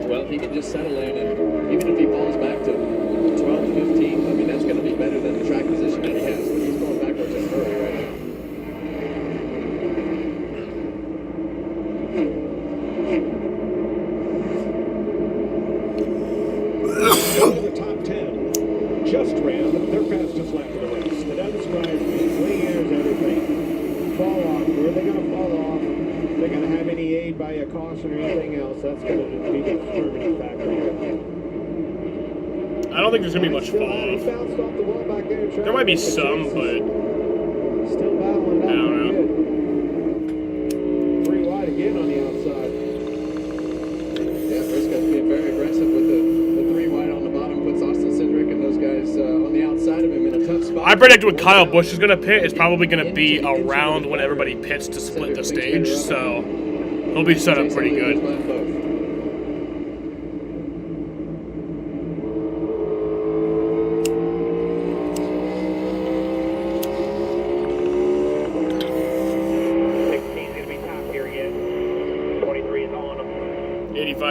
Well, if he can just settle in, and even if he falls back to 12, 15, I mean, that's going to be better than the track position that he has. But he's going backwards in a hurry right now. The top 10 just ran their fastest lap of the race. So that describes wing airs, everything. Fall off. Where are they going to fall off? They're going to have any aid by a caution or anything else. That's going to be the determining factor here. I don't think there's going to be much fall He off. bounced off the wall back there. There might be some, but Still battling I down. don't know. 3 wide again on the outside. Yeah, Briscoe's being very aggressive with the 3 wide on the bottom. Puts Austin Cindric and those guys on the outside of him in a tough spot. I predict when Kyle Busch is going to pit, it's probably going to be around when everybody pits to split the stage, so he'll be set up pretty good.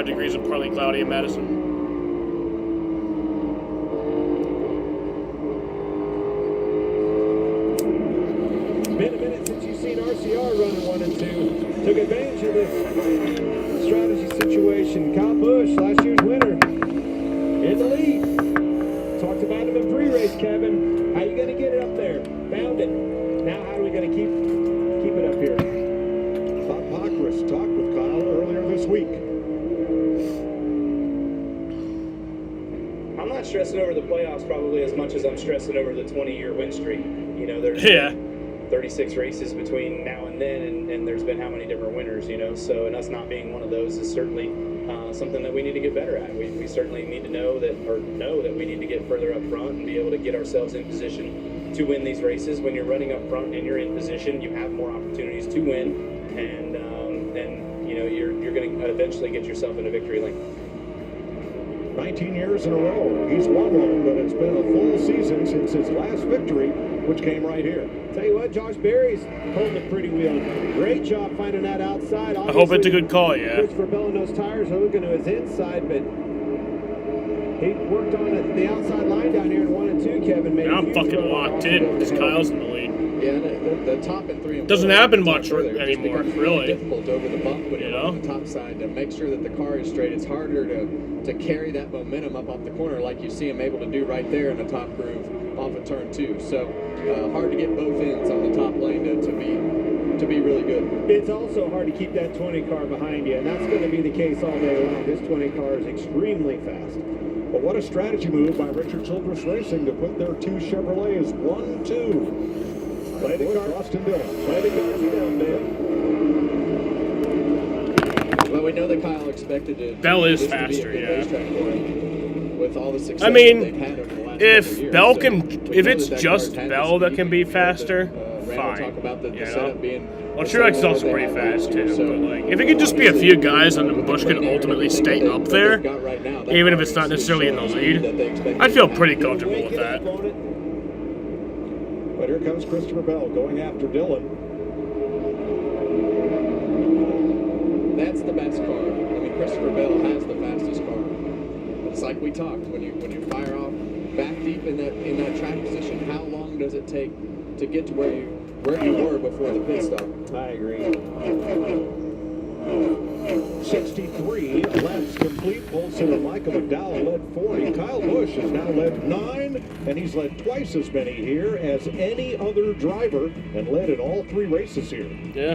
Degrees and partly cloudy in Madison. It's been a minute since you've seen RCR running 1 and 2. Took advantage of this strategy situation. Kyle Busch, last year's winner, in the lead. Talked about him in pre-race, Kevin. How you going to get it up there? Found it. Now how are we going to keep it up here? Bob Pockris talked with Kyle earlier this week. I'm not stressing over the playoffs probably as much as I'm stressing over the 20-year win streak. You know, there's 36 races between now and then, and there's been how many different winners, you know? So, and us not being one of those is certainly something that we need to get better at. We certainly need to know that we need to get further up front and be able to get ourselves in position to win these races. When you're running up front and you're in position, you have more opportunities to win, and you know, you're going to eventually get yourself in a victory lane. 19 years in a row. He's won one, but it's been a full season since his last victory, which came right here. Tell you what, Josh Berry's holding it pretty well. Great job finding that outside. I hope it's a good call, yeah. Christopher Bell and those tires are looking to his inside, but he worked on the outside line down here in 1 and 2, Kevin. Made I'm fucking locked in because Kyle's in the lead. Yeah, the top and 3 and 4 doesn't happen much further, anymore, just really. Difficult over the bump when you're on the top side to make sure that the car is straight. It's harder to carry that momentum up off the corner like you see him able to do right there in the top groove off of turn 2. So hard to get both ends on the top lane to be really good. It's also hard to keep that 20 car behind you, and that's going to be the case all day long. This 20 car is extremely fast. But what a strategy move by Richard Childress Racing to put their 2 Chevrolets 1-2. Play the car, Austin Dillon. Play the cars down, man. Well, we know that Kyle expected it. Bell is faster, yeah. With all the success I mean, they've had over the last if couple of Bell years. can, So if we it's know that just car has Bell that speed. can be faster, Randall fine. talked about the You know? setup being Well, Truex is also pretty fast too. But like, if it could just be a few guys and the Busch could ultimately stay up there, even if it's not necessarily in the lead, I'd feel pretty comfortable with that. But here comes Christopher Bell going after Dillon. That's the best car. I mean, Christopher Bell has the fastest car. But it's like we talked, when you fire off back deep in that track position, how long does it take to get to where you were before the pit stop? I agree. 63 laps complete. Olsen and Michael McDowell led 40. Kyle Busch has now led 9, and he's led twice as many here as any other driver and led in all 3 races here. Yeah.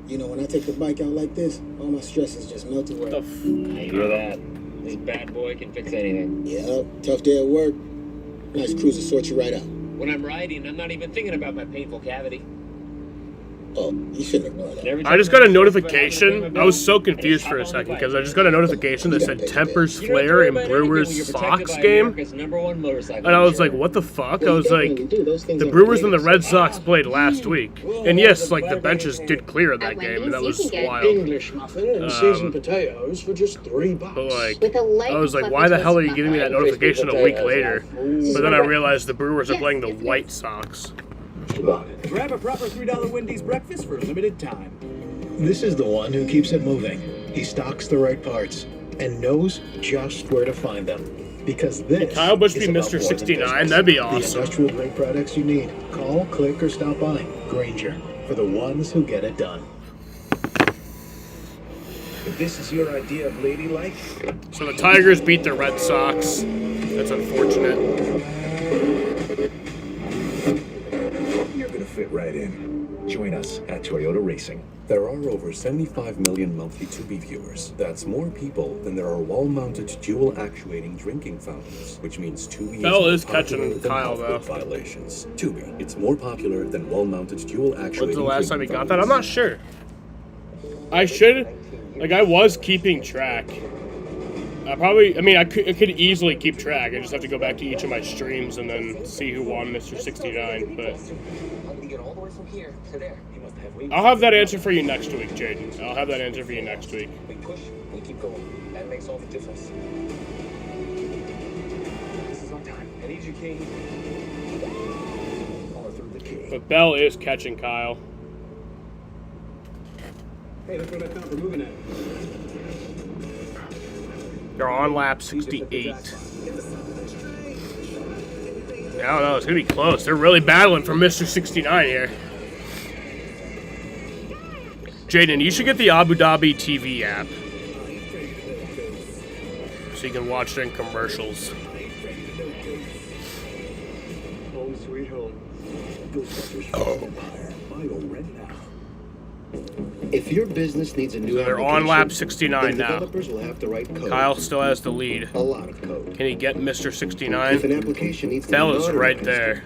You know, when I take the bike out like this, all my stresses just melt away. I hear that. This bad boy can fix anything. Yep, tough day at work. Nice cruiser sort you right out. When I'm riding, I'm not even thinking about my painful cavity. Oh, you should ignore that. I just got a notification. I was so confused for a second because I just got a notification that said Tempers Flare in Brewers Sox game. And I was like, what the fuck? I was like, the Brewers and the Red Sox played last week. And yes, like the benches did clear in that game, and that was wild. English muffin and seasoned potatoes for just $3. But like, I was like, why the hell are you giving me that notification a week later? But then I realized the Brewers are playing the White Sox. Grab a proper $3 Wendy's breakfast for a limited time. This is the one who keeps it moving. He stocks the right parts and knows just where to find them. Because this Kyle Busch be is about Mr. more than 69? business. That'd be The awesome. industrial grade products you need. Call, click, or stop by. Granger, for the ones who get it done. If this is your idea of ladylike, So the Tigers beat the Red Sox. That's unfortunate. You're gonna fit right in. Join us at Toyota Racing. There are over 75 million monthly Tubi viewers. That's more people than there are wall-mounted dual actuating drinking fountains, which means Tubi Bell is is more popular catching than Kyle, health code though. violations. Tubi, it's more popular than wall-mounted dual actuating. When's the last time he drinking got that? I'm not sure. I should, like, I was keeping track. I could easily keep track. I just have to go back to each of my streams and then see who won Mr. 69. But I'll have that answer for you next week, Jaden. I'll have that answer for you next week. We push, we keep going. That makes all the difference. This is our time. I need you, King. Arthur the King. But Bell is catching Kyle. hey, look what I found for moving at. They're on lap 68. I don't know. It's going to be close. They're really battling for Mr. 69 here. Jaden, you should get the Abu Dhabi TV app. So you can watch during commercials. Home sweet home. If your business needs a new So they're on lap 69 now. developers will have to write code. Kyle still has the lead. A lot of code. Can he get Mr. If 69? an application needs to Bell be is monitored right there.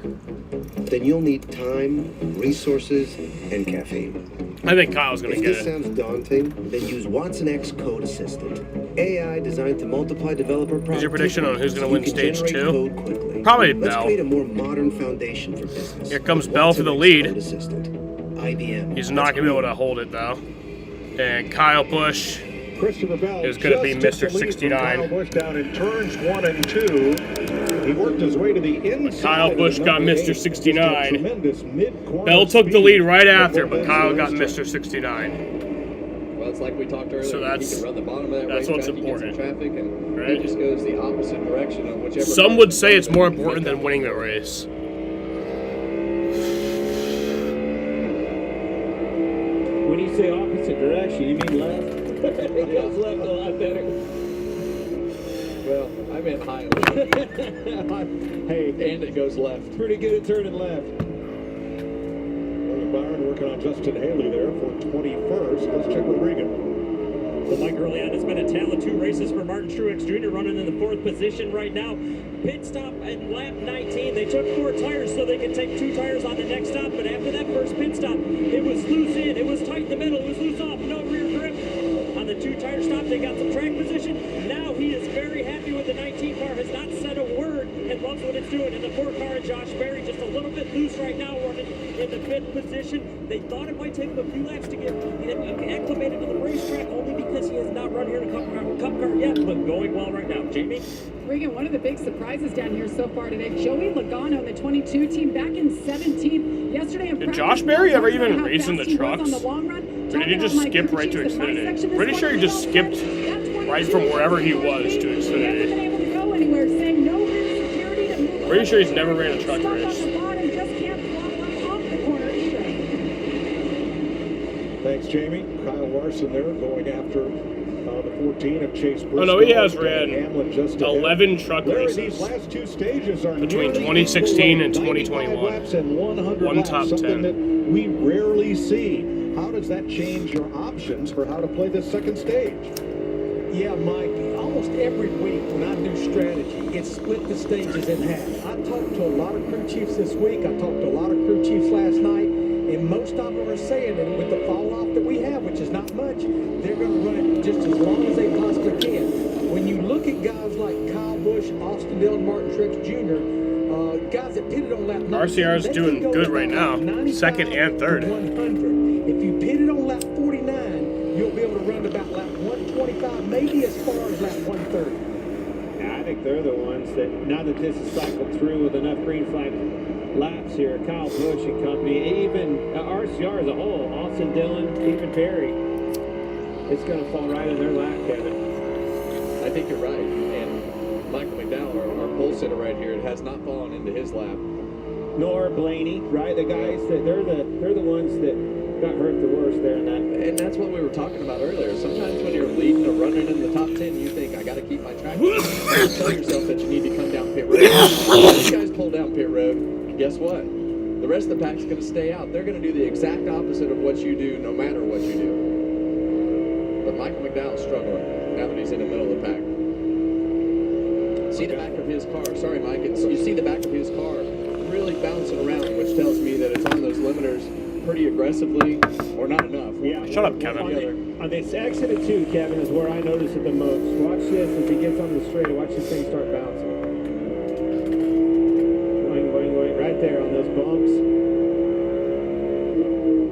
then you'll need time, resources, and caffeine. I think Kyle's going If to get this it. sounds daunting, then use Watson X Code Assistant. AI designed to multiply developer Is your prediction on who's going to so win you can stage generate 2? code quickly. Probably Let's Bell. create a more modern foundation for business. Here comes with Bell for the Watson X lead. Code Assistant. IBM. He's not going to be able to hold it, though. And Kyle Busch Christopher Bell is going to be just Mr. took the lead from Kyle 69. Busch down in turns 1 and 2. He worked his way to the inside. Kyle Busch of got number Mr. 8. 69. Tremendous mid-corner Bell took the speed lead right after, before but Kyle got Benson Mr. 69. Well, it's like we talked earlier. So that's- you can run the bottom of that that's what's racetrack, you get some important. traffic, and Right. it just goes the opposite direction of whichever. Some would say it's more important than winning the race. When you say opposite direction, you mean left? It goes left a lot better. Well, I meant highly. Hey, And it goes left. pretty good at turning left. William Byron working on Justin Haley there for 21st. Let's check with Regan. Well, Mike, early on, it's been a tale of 2 races for Martin Truex Jr. running in the 4th position right now. Pit stop at lap 19. They took 4 tires so they could take 2 tires on the next stop. But after that first pit stop, it was loose in, it was tight in the middle, it was loose off, no rear grip. On the 2 tire stop, they got some track position. Now he is very happy with the 19 car, has not said a word, and loves what it's doing. And the 4 car, Josh Berry, just a little bit loose right now, running in the 5th position. They thought it might take him a few laps to get acclimated to the racetrack, only because he has not run here in a cup car yet, but going well right now. Jamie? Regan, one of the big surprises down here so far today, Joey Logano in the 22 team back in 17th. Yesterday in Did practice, Josh Berry ever talking about even how race in the fast he was trucks? on the long run, Or did talking he about just Mike skip right Kuchar's to the nice section Xfinity? this Pretty sure he morning. just skipped right from wherever he was to He hasn't been Xfinity. able to go anywhere, saying no rear security to move Pretty up sure he's the never corner. ran a truck Stuck race. on the bottom, just can't flop off the corner either. Thanks, Jamie. Kyle Larson there going after the 14 of Chase Briscoe. Oh no, he has ran Hamlin just ahead. 11 truck Larry, races these last 2 stages are between nearly 2016 and equal, 2021. 95 laps and 100 One laps, top something 10. that we rarely see. How does that change your options for how to play this second stage? Yeah, Mike, almost every week when I do strategy, it's split the stages in half. I talked to a lot of crew chiefs this week. I talked to a lot of crew chiefs last night. And most of them are saying, and with the fall off that we have, which is not much, they're going to run it just as long as they possibly can. When you look at guys like Kyle Busch, Austin Dillon, Martin Truex Jr., guys that pitted on lap 19, RCR is doing good right now, second and third. 100. If you pitted on lap 49, you'll be able to run to about lap 125, maybe as far as lap 130. Yeah, I think they're the ones that, now that this is cycled through with enough green flag laps here, Kyle Busch and company, even RCR as a whole, Austin Dillon, even Perry, it's going to fall right in their lap, Kevin. I think you're right. And Michael McDowell, our pole sitter right here, it has not fallen into his lap. Nor Blaney, right? The guys that they're the ones that got hurt the worst there in that. And that's what we were talking about earlier. Sometimes when you're leading or running in the top 10, you think, I got to keep my track. You tell yourself that you need to come down pit road. These guys pull down pit road. Guess what? The rest of the pack's going to stay out. They're going to do the exact opposite of what you do, no matter what you do. But Michael McDowell's struggling now that he's in the middle of the pack. See the back of his car. Sorry, Mike. You see the back of his car really bouncing around, which tells me that it's on those limiters pretty aggressively or not enough. Yeah. Shut up, Kevin. On this exit of 2, Kevin, is where I notice it the most. Watch this as he gets on the straight. Watch this thing start bouncing. Boing, boing, boing. Right there on those bumps.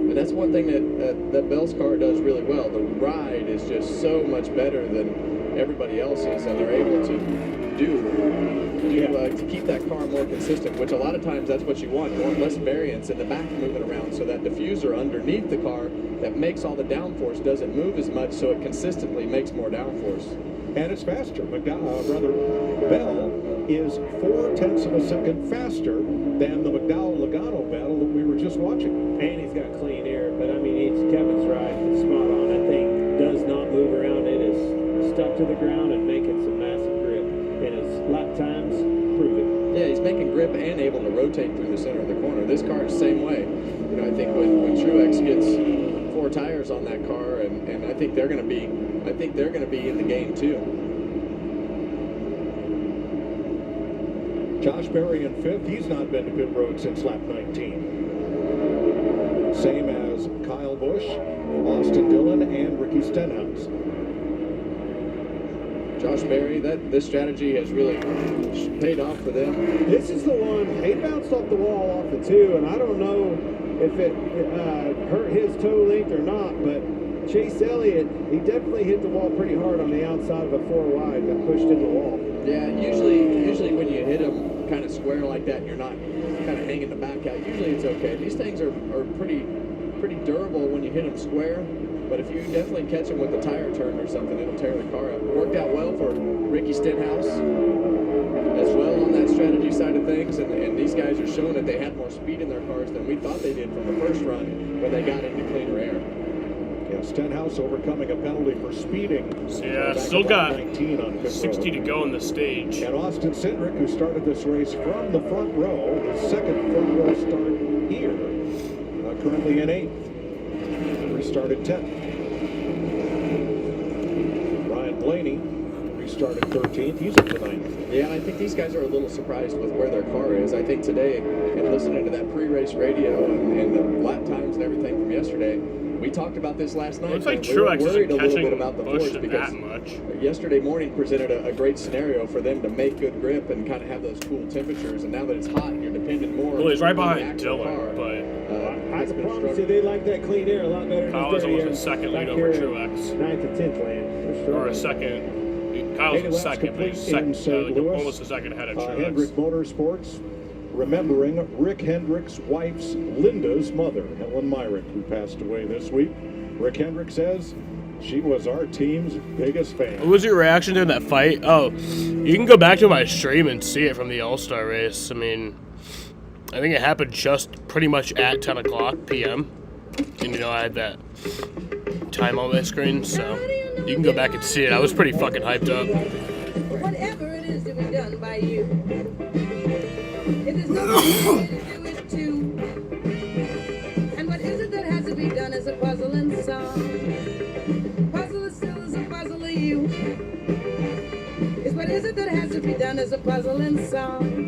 And that's one thing that Bell's car does really well. The ride is just so much better than everybody else's, and they're able to to keep that car more consistent, which a lot of times that's what you want. You want less variance in the back moving around, so that diffuser underneath the car that makes all the downforce doesn't move as much, so it consistently makes more downforce. And it's faster. Bell is 0.4 of a second faster than the McDowell-Logano battle that we were just watching. And he's got clean air, but I mean, Kevin's right. It's spot on. That thing does not move around. It is stuck to the ground and making some massive grip. And his lap times prove it. Yeah, he's making grip and able to rotate through the center of the corner. This car is the same way. You know, I think when Truex gets 4 tires on that car, and I think they're going to be in the game too. Josh Berry in 5th. He's not been to pit road since lap 19. Same as Kyle Busch, Austin Dillon, and Ricky Stenhouse. Josh Berry, this strategy has really paid off for them. This is the one, he bounced off the wall off the 2, and I don't know if it hurt his toe length or not, but Chase Elliott, he definitely hit the wall pretty hard on the outside of a 4 wide, got pushed into the wall. Yeah, usually when you hit him kind of square like that and you're not kind of hanging the back out, usually it's okay. These things are pretty durable when you hit them square. But if you definitely catch him with a tire turn or something, it'll tear the car up. It worked out well for Ricky Stenhouse as well on that strategy side of things. And these guys are showing that they had more speed in their cars than we thought they did from the first run when they got into cleaner air. Yeah, Stenhouse overcoming a penalty for speeding. So yeah, still got 60 to go in the stage. And Austin Cindric, who started this race from the front row, his second front row start here, currently in 8th. Restarted 10th. Ryan Blaney restarted 13th. He's up to 9th. Yeah, and I think these guys are a little surprised with where their car is. I think today, and listening to that pre-race radio and the lap times and everything from yesterday, we talked about this last night. Looks like Truex isn't worried a little bit catching about the Busch force because that much. Yesterday morning presented a great scenario for them to make good grip and kind of have those cool temperatures. And now that it's hot, you're dependent more. Well, he's right on the behind actual Dillon, car. but I can promise you they like that clean air a lot better Kyle than is dirty almost air. a second lead Back over here Truex. 9th and 10th land. Or a second. Kyle's in second, but he's almost a second ahead of Truex. Hendrick Motorsports, remembering Rick Hendrick's wife's Linda's mother, Helen Myrick, who passed away this week. Rick Hendrick says she was our team's biggest fan. What was your reaction to that fight? Oh, you can go back to my stream and see it from the All-Star race. I mean, I think it happened just pretty much at 10 o'clock p.m. And, you know, I had that time on my screen, so you can go back and see it. I was pretty fucking hyped up. Whatever it is to be done by you, it is not easy to do it too. And what is it that has to be done is a puzzle and song. Puzzle is still is a puzzle of you. Is what is it that has to be done is a puzzle and song.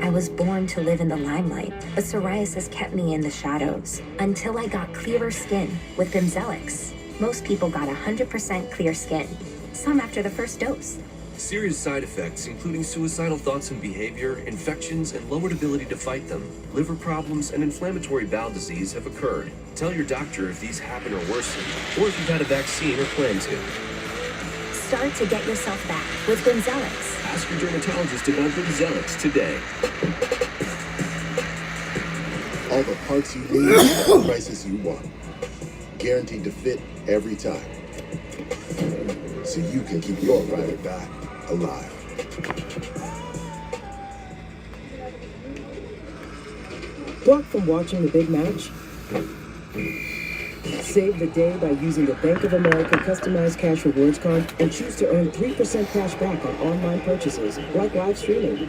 I was born to live in the limelight, but psoriasis kept me in the shadows until I got clearer skin with Bimzelx. Most people got 100% clear skin, some after the first dose. Serious side effects, including suicidal thoughts and behavior, infections, and lowered ability to fight them. Liver problems and inflammatory bowel disease have occurred. Tell your doctor if these happen or worsen, or if you've had a vaccine or plan to. Start to get yourself back with Bimzelx. Ask your dermatologist about Bimzelx today. All the parts you need, the prices you want. Guaranteed to fit every time. So you can keep your ride or die alive. Blocked from watching the big match? Save the day by using the Bank of America customized cash rewards card and choose to earn 3% cash back on online purchases, like live streaming.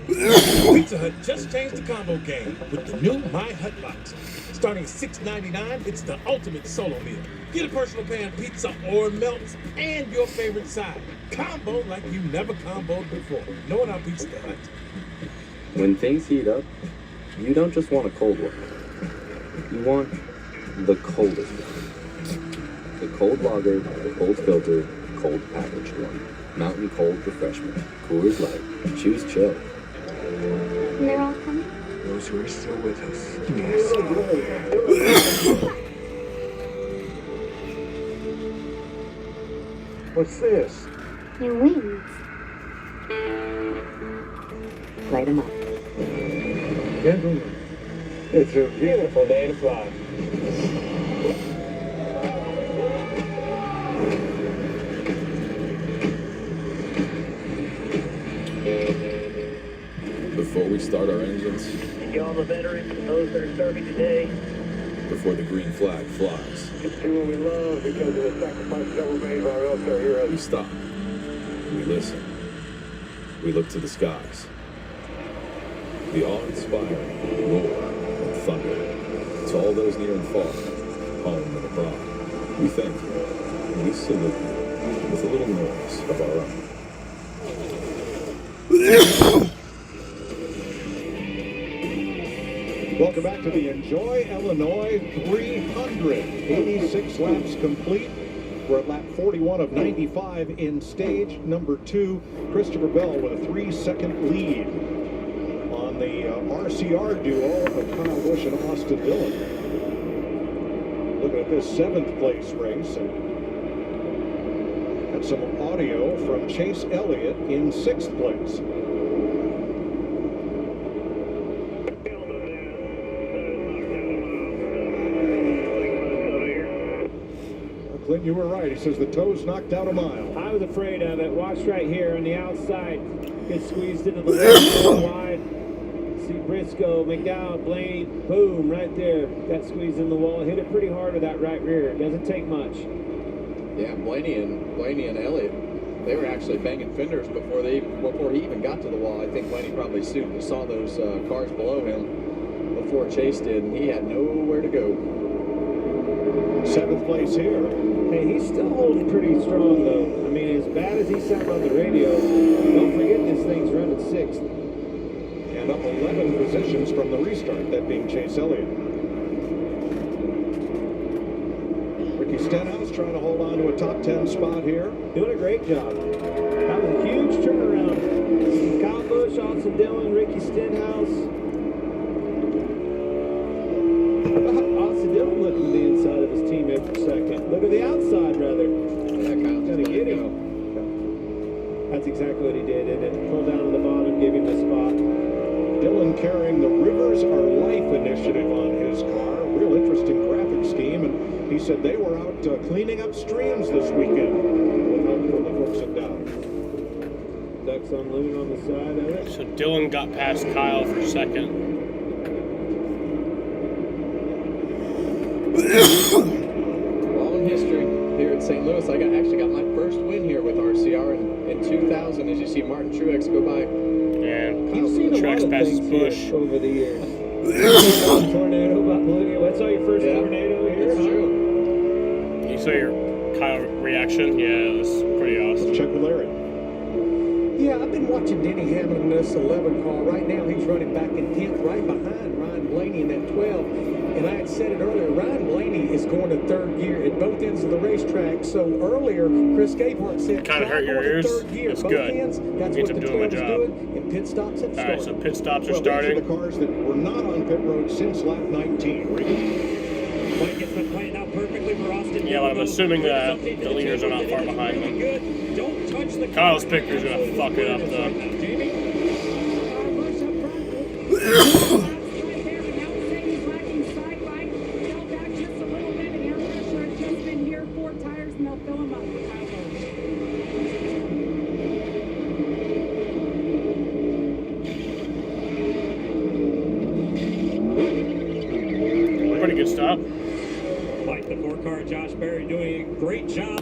Pizza Hut just changed the combo game with the new My Hut Box. Starting at $6.99, it's the ultimate solo meal. Get a personal pan pizza or melts and your favorite side. Combo like you never comboed before. Know it on Pizza Hut. When things heat up, you don't just want a cold one. You want the coldest one. The cold lager, the cold filter, cold packaged one. Mountain Cold Refreshment. Coors Light. Choose chill. And they're all coming? Those who are still with us. What's this? Your wings. Light 'em up. Gentlemen, it's a beautiful day to fly. Before we start our engines, To all the veterans and those that are serving today, before the green flag flies, It's doing what we love because of the sacrifices that were made by our military heroes. we stop. We listen. We look to the skies. The awe-inspiring roar and thunder. To all those near and far, home and abroad, we thank you. And we salute you with a little noise of our own. Welcome back to the Enjoy Illinois 300. 86 laps complete. We're at lap 41 of 95 in stage number 2. Christopher Bell with a 3-second lead on the RCR duo of Kyle Busch and Austin Dillon. Looking at this 7th place race, and had some audio from Chase Elliott in 6th place. Clint, you were right. He says the toes knocked out a mile. I was afraid of it. Watch right here on the outside. Gets squeezed into the left wide. See Briscoe, McDowell, Blaney, boom, right there. Got squeezed in the wall. Hit it pretty hard with that right rear. It doesn't take much. Yeah, Blaney and Elliott, they were actually banging fenders before he even got to the wall. I think Blaney probably saw those cars below him before Chase did, and he had nowhere to go. 7th place here. Hey, he's still holding pretty strong, though. I mean, as bad as he sounded on the radio, don't forget this thing's running 6th. And up 11 positions from the restart, that being Chase Elliott. Ricky Stenhouse trying to hold on to a top 10 spot here. Doing a great job. That was a huge turnaround. Kyle Busch, Austin Dillon, Ricky Stenhouse. Austin Dillon looked to the inside of his teammate for second. Look at the outside, rather. That Kyle's Gonna get him. That's exactly what he did. And then pull down to the bottom, give him the spot. Dillon carrying the Rivers Are Life initiative on his car. Real interesting graphic scheme. And he said they were out cleaning up streams this weekend with help from the folks at Dow. Ducks unloading on the side of it. So Dillon got past Kyle for second. Long history here at St. Louis. I actually got my first win here with RCR in 2000 as you see Martin Truex go by. And You've seen a lot of past things Busch here over the years. Tornado about Bolivia. That's all your first tornado here? That's true. You saw your Kyle reaction? Yeah, it was pretty awesome. Check with Larry. Yeah, I've been watching Denny Hamlin in this 11 car. Right now, he's running back in 10th, right behind Ryan Blaney in that 12. And I had said it earlier, Ryan Blaney is going to third gear at both ends of the racetrack. So earlier, Chris Gabehart said, kind of hurt your ears. third gear, It's both good. ends. That's Means what I'm the doing my 12 is job. doing. And pit stops have All right, started. so pit stops are Well, starting. these are the cars that were not on pit road since lap 19. Mike, it's been playing out perfectly for Austin. Yeah, but I'm assuming that the leaders are not far behind them. Don't touch the Kyle's picker's gonna fuck it up though. Pretty good stop. Mike, the 4-car Josh Berry doing a great job.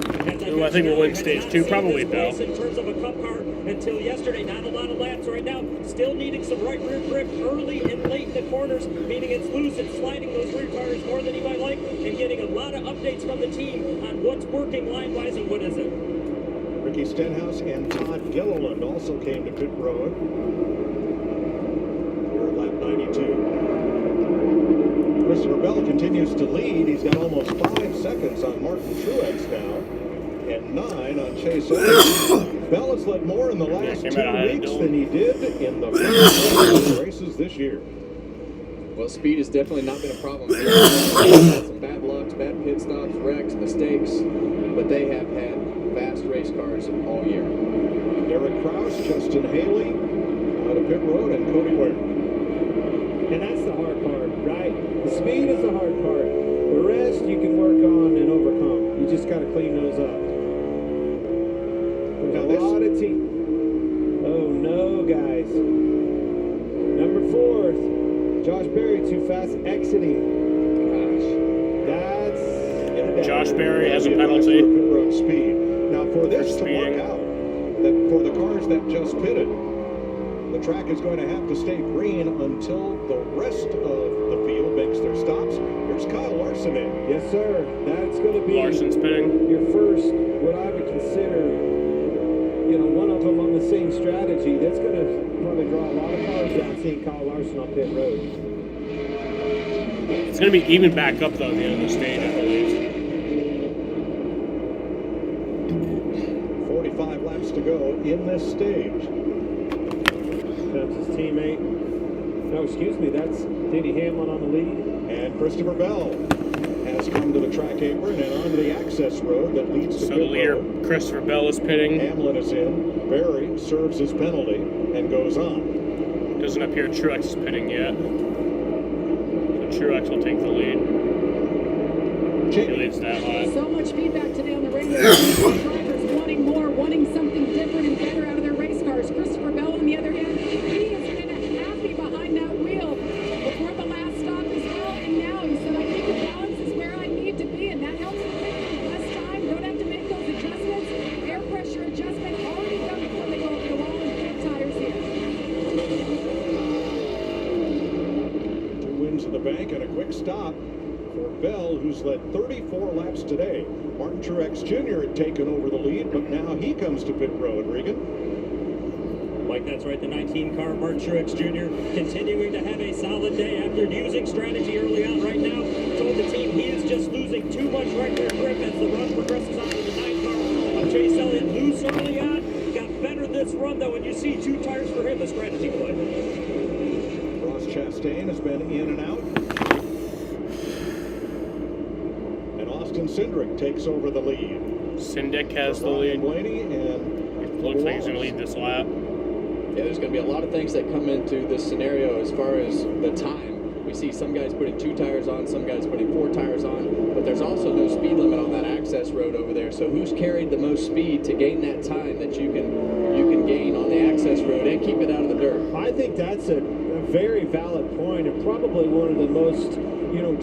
Ooh, I think we'll win stage 2, probably Bell. In terms of a cup car until yesterday, not a lot of laps right now. Still needing some right rear grip early and late in the corners, meaning it's loose and sliding those rear tires more than he might like, and getting a lot of updates from the team on what's working line-wise and what isn't. Ricky Stenhouse and Todd Gilliland also came to pit road. Here at lap 92. Christopher Bell continues to lead. He's got almost 5 seconds on Martin Truex now, and 9 on Chase Elliott. Bell has led more in the last 2 weeks than he did in the first races this year. Well, speed has definitely not been a problem. They've had some bad lucks, bad pit stops, wrecks, mistakes, but they have had fast race cars all year. Derek Kraus, Justin Haley out of pit road, and Cody Ware. And that's the hard part, right? The speed is the hard part. The rest you can work on and overcome. You just got to clean those up. There's a lot of team. Oh no, guys. Number 4, Josh Berry too fast exiting. Gosh, that's Josh Berry has a penalty. Pit road speed. Now for this to work out, that for the cars that just pitted, the track is going to have to stay green until the rest of the field makes their stops. Here's Kyle Larson in. Yes, sir. That's going to be Larson's pitting. Your first, what I would consider, one of them on the same strategy. That's going to probably draw a lot of cars down seeing Kyle Larson on pit road. It's going to be even back up though at the end of the stage, I believe. 45 laps to go in this stage. That's his teammate. No, excuse me, that's Denny Hamlin on the lead. And Christopher Bell has come to the track apron and onto the access road that leads to So pit the leader, road. Christopher Bell, is pitting. Hamlin is in. Berry serves his penalty and goes on. Doesn't appear Truex is pitting yet. So Truex will take the lead. He leads that high. So much feedback today on the radio. Drivers wanting more, wanting something different and better out of their race cars. Christopher Bell, on the other hand, he has been happy behind that wheel before the last stop as well. And now he said, I think the balance is where I need to be. And that helps me make less time. Don't have to make those adjustments. Air pressure adjustment already done before they go over the wall and pit tires here. 2 wins in the bank and a quick stop for Bell, who's led 34 laps today. Martin Truex Jr. had taken over the lead, but now he comes to pit road. Regan? Mike, that's right, the 19 car, Martin Truex Jr. continuing to have a solid day after using strategy early on right now. Told the team he is just losing too much right rear grip as the run progresses on to the 9 car of Chase Elliott. Loose early on, got better this run though, and you see 2 tires for him, the strategy play. Ross Chastain has been in and out. And Austin Cindric takes over the lead. Sindick has the Ryan lead. Blaney and Looks like he's going to lead this lap. Yeah, there's going to be a lot of things that come into this scenario as far as the time. We see some guys putting 2 tires on, some guys putting 4 tires on, but there's also no speed limit on that access road over there. So who's carried the most speed to gain that time that you can gain on the access road and keep it out of the dirt? I think that's a very valid point, and probably one of the most,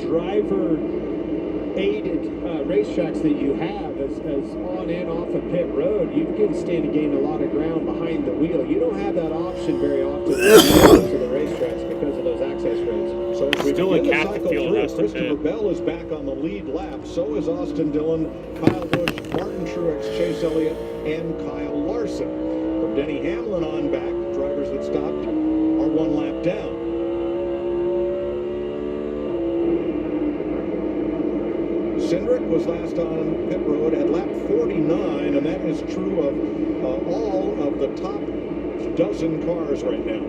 driver-aided racetracks that you have as on and off of pit road. You can stand to gain a lot of ground behind the wheel. You don't have that option very often to the racetracks because of those access roads. So as we Still a begin the Catholic cycle field through, has to Christopher pit. Bell is back on the lead lap. So is Austin Dillon, Kyle Busch, Martin Truex, Chase Elliott, and Kyle Larson. From Denny Hamlin on back, drivers that stopped are 1 lap down. Cindric was last on pit road at lap 49, and that is true of all of the top dozen cars right now.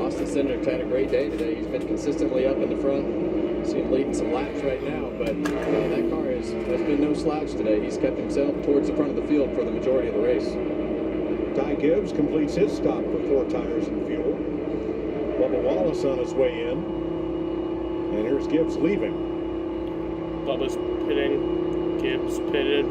Austin Cindric had a great day today. He's been consistently up in the front. See him leading some laps right now, but that car has been no slouch today. He's kept himself towards the front of the field for the majority of the race. Ty Gibbs completes his stop for 4 tires and fuel. Bubba Wallace on his way in. And here's Gibbs leaving. Bubba's pitting. Gibbs pitted.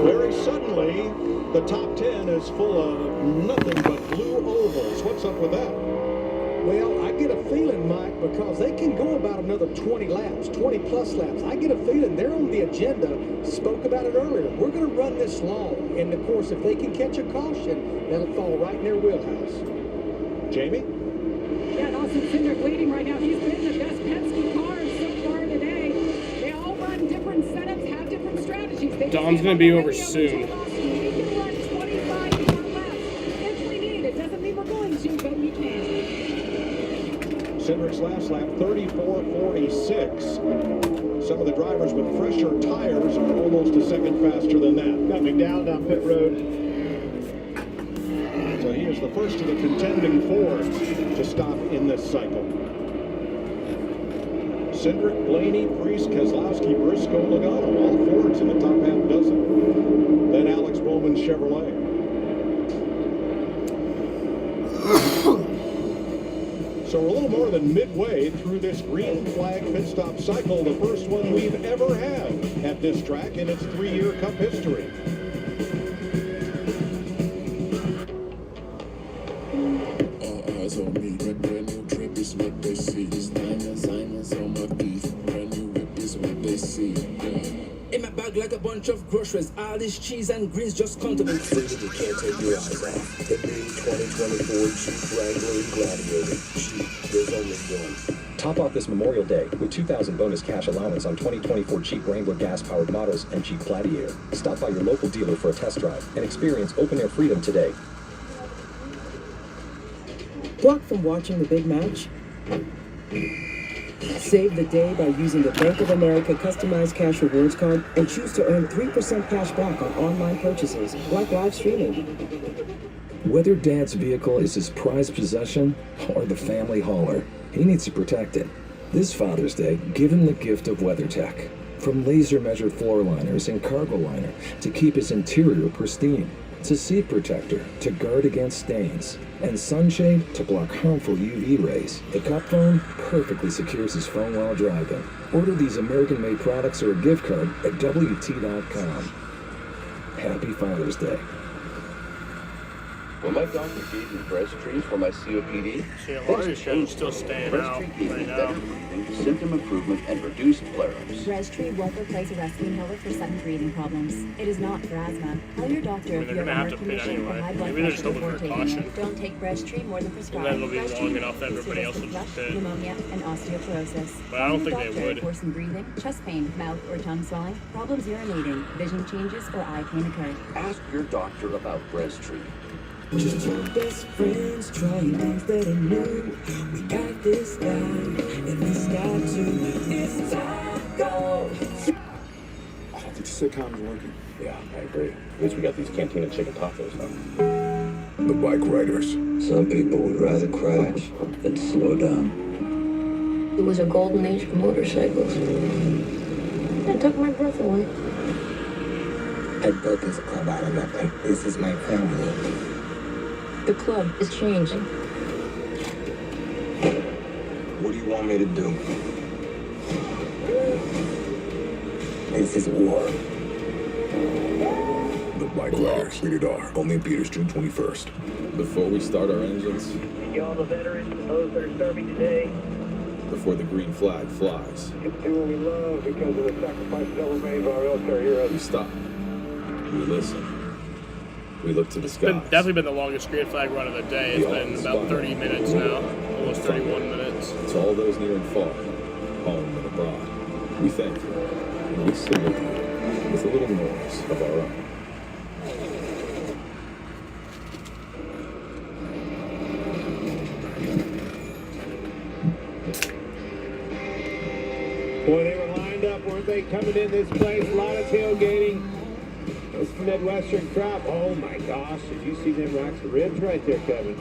Very suddenly, the top 10 is full of nothing but blue ovals. What's up with that? Well, I get a feeling, Mike, because they can go about another 20 laps, 20-plus laps. I get a feeling they're on the agenda. Spoke about it earlier. We're going to run this long. And, of course, if they can catch a caution, that'll fall right in their wheelhouse. Jamie? Yeah, Austin Cindric leading right now. He's been the best Penske car so far today. They all run different setups, have different strategies. Dom's going to be over soon. We can run 25 more laps if we need. It doesn't mean we're going to, but we can. Cindric's last lap, 34.46. Some of the drivers with fresher tires are almost a second faster than that. Got McDowell down pit road. So he is the first of the contending Fords to stop in this cycle. Cindric, Blaney, Priest, Keselowski, Briscoe, Logano, all Fords in the top half dozen. Then Alex Bowman Chevrolet. So we're a little more than midway through this green flag pit stop cycle, the first one we've ever had at this track in its 3-year Cup history. All eyes on me, brand new drip is what they see. Diamonds on my teeth, brand new whip is what they see. In my bag like a bunch of groceries, all this cheese and greens just come to me. Freedom you can't take your eyes off. The new 2024 Jeep Wrangler Gladiator. Jeep, there's only one. Top off this Memorial Day with 2,000 bonus cash allowance on 2024 Jeep Wrangler gas-powered models and Jeep Gladiator. Stop by your local dealer for a test drive and experience open-air freedom today. Blocked from watching the big match? Save the day by using the Bank of America customized cash rewards card and choose to earn 3% cash back on online purchases, like live streaming. Whether Dad's vehicle is his prized possession or the family hauler, he needs to protect it. This Father's Day, give him the gift of WeatherTech. From laser-measured floor liners and cargo liner to keep his interior pristine, to seat protector to guard against stains, and sunshade to block harmful UV rays. The Cup phone perfectly secures his phone while driving. Order these American-made products or a gift card at WT.com. Happy Father's Day. When my doctor gave me breast trees for my COPD, See, a lot of these shows still staying out right now. symptom improvement, and reduced flare-ups. Breztri won't replace a rescue inhaler for sudden breathing problems. It is not for asthma. Tell your doctor if you have a heart condition or high blood Maybe they're pressure just hoping before for taking caution. it. Don't take Breztri more than prescribed. And then it'll be Breztri long enough that reduces everybody else risk will of just thrush, fit. pneumonia, and osteoporosis. But I don't Tell your think they doctor would. if worsened breathing, chest pain, mouth or tongue swelling, problems urinating, vision changes, or eye pain occur. Ask your doctor about Breztri. Just two best friends trying things that are new. We got this guy and this guy too. It's time to go. I don't think the sitcom's working. Yeah, I agree. At least we got these cantina chicken tacos now. The bike riders. Some people would rather crash than slow down. It was a golden age for motorcycles. It took my breath away. I built this club out of nothing. This is my family. The club is changing. What do you want me to do? This is war. The Bike Riders, rated R. Only in theaters June 21st. Before we start our engines, Y'all the veterans, those that are serving today. before the green flag flies, It's what we love because of the sacrifices that were made by our military heroes. we stop. We listen. We look to the It's sky. definitely been the longest green flag run of the day. It's been about 30 minutes now, almost 31 minutes. To all those near and far, home and abroad, we thank you and we salute you. with a little noise of our own. Boy, they were lined up, weren't they, coming in this place? A lot of tailgating. This Midwestern crowd. Oh my gosh, did you see them racks of ribs right there, Kevin?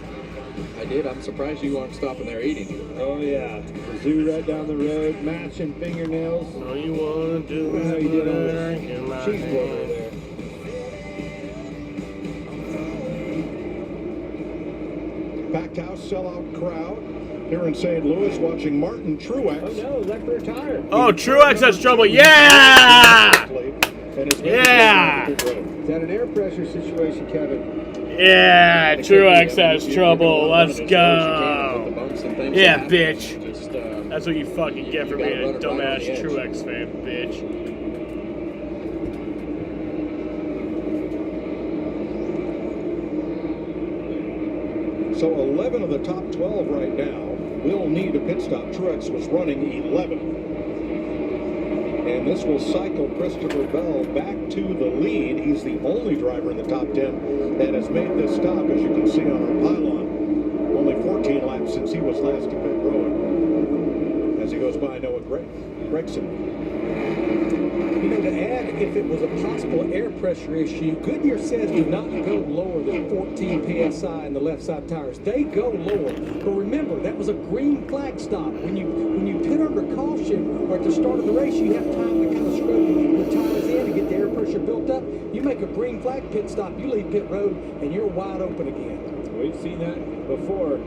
I did. I'm surprised you weren't stopping there eating. Oh yeah, the zoo right down the road, matching fingernails. Oh, you want to do How you did on the cheeseburger there. Packed house, sellout crowd. Here in St. Louis, watching Martin Truex. Oh no, left for retire. Oh, Truex has trouble. Yeah! Yeah! Is that an air pressure situation, Kevin? Yeah, Truex has trouble. Let's go. Yeah, bitch. That's what you fucking get for being a dumbass Truex fan, bitch. So 11 of the top 12 right now will need a pit stop. Truex was running 11th. And this will cycle Christopher Bell back to the lead. He's the only driver in the top 10 that has made this stop, as you can see on our pylon. Only 14 laps since he was last to pit road. As he goes by Noah Gregson. You know, to add, if it was a possible air pressure issue, Goodyear says do not go lower than 14 PSI in the left side tires. They go lower. But remember, that was a green flag stop. When you pit under caution or at the start of the race, you have time to kind of scrub your tires in to get the air pressure built up. You make a green flag pit stop, you leave pit road, and you're wide open again. We've seen that before.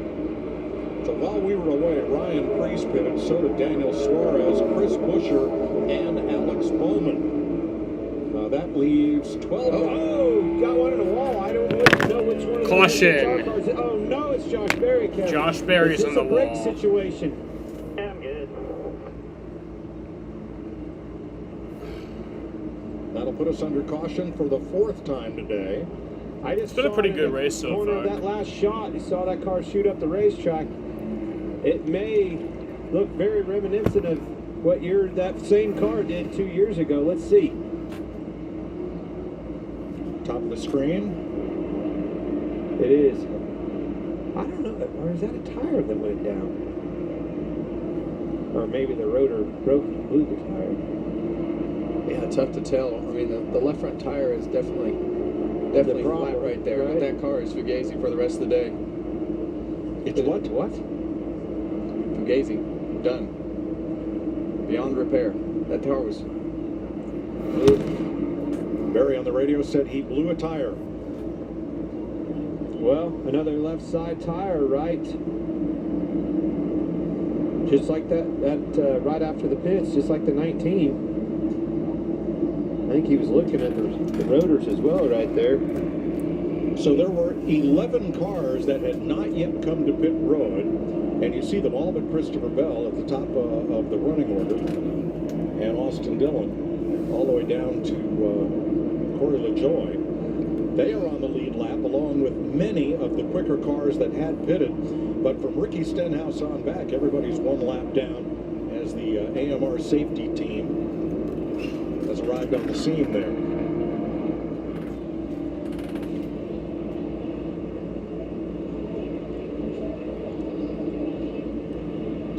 So while we were away, Ryan Preece pitted, so did Daniel Suarez, Chris Buescher, and Alex Bowman. That leaves 12. Oh, got one in the wall. I don't know which one. Caution. Oh no, it's Josh Berry, Kevin. Josh Berry's on the wall. It's a brake situation. I'm good. That'll put us under caution for the 4th time today. It's been a pretty good race so far. That last shot, you saw that car shoot up the racetrack. It may look very reminiscent of what that same car did 2 years ago. Let's see. Top of the screen. It is. I don't know, or is that a tire that went down? Or maybe the rotor broke and blew the tire. Yeah, tough to tell. I mean, the left front tire is definitely flat right there. Right? But that car is fugazi for the rest of the day. It's what? What? Fugazi. Done. Beyond repair. That car was... Barry on the radio said he blew a tire. Well, another left side tire, right? Just like that right after the pits, just like the 19. I think he was looking at the rotors as well right there. So there were 11 cars that had not yet come to pit road, and you see them all but Christopher Bell at the top of the running order, and Austin Dillon all the way down to Corey LaJoie. They are on the lead lap along with many of the quicker cars that had pitted, but from Ricky Stenhouse on back, everybody's one lap down as the AMR safety team has arrived on the scene there.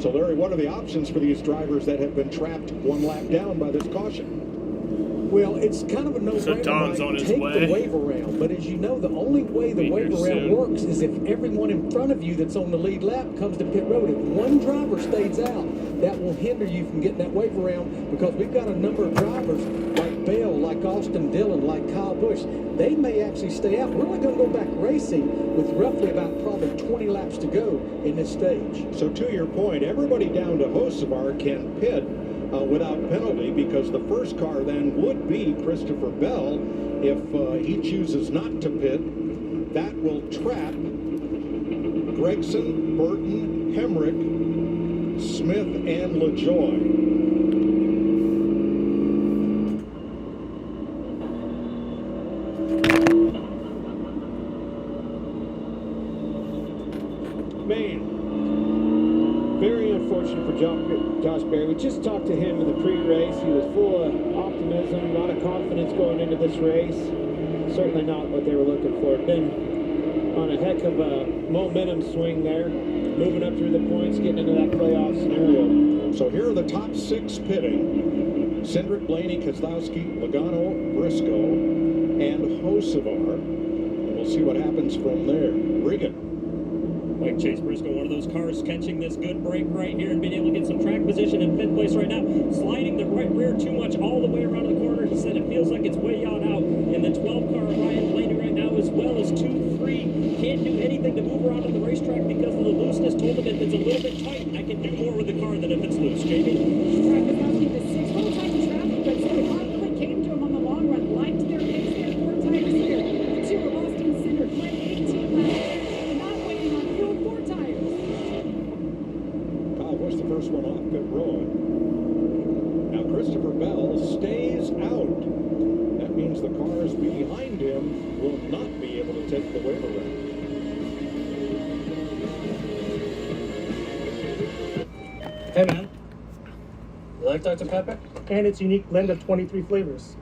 So, Larry, what are the options for these drivers that have been trapped one lap down by this caution? Well, it's kind of a no-brainer. So Don's on his Take way. the wave around, but as you know, the only way the wave around works is if everyone in front of you that's on the lead lap comes to pit road. If one driver stays out, that will hinder you from getting that wave around, because we've got a number of drivers like Bell, like Austin Dillon, like Kyle Busch. They may actually stay out. We're only going to go back racing with roughly about probably 20 laps to go in this stage. So to your point, everybody down to Hocevar can pit without penalty, because the first car then would be Christopher Bell. If he chooses not to pit, that will trap Gregson, Burton, Hemrick, Smith, and LaJoie. Man, very unfortunate for Josh Berry. We just talked to him in the pre-race. He was full of optimism, a lot of confidence going into this race. Certainly not what they were looking for. Been on a heck of a momentum swing there, moving up through the points, getting into that playoff scenario. So here are the top 6 pitting. Cindric, Blaney, Kozlowski, Logano, Briscoe, and Hocevar. And we'll see what happens from there. Regan. Like Chase Briscoe, one of those cars catching this good break right here and being able to get some track position in 5th place right now. Sliding the right rear too much all the way around the corner. He said it feels like it's way out. In the 12 car, Ryan Blaney right now, as well as 2-3. Can't do anything to move around on the racetrack because of the looseness. Told him if it's a little bit tight, I can do more with the car than if it's loose. Jamie? Right, Kozlowski, the 6th whole time in traffic, but so the car really came to him on the long run. Liked their pace there, 4 tires here. The 2 of Austin Cindric went 18 laps. Not waiting on fuel, 4 tires. Kyle Busch, the first one off pit road. Now Christopher Bell stays out. That means the cars behind him will not be able to take the waiver round. Hey man, you like Dr. Pepper? And its unique blend of 23 flavors.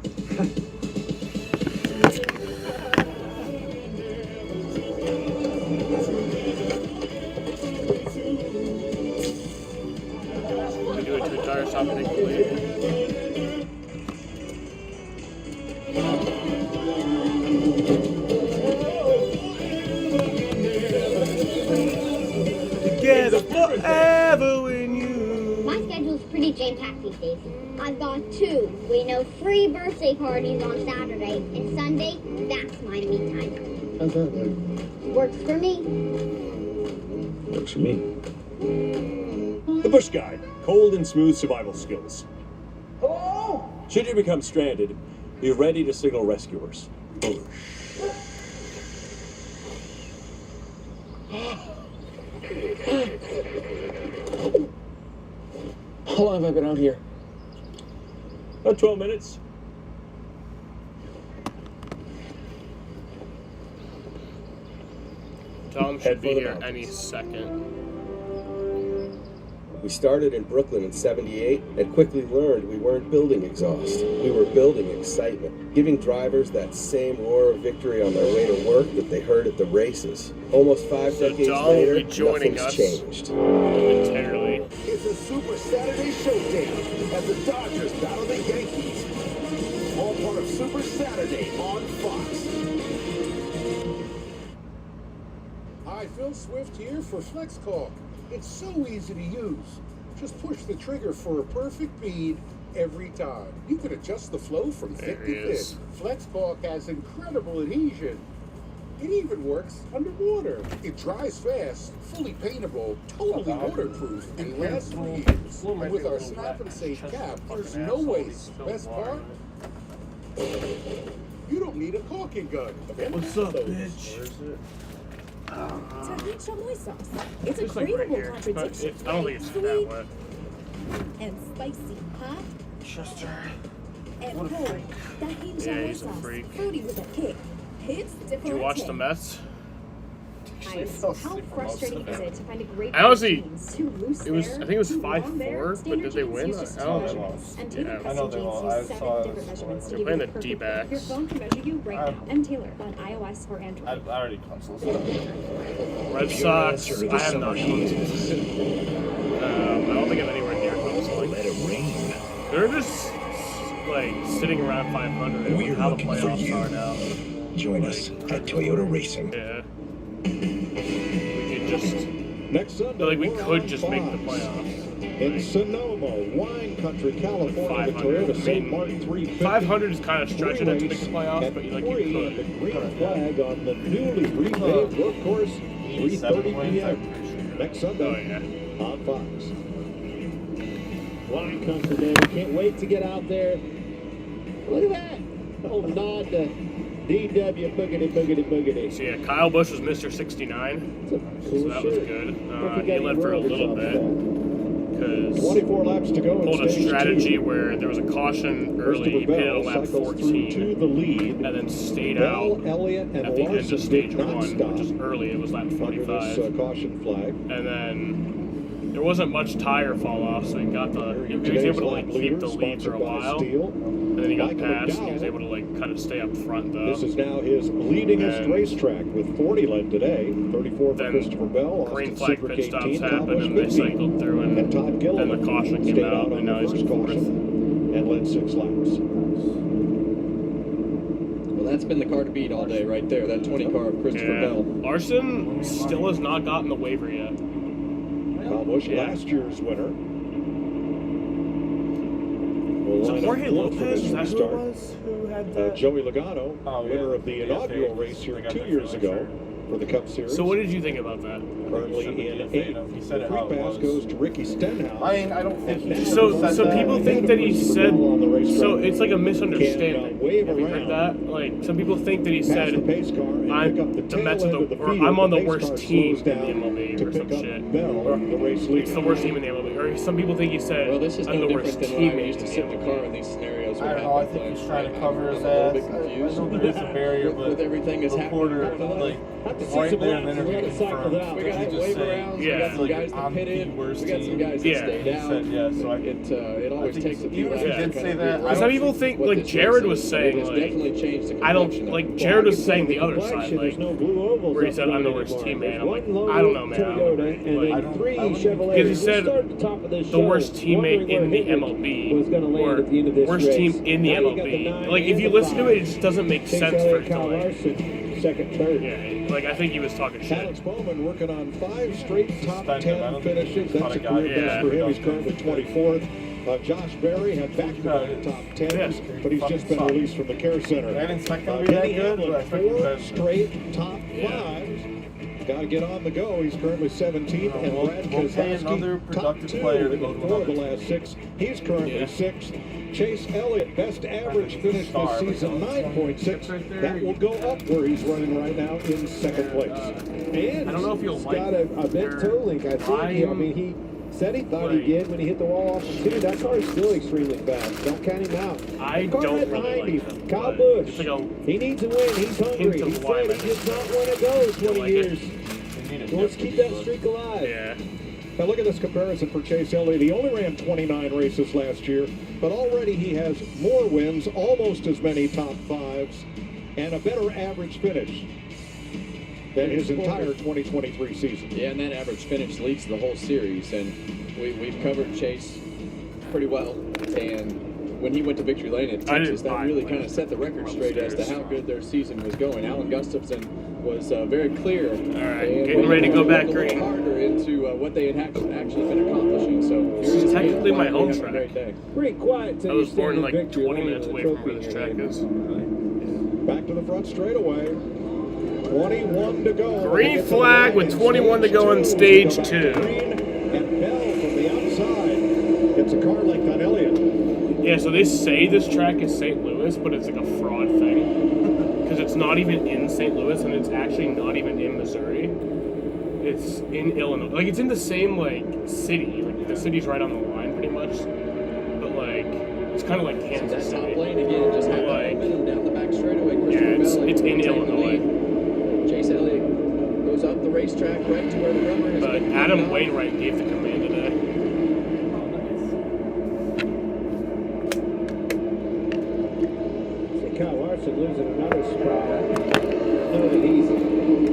We do a 2 tire stop and take the lead. Together forever when you. My schedule's pretty jam-packed these days. I've got 3 birthday parties on Saturday, and Sunday, that's my me time. How's that work? Works for me. Works for me. The Busch Guide, cold and smooth survival skills. Hello? Should you become stranded, be ready to signal rescuers. How long have I been out here? About 12 minutes. Tom should be here any second. We started in Brooklyn in '78 and quickly learned we weren't building exhaust. We were building excitement, giving drivers that same roar of victory on their way to work that they heard at the races. Almost 5 decades later, nothing's changed. Momentarily. It's a Super Saturday showdown as the Dodgers battle the Yankees. All part of Super Saturday on Fox. Hi, Phil Swift here for FlexCalk. It's so easy to use. Just push the trigger for a perfect bead every time. You can adjust the flow from thick to thin. FlexCalk has incredible adhesion. It even works underwater. It dries fast, fully paintable, totally waterproof, and lasts for years. And with our Snap and Save cap, there's no waste. Best part? You don't need a caulking gun. What's up, bitch? Tahini chamoy sauce. It's a Just like right craveable here. contradiction. I don't think it's that Sweet wet. and spicy, hot Chester. and What a cold. freak. Tahini Yeah, chamoy he's a sauce. freak. Fruity with a kick. It's different. Did you watch the Mets? Ice. How frustrating is it to find a great I honestly, teams? Too loose it was. there, I think it was too long there. 5-4, but Standard did they jeans win? use I just don't two know. measurements, and Taylor Yeah. custom jeans use 7 different measurements to They're give playing you the perfect fit. D-backs. Your phone can measure you right now. And Taylor on iOS or Android. I already consulted. Red Sox. I have not consulted. I don't think I'm anywhere near consulting. Let it rain. They're just like sitting around 500. We're How the looking for playoffs you. are now. Join us at Toyota Racing. Yeah. We could just. Next Sunday, Like we we're could on just make the Fox. playoffs. In Sonoma, Wine Country, California, the 500. Toyota I St. mean, Martin 350. 500 is kind of stretching it to make the playoffs, At but you like 3, you the could. green flag on the newly repaved road course, 3:30 p.m. Next Sunday on Fox. Wine Country Day. We can't wait to get out there. Look at that. Oh, nod to DW boogity boogity boogity. So yeah, Kyle Busch was Mr. 69, so that was good. He led for a little bit because 24 laps to go. pulled a in stage strategy 2. where there was a caution early. He pitted on lap 14 to the lead. and then stayed Bell, out Elliott, and at the end Larson of stage did not 1, stop which is early. It was lap under 45, this caution flag. and then there wasn't much tire fall off, so he got he was able to like keep the lead for a while. And then he got passed, and he was able to like kind of stay up front though. This is now his leadingest racetrack with 40 led today. 34 for Christopher Bell. Green flag pit stops happened, and they cycled through, and Todd then the caution came out, and now he's in fourth. And led 6 laps. Well, that's been the car to beat all day right there. That 20 car of Christopher Bell. Larson still has not gotten the waiver yet. Kyle Busch, last year's winner. So Jorge Lopez, is that who it was? Who had that? Joey Logano, winner of the inaugural race here 2 years ago for the Cup Series. So what did you think about that? Currently in 8th. He said the free pass goes to Ricky Stenhouse. I mean, I don't think he So people think that he said, so it's like a misunderstanding. Have you heard that? Like, some people think that he said, I'm I'm on the worst team in the MLB or some shit. Or it's the worst team in the MLB. Or some people think he said, well, this is I'm no the worst different than when I teammate used to sit in the car in these scenarios. I don't know, I think he's trying to cover his ass. I'm a little bit confused. I know there is a barrier, but with everything that's reporter, like, right there in the interview confirmed. We got waiver rounds, we got some guys that pit in, we got some guys that stayed out. It always takes a few rounds. Did say that. Some people think, like Jared was saying, like, I don't, like Jared was saying the other side, like, where he said, I'm the worst teammate. I'm like, I don't know, man. Because he said the worst teammate in the MLB, or worst team in the MLB. Like, if you listen to it, it just doesn't make sense for it to, like, second, third. Yeah, like, I think he was talking shit. Alex Bowman working on 5 straight top 10 finishes. That's a career best for him. He's currently 24th. Josh Berry had back-to-back top 10s, but he's just been released from the care center. Kenny Hamlin, 4 straight top 5s. Got to get on the go. He's currently 17th, and Brad Keselowski, top 2 in 4 of the last 6. He's currently 6th. Chase Elliott, best average finish this season, 9.6. That will go up where he's running right now in 2nd place. And I don't know if you'll he's got a bent toe link, I think. I mean, he said he thought he did when he hit the wall off the 2. That car is still extremely fast. Don't count him out. I don't really like him. Kyle Busch, like he needs a win. He's hungry. He said he does not want to go 20 years. He wants to keep that streak alive. Yeah. Now look at this comparison for Chase Elliott. He only ran 29 races last year, but already he has more wins, almost as many top 5s, and a better average finish than his entire 2023 season. Yeah, and that average finish leads the whole series, and we've covered Chase pretty well. And when he went to Victory Lane at Texas, that really kind of set the record straight as to how good their season was going. Alan Gustafson was very clear. All right, getting ready to go back green. Harder into what they had actually been accomplishing. So this is technically my home track. Pretty quiet. I was born like 20 minutes away from where this track is. Back to the front straightaway. 21 to go. Green flag with 21 to go on stage 2. And Bell from the outside gets a car like that, Elliott. Yeah, so they say this track is St. Louis, but it's like a fraud thing. Because it's not even in St. Louis, and it's actually not even in Missouri. It's in Illinois. Like, it's in the same, like, city. Like, the city's right on the line, pretty much. But, like, it's kind of like Kansas City. Top lane again, just had momentum down the back straightaway. Yeah, it's in Illinois. Chase Elliott goes up the racetrack right to where the rubber has been. Adam Wainwright gave the command today. See Kyle Larson losing another spot. Really easy.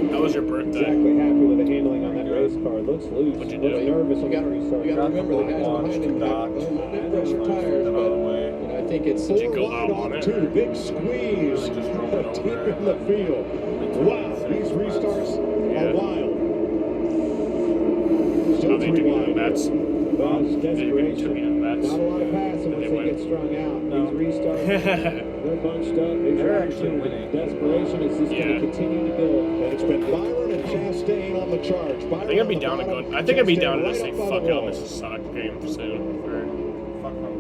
That was your birthday. Exactly happy with the handling on that race car. Looks loose. What'd you Looks do? nervous on the restart. You got to remember the guys behind him got pressure tires, but I think it's Did you go out on it? 2, big squeeze. Deep in the field. Wow, these restarts are wild. Still 3 wide. That's desperation. Not a lot of passing once they get strung out. These restarts, they're bunched up. They're actually winning. Desperation is just going to continue to build. And it's been Byron and Chastain on the charge. I think I'd be down to go. I think I'd be down to say fuck out and miss a Sox game soon.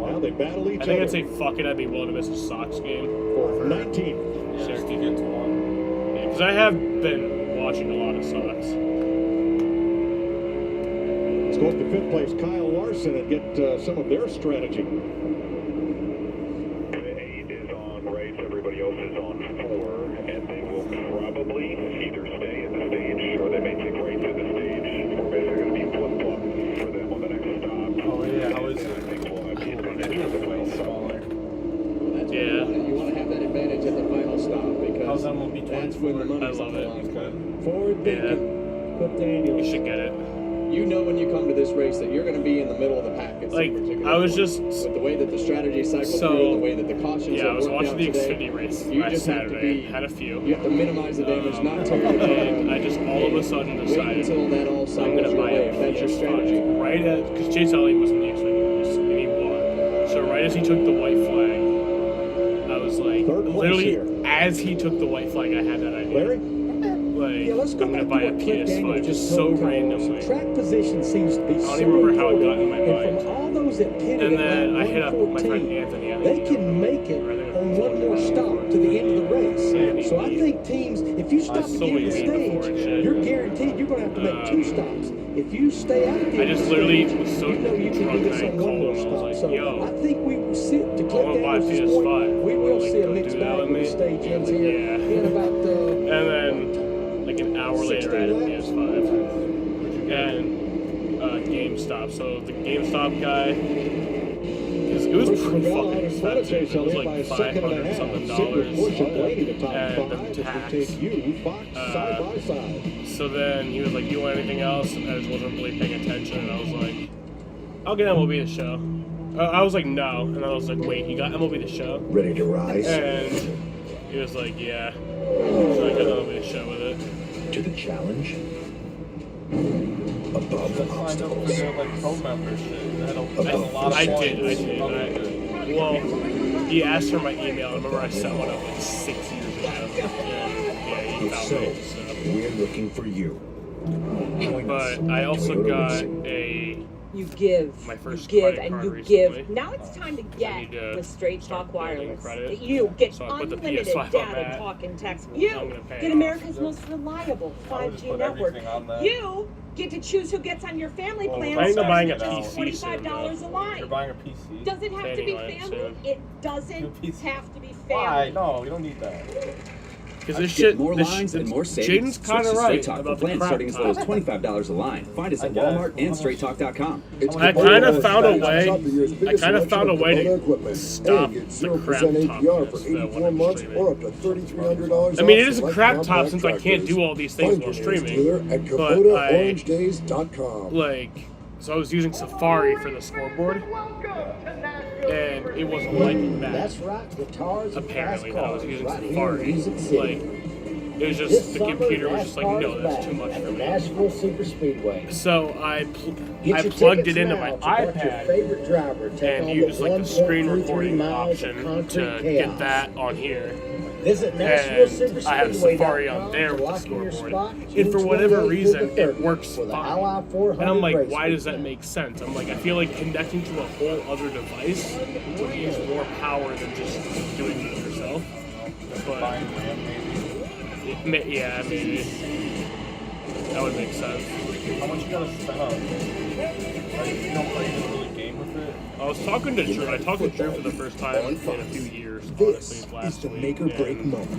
Now they battle each other. I think I'd say fuck it. I'd be willing to miss a Sox game for 19. Yeah, just to get to one. Yeah, because I have been watching a lot of Sox. Let's go up to 5th place, Kyle Larson, and get some of their strategy. The 8 is on race, everybody else is on 4, and they will probably either stay in the stage or they may take rates in the stage. We're basically going to be flip-flop for them money's love on the it. line. Forward thinking. Cliff Daniels. You should get it. You know when you come to this race that you're going to be in the middle of the pack at some Like, particular I was point. just With the way that the strategy cycled so through and the way that the cautions yeah. have I was worked watching out the today, Xfinity race you last just have to Saturday. be, Had a few. you have to minimize the damage, not tear it And I just all of a sudden Wait decided until that all I'm cycles gonna your buy way. a If that's your PS5 strategy. right at because Chase Elliott was in the Xfinity race and he won. So right as he took the white flag, I was like, literally as he took the white flag, I had that idea. Larry? Like, Yeah, let's go I'm gonna back buy to a what Cliff PS5 Daniels just just so told Kyle. randomly. Track position seems to be I don't so even remember how it got in my important, mind. and from all those that pitted And at then lap I hit up my 114, friend Anthony. I they think can make it on one more stop to the end of the race. So I think teams, if you stop at the end of the stage, you're guaranteed you're going to have to make 2 stops. If you stay out at the I end of just the literally stage, was so you know you can do drunk this I on one more called him. I was stop. like, So yo, I think we sit to I Cliff wanna buy a Daniels' PS5. point, we will Like, see a go mixed do that bag with when the me? stage ends Like, here yeah. in about And then, like an hour later, I had a PS5. And GameStop. So the GameStop guy, it was pretty fucking expensive. It was like $500 something and the tax. So then he was like, "You want anything else?" And I just wasn't really paying attention. And I was like, "I'll get MLB The Show." I was like, "No," and I was like, "Wait, you got MLB The Show?" Ready to rise? And he was like, "Yeah." So I got MLB The Show with it. To the challenge? Above the obstacles. I did. Well, he asked for my email. I remember I set one up like 6 years ago. Yeah, he If found so, it. So. we're looking for you. Join us But I at also Toyota got Racing. a You give, my first you give, credit and card you recently. give. Now it's time to I get need to with Straight start Talk building Wireless. credit. You get So I put the unlimited PS5 on data, that. talk, and text. I'm You gonna pay get it America's off. most reliable I would just 5G put network. everything on that. You get to choose who gets on your family Well, plan. planning on starting buying at a just PC soon, $45 a line. You're buying a PC? Does it have to be Planning on it family? soon. It doesn't PC. have to be Why? family. No, you don't need that. Because this shit, more this lines shit, and more savings. Jaden's kind Switch of to right Straight Talk about for the plans crap starting as low as top. $25 a line. Find us at guess. Walmart and StraightTalk.com. I kind of found a way. I kind of found a way to stop the crap top list that when I'm streaming. $3,300 I mean, it is a crap top since I can't do all these things while streaming. But so I was using Safari for the scoreboard, and it wasn't like that. That's right, guitars and Apparently, fast that I was cars using right here in Safari. Music City. Like, it was This just the summer, computer was just like, NASCAR no, is that's back too much at for the me. Nashville Super Speedway. So I Get your plugged it tickets into now my to watch your iPad favorite driver take and on used like the screen 1.33 recording miles of option concrete to chaos. get that on here. Visit Nashville And I have Safari on there with the scoreboard. And for whatever reason, it works fine. And I'm like, why does that make sense? I'm like, I feel like connecting to a whole other device would use more power than just doing it yourself. But yeah, maybe that would make sense. How much you gotta spend on it? Like, you don't play this really game with it? I was talking to Drew. I talked to Drew for the first time in a few years. This honestly, is the week, make or break and, moment.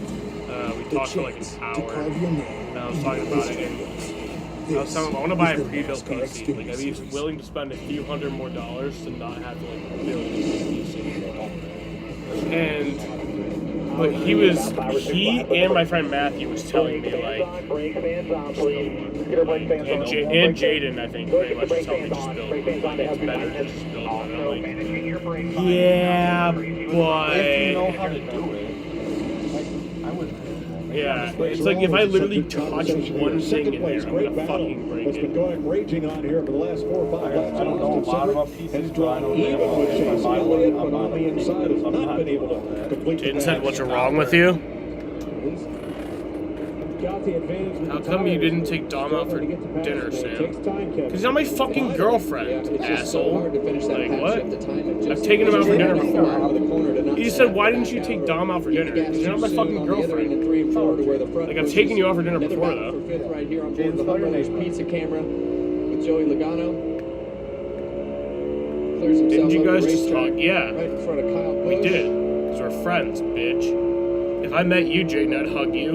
we The talked for like an chance to hour. carve your name And I was talking about it. And I was telling him I want to buy a pre-built PC. Like, I'd be willing to spend a few $100 more to not have to like build a PC. But he and my friend Matthew was telling me like, and Jaden I think pretty much was telling me just build it. Like, it's better to just build one. And I'm like, yeah, but If you know how to do it, I would. Yeah, it's like if I literally touch one thing in there, I'm gonna fucking break What's been it. going raging on here for the last 4 or 5 laps. I don't know a lot about pieces, Has but I drawn know even they with Chase Elliott, but on the inside has I'm not not been able doing to that. complete Jaden the said, match. "What's wrong with you? Got the advantage with How the come you tires. didn't take Dom out for Struggling to get to pass dinner, today. Sam? Takes time, Kevin. Because he's not my fucking girlfriend, It's just so asshole. hard to finish that Like, patch what? at the time. It I've just- taken him out for dinner Out of the before. corner to not He just snap said, why back didn't you out. take Dom out for dinner? Gas Because you're not too my soon fucking on the other end girlfriend. in 3 and 4 to where the front Like, I've pushes. taken you out for dinner Another before, battle though. for fifth right here on board the Hunt Brothers Pizza Camera with Joey Logano. Clears himself Didn't you up the guys just racetrack talk? Yeah. right in front of Kyle Busch. We did. Because we're friends, bitch. If I met you, Jaden, I'd hug you.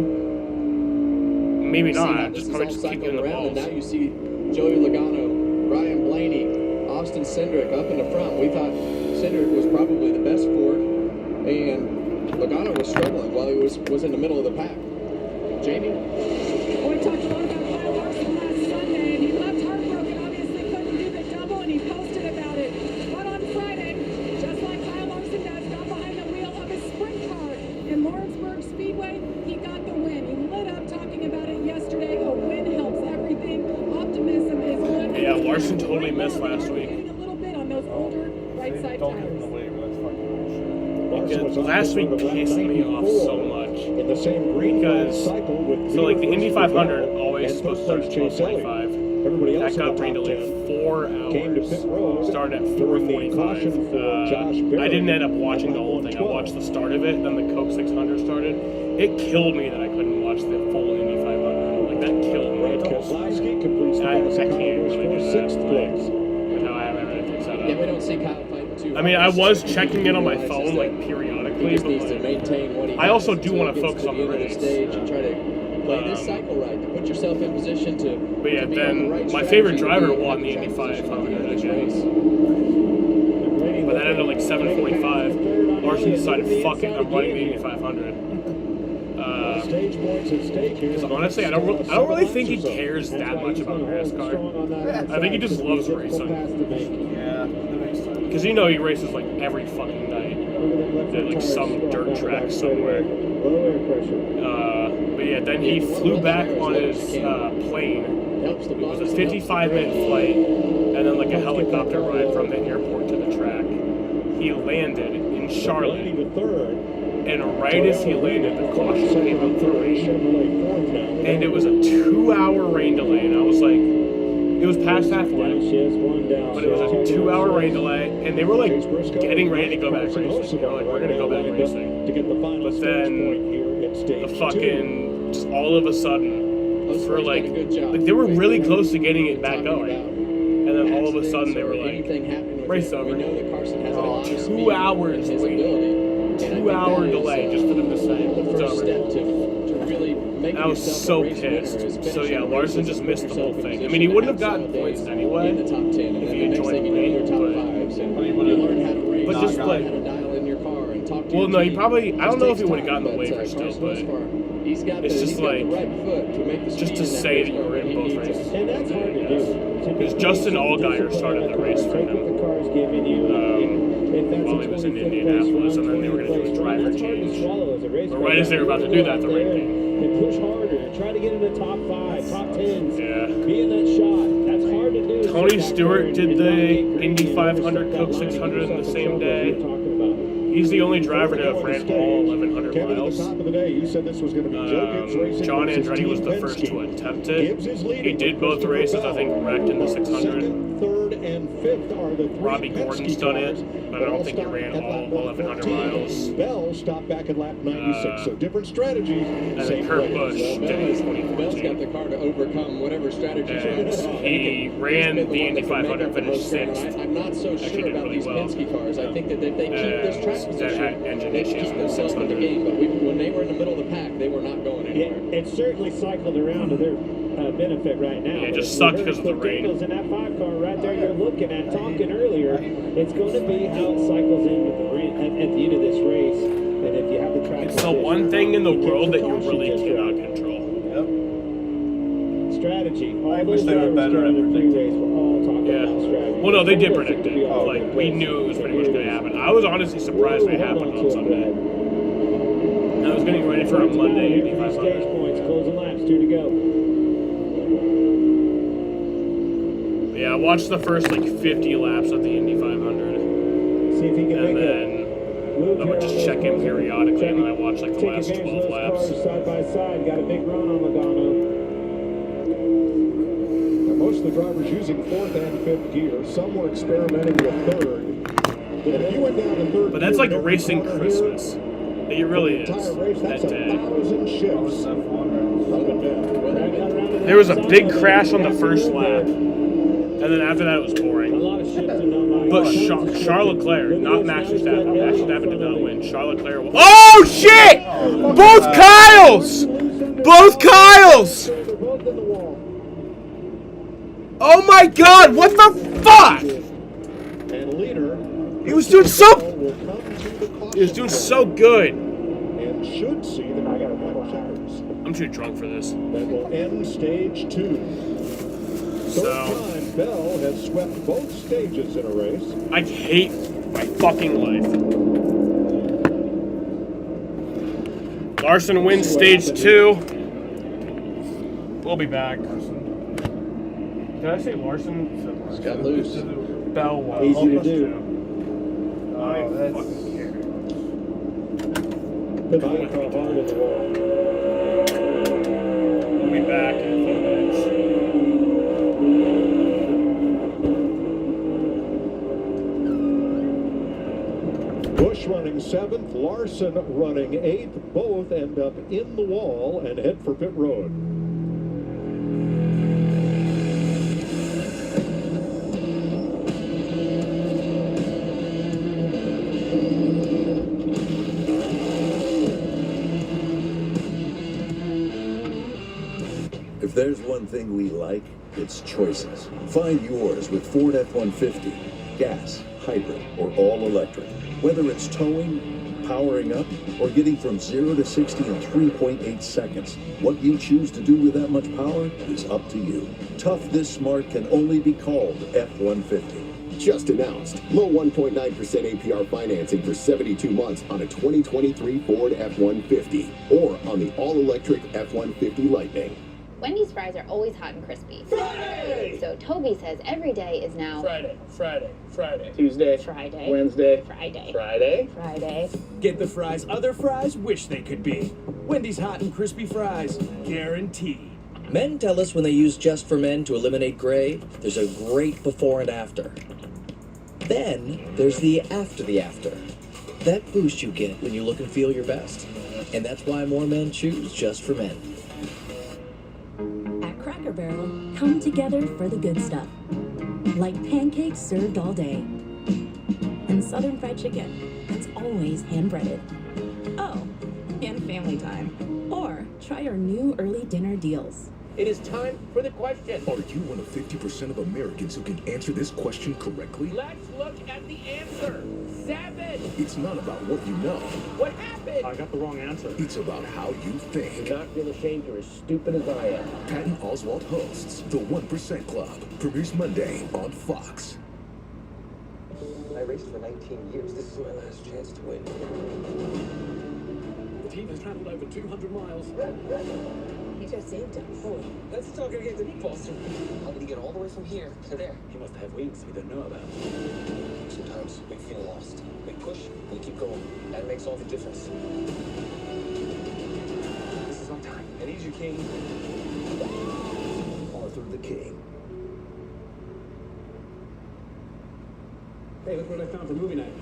Maybe See how not. I'd this just is probably all just kick you in cycled the around, and balls. now you see Joey Logano, Ryan Blaney, Austin Cindric up in the front. We thought Cindric was probably the best for it, and Logano was struggling while he was in the middle of the pack. Jamie? We talked a lot about Kyle Larson last Sunday, and he left heartbroken. Obviously couldn't do the double, and he posted about it. But on Friday, just like Kyle Larson does, got behind the wheel of his sprint car in Lawrenceburg Speedway. He got the win. He lit up talking about it yesterday. A win helps everything. Optimism is good. Yeah, Larson totally missed last week. A little bit on those older right side Don't give tires. him away, but that's fucking Because last week pissed me off so much. In the same green Because, cycle with so like the Indy 500 Chase always supposed to start at 12:25. Everybody else That got in the rained top to like 10 4 came to pit hours. road Started at during the caution 4:45. for Josh Berry I didn't end up watching the whole thing. I watched the start of it, then the Coke 600 started. It killed me that I couldn't watch the full Indy 500. Like that killed me. Keselowski completes the I pass can't of Converse really for do that. sixth place. With how I have everything set up. Yeah, we don't see Kyle fighting too. I mean, I was checking it on my phone like periodically, He just but needs to like, maintain what he I also has do until want he to gets focus on the end of race. stage and try to play this cycle right, to put yourself in position to. But yeah, to be on the then right my favorite strategy driver and won the have Indy track position 500 this again. race. But that ended at like 7:45. Larson decided, fuck it, I'm running the Indy 500. Stage points at stake here. Because honestly, I don't really think he cares that much about NASCAR. I think he just loves racing. Yeah, that makes sense. Because you know he races like every fucking night at like some dirt track somewhere. But yeah, then he flew back on his plane. It was a 55-minute flight, and then like a helicopter ride from the airport to the track. He landed in Charlotte, and right as he landed, the caution came out for rain, and it was a 2-hour rain delay. And I was like, it was past halfway, but it was a 2-hour rain delay, and they were like getting ready to go back racing. They were like, we're gonna go back racing. But then the fucking, just all of a sudden, for like they were really close to getting it back going, and then all of a sudden they were like, race over. 2 hours waiting. 2-hour delay just for them to say it's over. I was so pissed. So yeah, Larson just missed the whole thing. I mean, he wouldn't have gotten points anyway if he had joined late, but just like, well, no, he probably, I don't know if he would have gotten the waiver still, but it's just like, just to say that you were in both races. And that's hard to do. Because Justin Allgaier started the race for him. While he was in Indianapolis, and then they were going to do a driver change. But right as they were about to do that, the rain came. And push harder, try to get in the top 5, top 10s, Yeah. be in that shot. That's hard to do. Tony Stewart did the Indy 500, Coke 600 in the same day. He's the only driver to have ran all 1,100 Kevin, miles. at the top of the day, you said this was going to be Joe Gibbs racing. John versus Andretti Team was the Penske. first to attempt it. Gibbs is leading He did with both Christopher races, I Bell. think wrecked in the 600. Second, third, and fifth are the three Robbie Penske Gordon's done it, cars but I that don't all think he stopped ran at all lap 1,100 114. miles. Bell stopped back at lap 96, so different strategy. And then same Kurt players. Busch did it in Bell's got 2014. the car to overcome whatever strategies And he ran the Indy 500, finished 6th. I'm not so Actually sure did about really these well. Penske cars. I think that if they keep this track That position, had engine they issues keep in the themselves in the 600. game. But when they were in the middle of the pack, they were not going anywhere. Yeah, it's certainly cycled around to their benefit right now. Yeah, it just sucked because of the rain. In that 5 car right there you're looking at, talking earlier, it's going to be how it cycles in with the rain at the end of this race. And if you have the track It's the one thing in the world that you really cannot control. strategy. All I wish those they were drivers better during at the pre-race were all talking about strategy. Well, no, they did Of course predict could be it. all Like, over we the knew it was place. pretty much going to happen. I was honestly surprised it happened on Sunday. I was getting ready for a Monday Indy 500. Stage points, closing laps, 2 to go. Yeah, I watched the first like 50 laps of the Indy 500. See if he can And make then I would just check in periodically, and then I watched like the last 12 laps. Side by side, got a big run on Logano. Now, most of the drivers using fourth and fifth gear. Some were experimenting with third. But if you went down to third But that's gear, like racing Christmas. It really is. That day. 1,000 shifts. Up and down. There was a big crash on the first lap, and then after that it was boring. But Charles Leclerc, not Max Verstappen. Max Verstappen did not win. Charles Leclerc won. Oh shit! Both Kyles! Both Kyles! Oh my god, what the fuck? And leader He was doing so good. and should see the checkers. I'm I'm too drunk for this. That will end stage 2. Third time Bell has swept both stages in a race. I hate my fucking life. Larson wins stage 2. We'll be back. Did I say Larson? It's got loose. Bell won. Easy to do. I fucking care. Put the car hard in the wall. We'll be back in a few minutes. Busch running 7th, Larson running 8th. Both end up in the wall and head for pit road. If there's one thing we like, it's choices. Find yours with Ford F-150. Gas, hybrid, or all-electric. Whether it's towing, powering up, or getting from 0 to 60 in 3.8 seconds, what you choose to do with that much power is up to you. Tough this smart can only be called F-150. Just announced. Low 1.9% APR financing for 72 months on a 2023 Ford F-150 or on the all-electric F-150 Lightning. Wendy's fries are always hot and crispy. Friday! So Toby says every day is now Friday. Tuesday, Friday, Wednesday, Friday, Friday. Get the fries other fries wish they could be. Wendy's hot and crispy fries. Guaranteed. Men tell us when they use Just for Men to eliminate gray, there's a great before and after. Then there's the after. That boost you get when you look and feel your best. And that's why more men choose Just for Men. At Cracker Barrel, come together for the good stuff. Like pancakes served all day. And Southern fried chicken that's always hand-breaded. Oh, and family time. Or try our new early dinner deals. It is time for the question. Are you one of 50% of Americans who can answer this question correctly? Let's look at the answer. 7. It's not about what you know. What happened? I got the wrong answer. It's about how you think. Do not feel ashamed. You're as stupid as I am. Patton Oswalt hosts The 1% Club. Premieres Monday on Fox. I raced for 19 years. This is my last chance to win. The team has traveled over 200 miles. He just saved us. Oh, let's talk again to Boston. How did he get all the way from here to there? He must have wings we don't know about. Sometimes we feel lost. We push, we keep going. That makes all the difference. This is our time. I need you, King. Arthur the King. Hey, look what I found for movie night.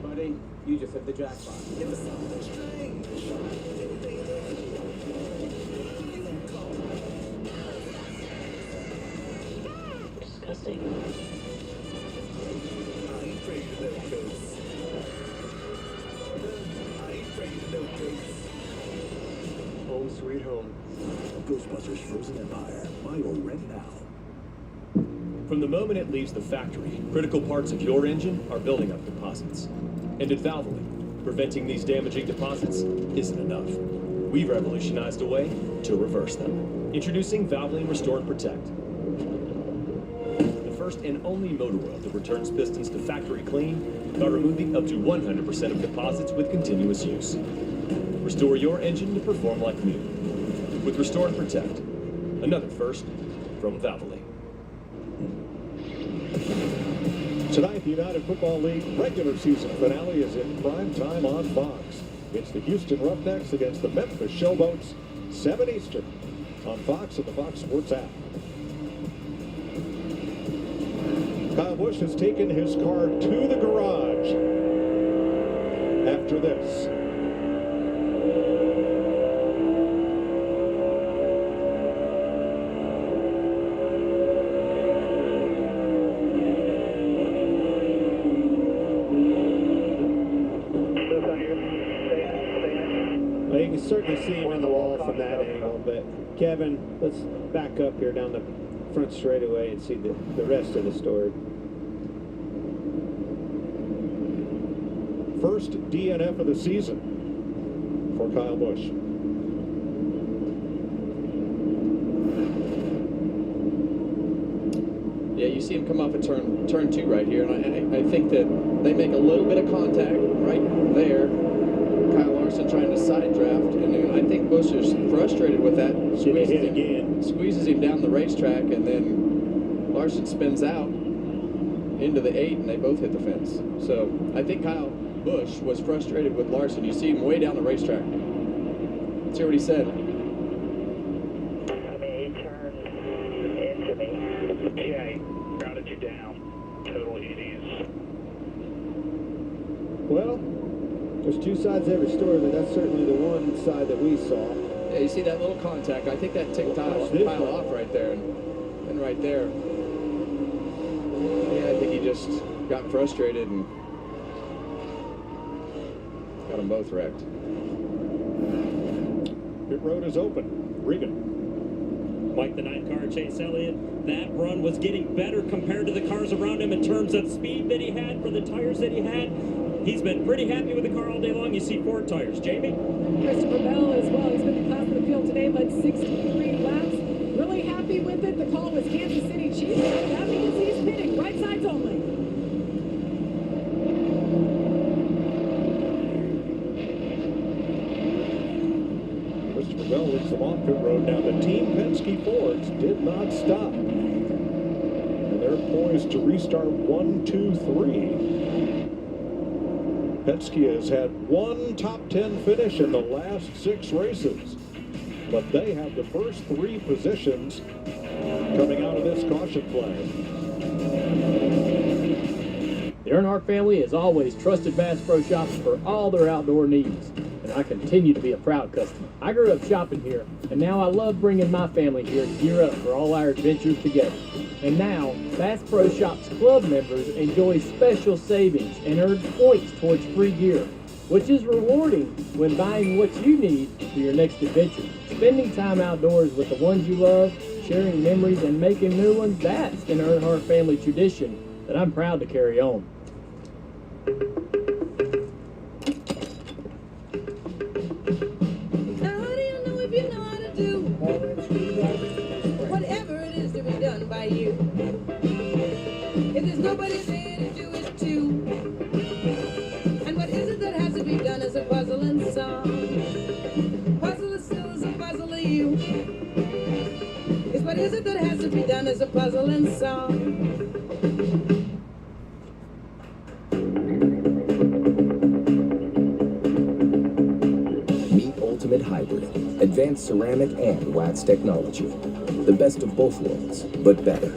Buddy, you just hit the jackpot. It was something strange. Disgusting. Home sweet home. Ghostbusters Frozen Empire. Buy your rent now. From the moment it leaves the factory, critical parts of your engine are building up deposits. And at Valvoline, preventing these damaging deposits isn't enough. We've revolutionized a way to reverse them. Introducing Valvoline Restore and Protect. The first and only motor oil that returns pistons to factory clean by removing up to 100% of deposits with continuous use. Restore your engine to perform like new. With Restore and Protect. Another first from Valvoline. Tonight, the United Football League regular season finale is in prime time on Fox. It's the Houston Roughnecks against the Memphis Showboats, 7 Eastern, on Fox and the Fox Sports app. Kyle Busch has taken his car to the garage after this. You can certainly see him in the wall from that angle, but Kevin, let's back up here down the front straightaway and see the rest of the story. First DNF of the season for Kyle Busch. Yeah, you see him come off at turn 2 right here, and I think that they make a little bit of contact right there. Kyle Larson trying to side draft, and then I think Busch is frustrated with that. Squeezes him down the racetrack, and then Larson spins out into the 8, and they both hit the fence. So I think Kyle Busch was frustrated with Larson. You see him way down the racetrack. Let's hear what he said. Well, there's two sides to every story, but that's certainly the one side that we saw. Yeah, you see that little contact. I think that ticked Kyle off right there, and right there. Yeah, I think he just got frustrated and got them both wrecked. Pit road is open. Regan. Like the 9 car, Chase Elliott, that run was getting better compared to the cars around him in terms of speed that he had for the tires that he had. He's been pretty happy with the car all day long. You see Ford tires. Jamie? Christopher Bell as well. He's been the class of the field today, led 63 laps. Really happy with it. The call was Kansas City Chiefs. That means he's pitting right sides only. Christopher Bell leads them off pit road. Now the Team Penske Fords did not stop. And they're poised to restart 1, 2, 3. Penske has had one top 10 finish in the last 6 races, but they have the first 3 positions coming out of this caution flag. The Earnhardt family has always trusted Bass Pro Shops for all their outdoor needs, and I continue to be a proud customer. I grew up shopping here, and now I love bringing my family here to gear up for all our adventures together. And now, Bass Pro Shops Club members enjoy special savings and earn points towards free gear, which is rewarding when buying what you need for your next adventure. Spending time outdoors with the ones you love, sharing memories, and making new ones, that's an Earnhardt family tradition that I'm proud to carry on. By you. If there's nobody there to do it too. And what is it that has to be done as a puzzle and song? Puzzle is still as a puzzle to you. Is what is it that has to be done as a puzzle and song? Meet Ultimate Hybrid, advanced ceramic and wax technology. The best of both worlds, but better.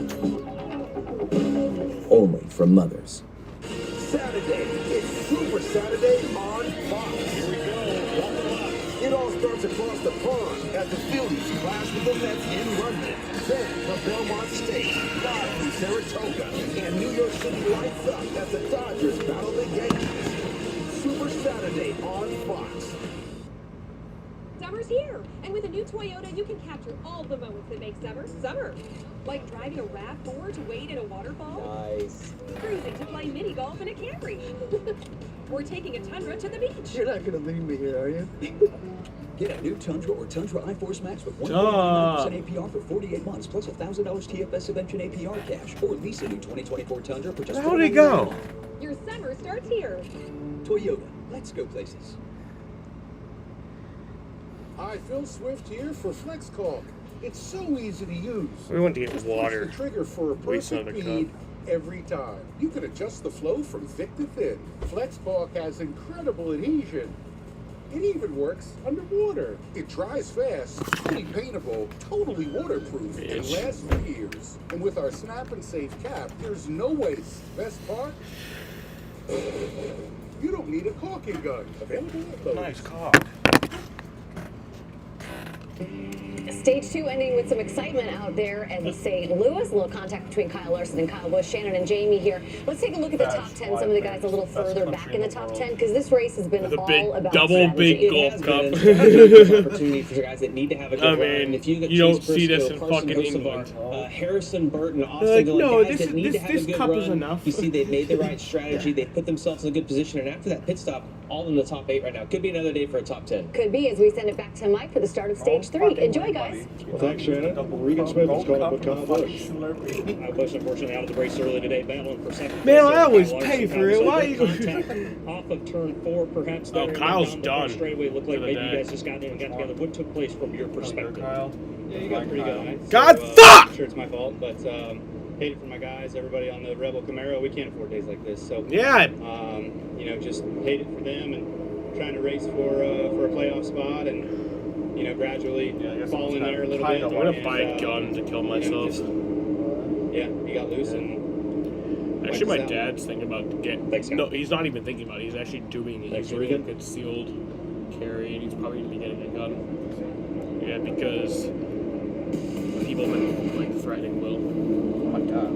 Only from Mothers. Saturday, it's Super Saturday on Fox. Here we go. It all starts across the pond at the Phillies clash with the Mets in London. Then the Belmont State, live from Saratoga, and New York City lights up as the Dodgers battle the Yankees. Super Saturday on Fox. Summer's here, and with a new Toyota, you can capture all the moments that make summer, summer. Like driving a RAV4 to wade in a waterfall. Nice. Cruising to play mini golf in a Camry. Or taking a Tundra to the beach. You're not going to leave me here, are you? Get a new Tundra or Tundra iForce Max with 1.9% APR for 48 months, plus $1,000 TFS Subvention APR cash. Or lease a new 2024 Tundra for just How'd he go? Your summer starts here. Toyota, let's go places. Hi, Phil Swift here for FlexCalk. It's so easy to use. We went to get Just water. push the trigger for a We saw perfect the feed every time. You can adjust the flow from thick to thin. FlexCalk has incredible adhesion. It even works underwater. It dries fast, fully paintable, totally waterproof, and lasts for years. And with our snap and safe cap, there's no waste. Best part? You don't need a caulking gun. Available at Lowe's. Nice caulk. Stage 2 ending with some excitement out there in St. Louis. A little contact between Kyle Larson and Kyle Busch. Shannon and Jamie here. Let's take a look at the top 10. Some of the guys a little further back in the top 10 because this race has been all about strategy. Golf cup. Opportunity for guys that need to have a good run. And if you don't see this in fucking England. Harrison Burton, Austin Dillon, no, guys that need to have a good cup run. is enough. You see, they've made the right strategy. They put themselves in a good position, and after that pit stop, all in the top 8 right now. Could be another day for a top 10. Could be as we send it back to Mike for the start of stage 3. Enjoy, guys. Well, thanks, Shannon. Regan Smith is caught up with Kyle Busch. Kyle Busch, unfortunately, out of the race early today, battling for second. Man, place. I always Kyle pay Larson for it. comes Why over, you- contact off of turn 4, perhaps. Oh, there, Kyle's and down the done straightaway looked like for the maybe you day. guys just got in and got together. What took place from your perspective? Yeah, you got pretty good eye. God, So, fuck! I'm sure it's my fault, but hate it for my guys, everybody on the Rebel Camaro. We can't afford days like this. So Yeah. you know, just hate it for them and trying to race for a playoff spot and you know gradually fall in there a little bit. I'm gonna and, buy a gun to kill myself. Yeah, he got loose and. Actually, my wiped us out. dad's thinking about getting. No, he's not even thinking about it. He's actually doing it. He's doing a concealed carry, and he's probably gonna be getting a gun. Yeah, because people have been like threatening Will. Oh my God.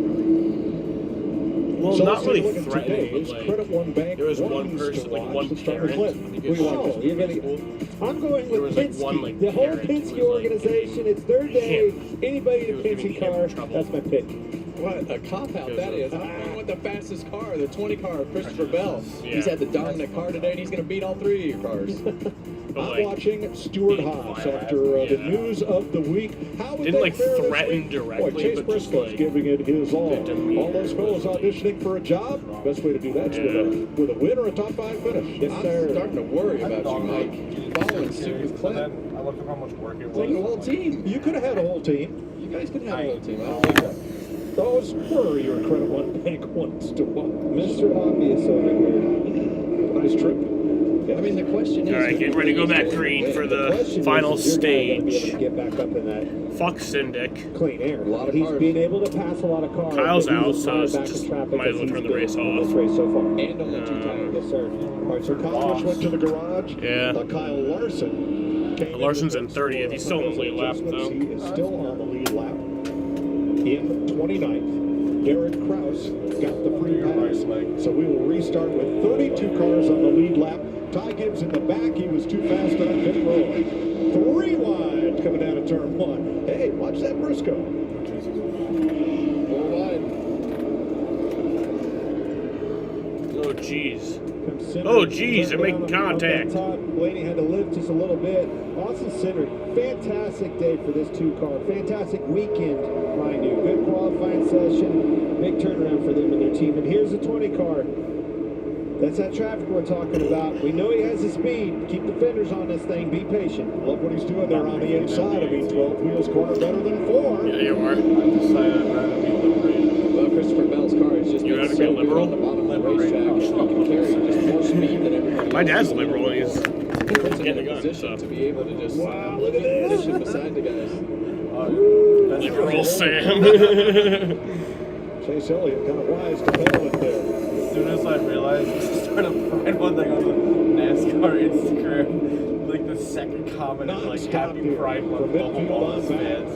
Well, So not let's really take a look at threatening, today's but like Credit One Bank there was one ones to person, like watch. one Let's start with parent. Clint. I think Who it you was want? Oh, you're gonna. I'm going There with was, like, Penske. one, like, the whole parent who Penske was, like, organization. It's their day. Anybody he in a was giving Penske him car, trouble. that's my pick. What a cop out that is. I want the fastest car, the 20 car, Christopher Bell. Yeah. He's had the dominant car today, and he's going to beat all 3 of your cars. I'm watching Stuart Haas after the news of the week. How would Didn't, they like, fare this threaten week? directly, Boy, Chase but just, Briscoe's like, giving it his all. the demeanor All those fellows auditioning for a job. Best way to do that is with a win or a top 5 finish. Yes, I'm starting to worry about you, Mike. Following suit with Clint. I looked at how much work it was. Take the whole team. You could have had a whole team. You guys could have had a whole team. I don't think that. Those were your Credit One Bank ones to watch. Mr. Obvious over here. Nice trip. I mean, the question is... All right, get ready to go back green for the final stage. Get back up in that Fuck Syndic. clean air. A lot of He's cars. being able to pass a lot of cars. Kyle's but he out, was so far it's back in just traffic might as well as turn the he's race been in off. This race so far. And only 2 tires. Yes, sir. All right, so Kyle went to the garage. Yeah. Kyle Larson. came Larson's in with 30th. He's still on the lead lap, though. He is still on the lead lap. In 29th. Garrett Krause got the free pass. So we will restart with 32 cars on the lead lap. Ty Gibbs in the back. He was too fast on pit road. 3 wide coming down of turn 1. Hey, watch that Briscoe. 4 wide. Oh, jeez. Oh, jeez, they're making contact. Blaney had to lift just a little bit. Austin Cindric, fantastic day for this 2-car. Fantastic weekend, mind you. Good qualifying session. Big turnaround for them and their team. And here's the 20 car. That's that traffic we're talking about. We know he has the speed. Keep the fenders on this thing. Be patient. Love what he's doing there on the inside. I mean, 12 wheels corner better than 4. Yeah, you are. I decided I'd rather be liberated. Well, Christopher Bell's car is just You been gotta so be good liberal? on the bottom of the racetrack. He can carry just more speed than everybody My else. dad's liberal, and he's He puts him in getting a a gun, position so. to be able to just Wow, look at this. position beside the guys. Liberal Sam. Chase Elliott kind of wise to pedal it there. As soon as I realized, I started writing one thing on the NASCAR Instagram. Like the second comment is like Happy Pride Month to all his fans.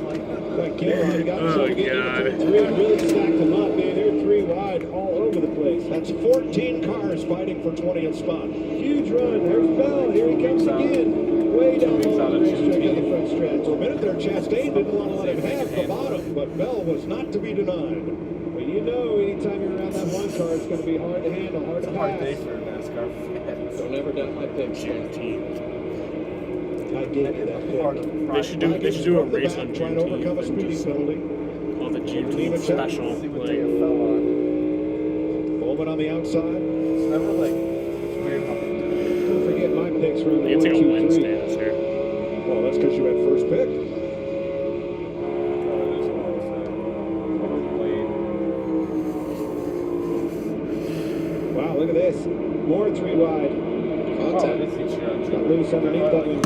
Thank you. He got Oh, so getting God. into 3 and really stacked them up, man. They're 3 wide all over the place. That's 14 cars fighting for 20th spot. Huge run. There's Bell. Here he comes again. Way down on the racetrack on the front stretch. For a minute there, Chastain didn't want to let him have the bottom, but Bell was not to be denied. But you know, anytime you're around that 1 car, it's going to be hard to handle, hard to It's a hard day pass. for a NASCAR fan. Don't ever doubt my pick, Shane. I gave you that pick. They should do a From the race back, on trying to overcome a Juneteenth. speeding Just penalty. call the Juneteenth special. Like, Bowman on the outside. It's never like, it's weird how Don't forget my picks from it's like a 1, 2, 3. Wednesday this year. Well, that's because you had first pick. Wow, look at this. More 3 wide. Contact. Got loose underneath that one.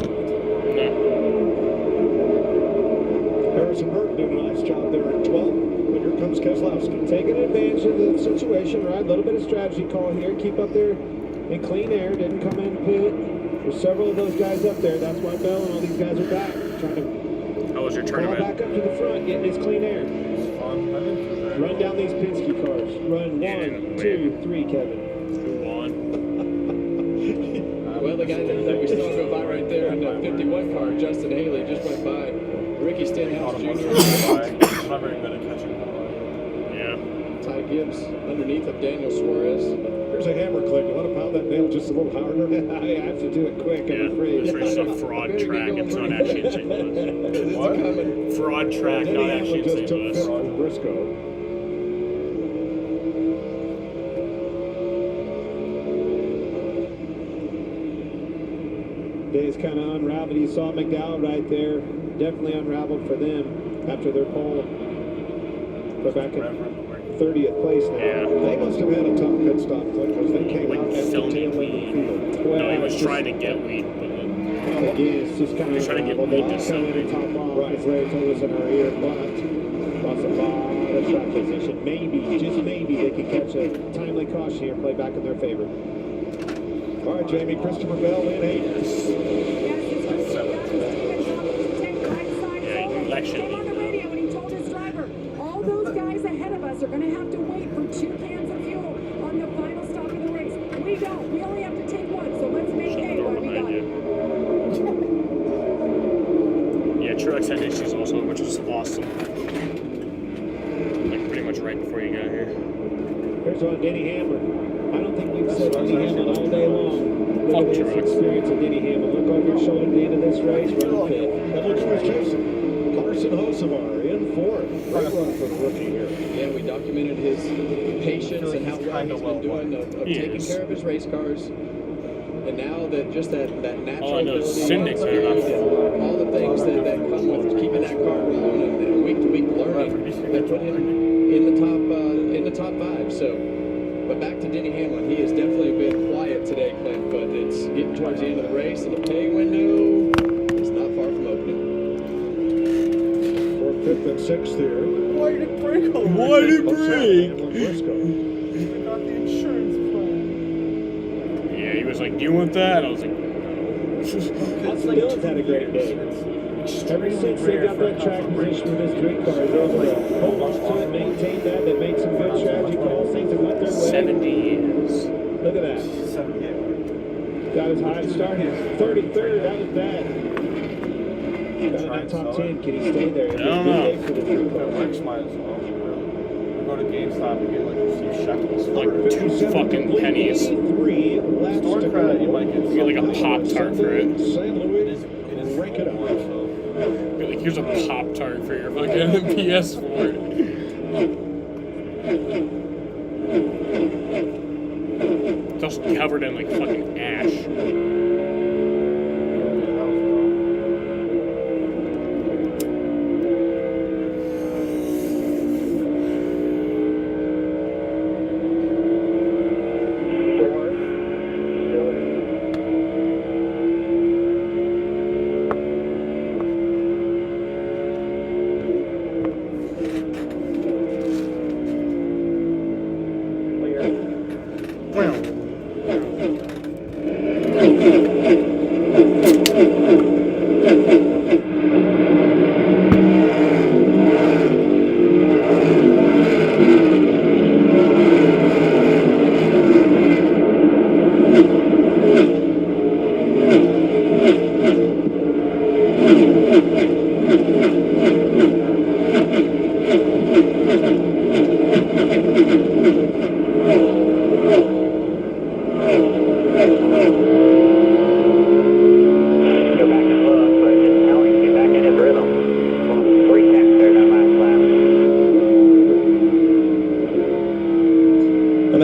Harrison Burton doing a nice job there at 12. But here comes Keselowski. Taking advantage of the situation, right? A little bit of strategy call here. Keep up there in clean air. Didn't come in pit. There's several of those guys up there. That's why Bell and all these guys are back. Trying to How was your call back tournament? up to the front, getting his clean air. Run down these Penske cars. Run 1, 2, 3, Kevin. Who won? Well, the guy that we saw go by right there in the 51 car, Justin Haley, just went by. Ricky Stenhouse Jr. I'm not very good at catching the line. Yeah. Ty Gibbs underneath of Daniel Suarez. Here's a hammer click. You want to pound that nail go just a little harder? I have to do it quick, I'm afraid. This race is a fraud track. It's not actually in St. Louis. What? Fraud track, not actually in St. Louis. Briscoe. Day's kind of unraveled. You saw McDowell right there. Definitely unraveled for them after their pole. They're back in 30th place now. Yeah. They must have had a tough pit stop because they came out at the tail end of the field. No, he was trying to get lead, but Again, it's just kind of trying to get unraveled. lead to They come in and top off, as Larry told us in our ear, but lost a lot of track position. Maybe, just maybe, they could catch a timely caution here and play back in their favor. All right, Jamie, Christopher Bell in 8th. Came on the radio and he told his driver, all those guys ahead of us are going to have to wait for 2 cans of fuel on the final stop of the race. We don't. We only have to take one, so let's make hay while we got it. yeah, Truex had issues also, which was awesome. Like pretty much right before you got here. Here's one, Denny Hamlin. I don't think we've said Denny Hamlin all day long. Look at this experience of Denny Hamlin. Look over your shoulder at the end of this race. Run fit. And look who's chasing. Carson Hocevar in 4th. Great run for the rookie here. Yeah, we documented his patience and how well he's been doing of taking care of his race cars. And now that just that natural ability, all the things that come with keeping that car rolling and week to week learning, that put him in the top 5. So, but back to Denny Hamlin, he has definitely been quiet today, Clint. But it's getting towards the end of the race, and the pay window is not far from opening. 4th, 5th, and 6th here. Why did it break already? Why did it break? Briscoe. Even got the insurance plan. Yeah, he was like, "Do you want that?" I was like, Dylan's had a great day. Ever since they got that track position with his street car, they were like, hold on to it, maintain that. They made some good strategy calls. Things have went their way. 70 years. Look at that. 78. Got his high start. 33rd. That was bad. Got in that top 10. Can he stay there? It'd be a good day for the street car. Rex might as well. Go to GameStop and get like a few shekels. Like 2 fucking pennies. Store credit, you might get You get like a Pop-Tart for it. St. Louis, it is rank it up. You're like, here's a Pop-Tart for your fucking PS4. It's also covered in like fucking ash.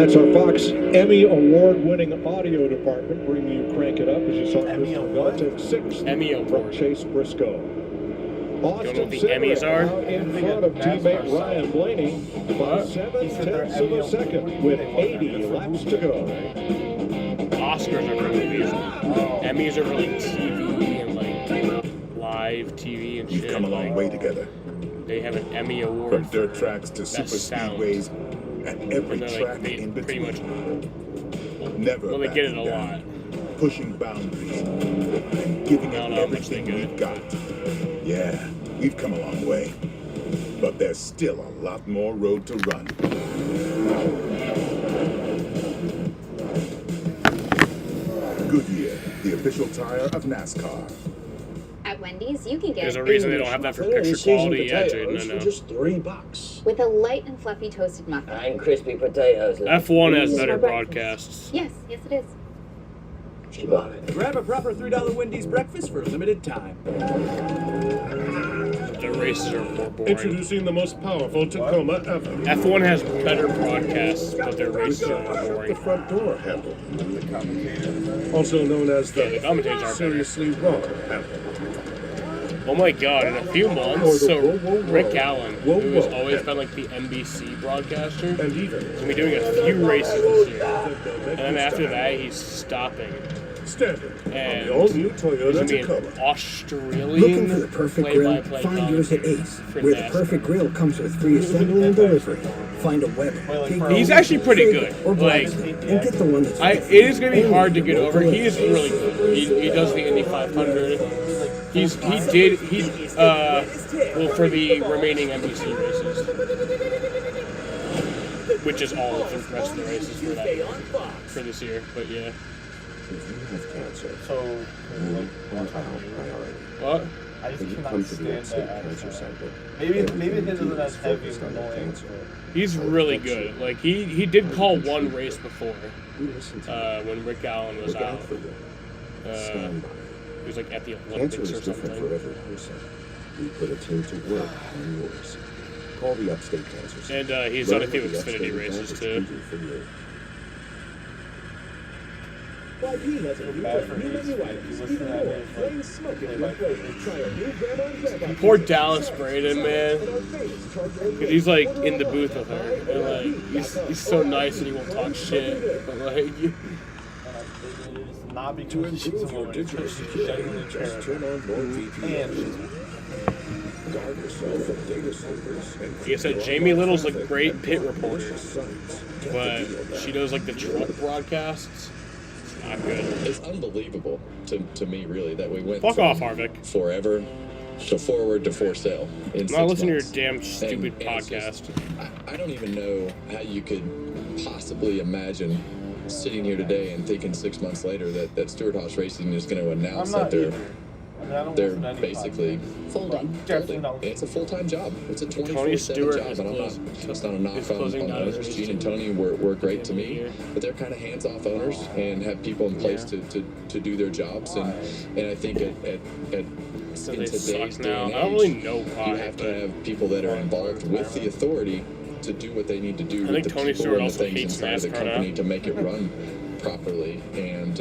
That's our Fox Emmy Award-winning audio department bringing you Crank It Up as you saw Christopher Bell take 6th Emmy from Award. Chase Briscoe. Austin what the Emmys are? out in front of teammate Ryan Blaney by 7/10 of a second with 80 laps to go. Oscars are for movies. Emmys are for like TV and like live TV and shit. We've come a long way together. They have an Emmy Award From dirt tracks to best super sound. speedways and every And they're, like, track they in pretty between. much. Never Well, they get it a backing lot. down, pushing boundaries, and giving I it don't know how much they everything get we've got. Yeah, we've come a long way, but there's still a lot more road to run. Goodyear, the official tire of NASCAR. At Wendy's, you can get There's a reason they don't have that for picture quality yet, Jaden. I know. Just $3. with a light and fluffy toasted muffin. And crispy potatoes. F1 has better broadcasts. Yes, yes it is. Grab a proper $3 Wendy's breakfast for a limited time. The races are more boring. Introducing the most powerful Tacoma ever. F1 has better broadcasts, but their races are more boring. The front door handle. Also known as the commentators are seriously wrong handle. Oh my god, in a few months, so Rick Allen, who has always been like the NBC broadcaster, is going to be doing a few races this year. And then after that, he's stopping. And all new he's Toyota going to be an Tacoma. Australian Looking for the perfect grill? play-by-play Find yours at commentator Ace, for where the NASCAR. perfect grill comes with free assembly and delivery. Find a Weber. He's actually pretty good. Like, and get the one that's it is going to be hard to get over. He is really good. He does the Indy 500. For the remaining NBC races, which is all of the rest of the races for this year. But yeah. So, what? I just cannot stand that. Maybe his isn't as heavy and annoying. He's really good. Like he did call one race before when Rick Allen was out. He was like at the Olympics or something. For every person. We put a team to work on yours. Call the Upstate Cancer Center. And he's done a few Xfinity races too. YP has a new menu items, even more flame smoking new flavors. Try our new Grandma and Grandpa. Poor Dallas Braden, man. Cause he's like in the booth with her, and like he's so nice and he won't talk shit, but like. Not be To improve your digital security, just turn on NordVPN. Guard yourself from data servers. Like I said, Jamie Little's a great pit reporter, but she does like the truck broadcasts. It's not good. It's unbelievable to me, really, that we went Fuck from off, Harvick. forever to forward to for sale in 6 I'm not listening months. to your damn stupid And it's podcast. just- I don't even know how you could possibly imagine sitting here today and thinking 6 months later that Stewart Haas Racing is going to announce that they're basically folding. It's a full-time job. It's a 24/7 job, and it's not a knock on owners. Gene and Tony were great to me, but they're kind of hands-off owners and have people in place to do their jobs. And I think in today's day and now. age, I don't really know why, you have to have people that are involved with the authority to do what they need to do I with think the Tony people Stewart and the also things hates inside of the NASCAR now. company to make it run properly. And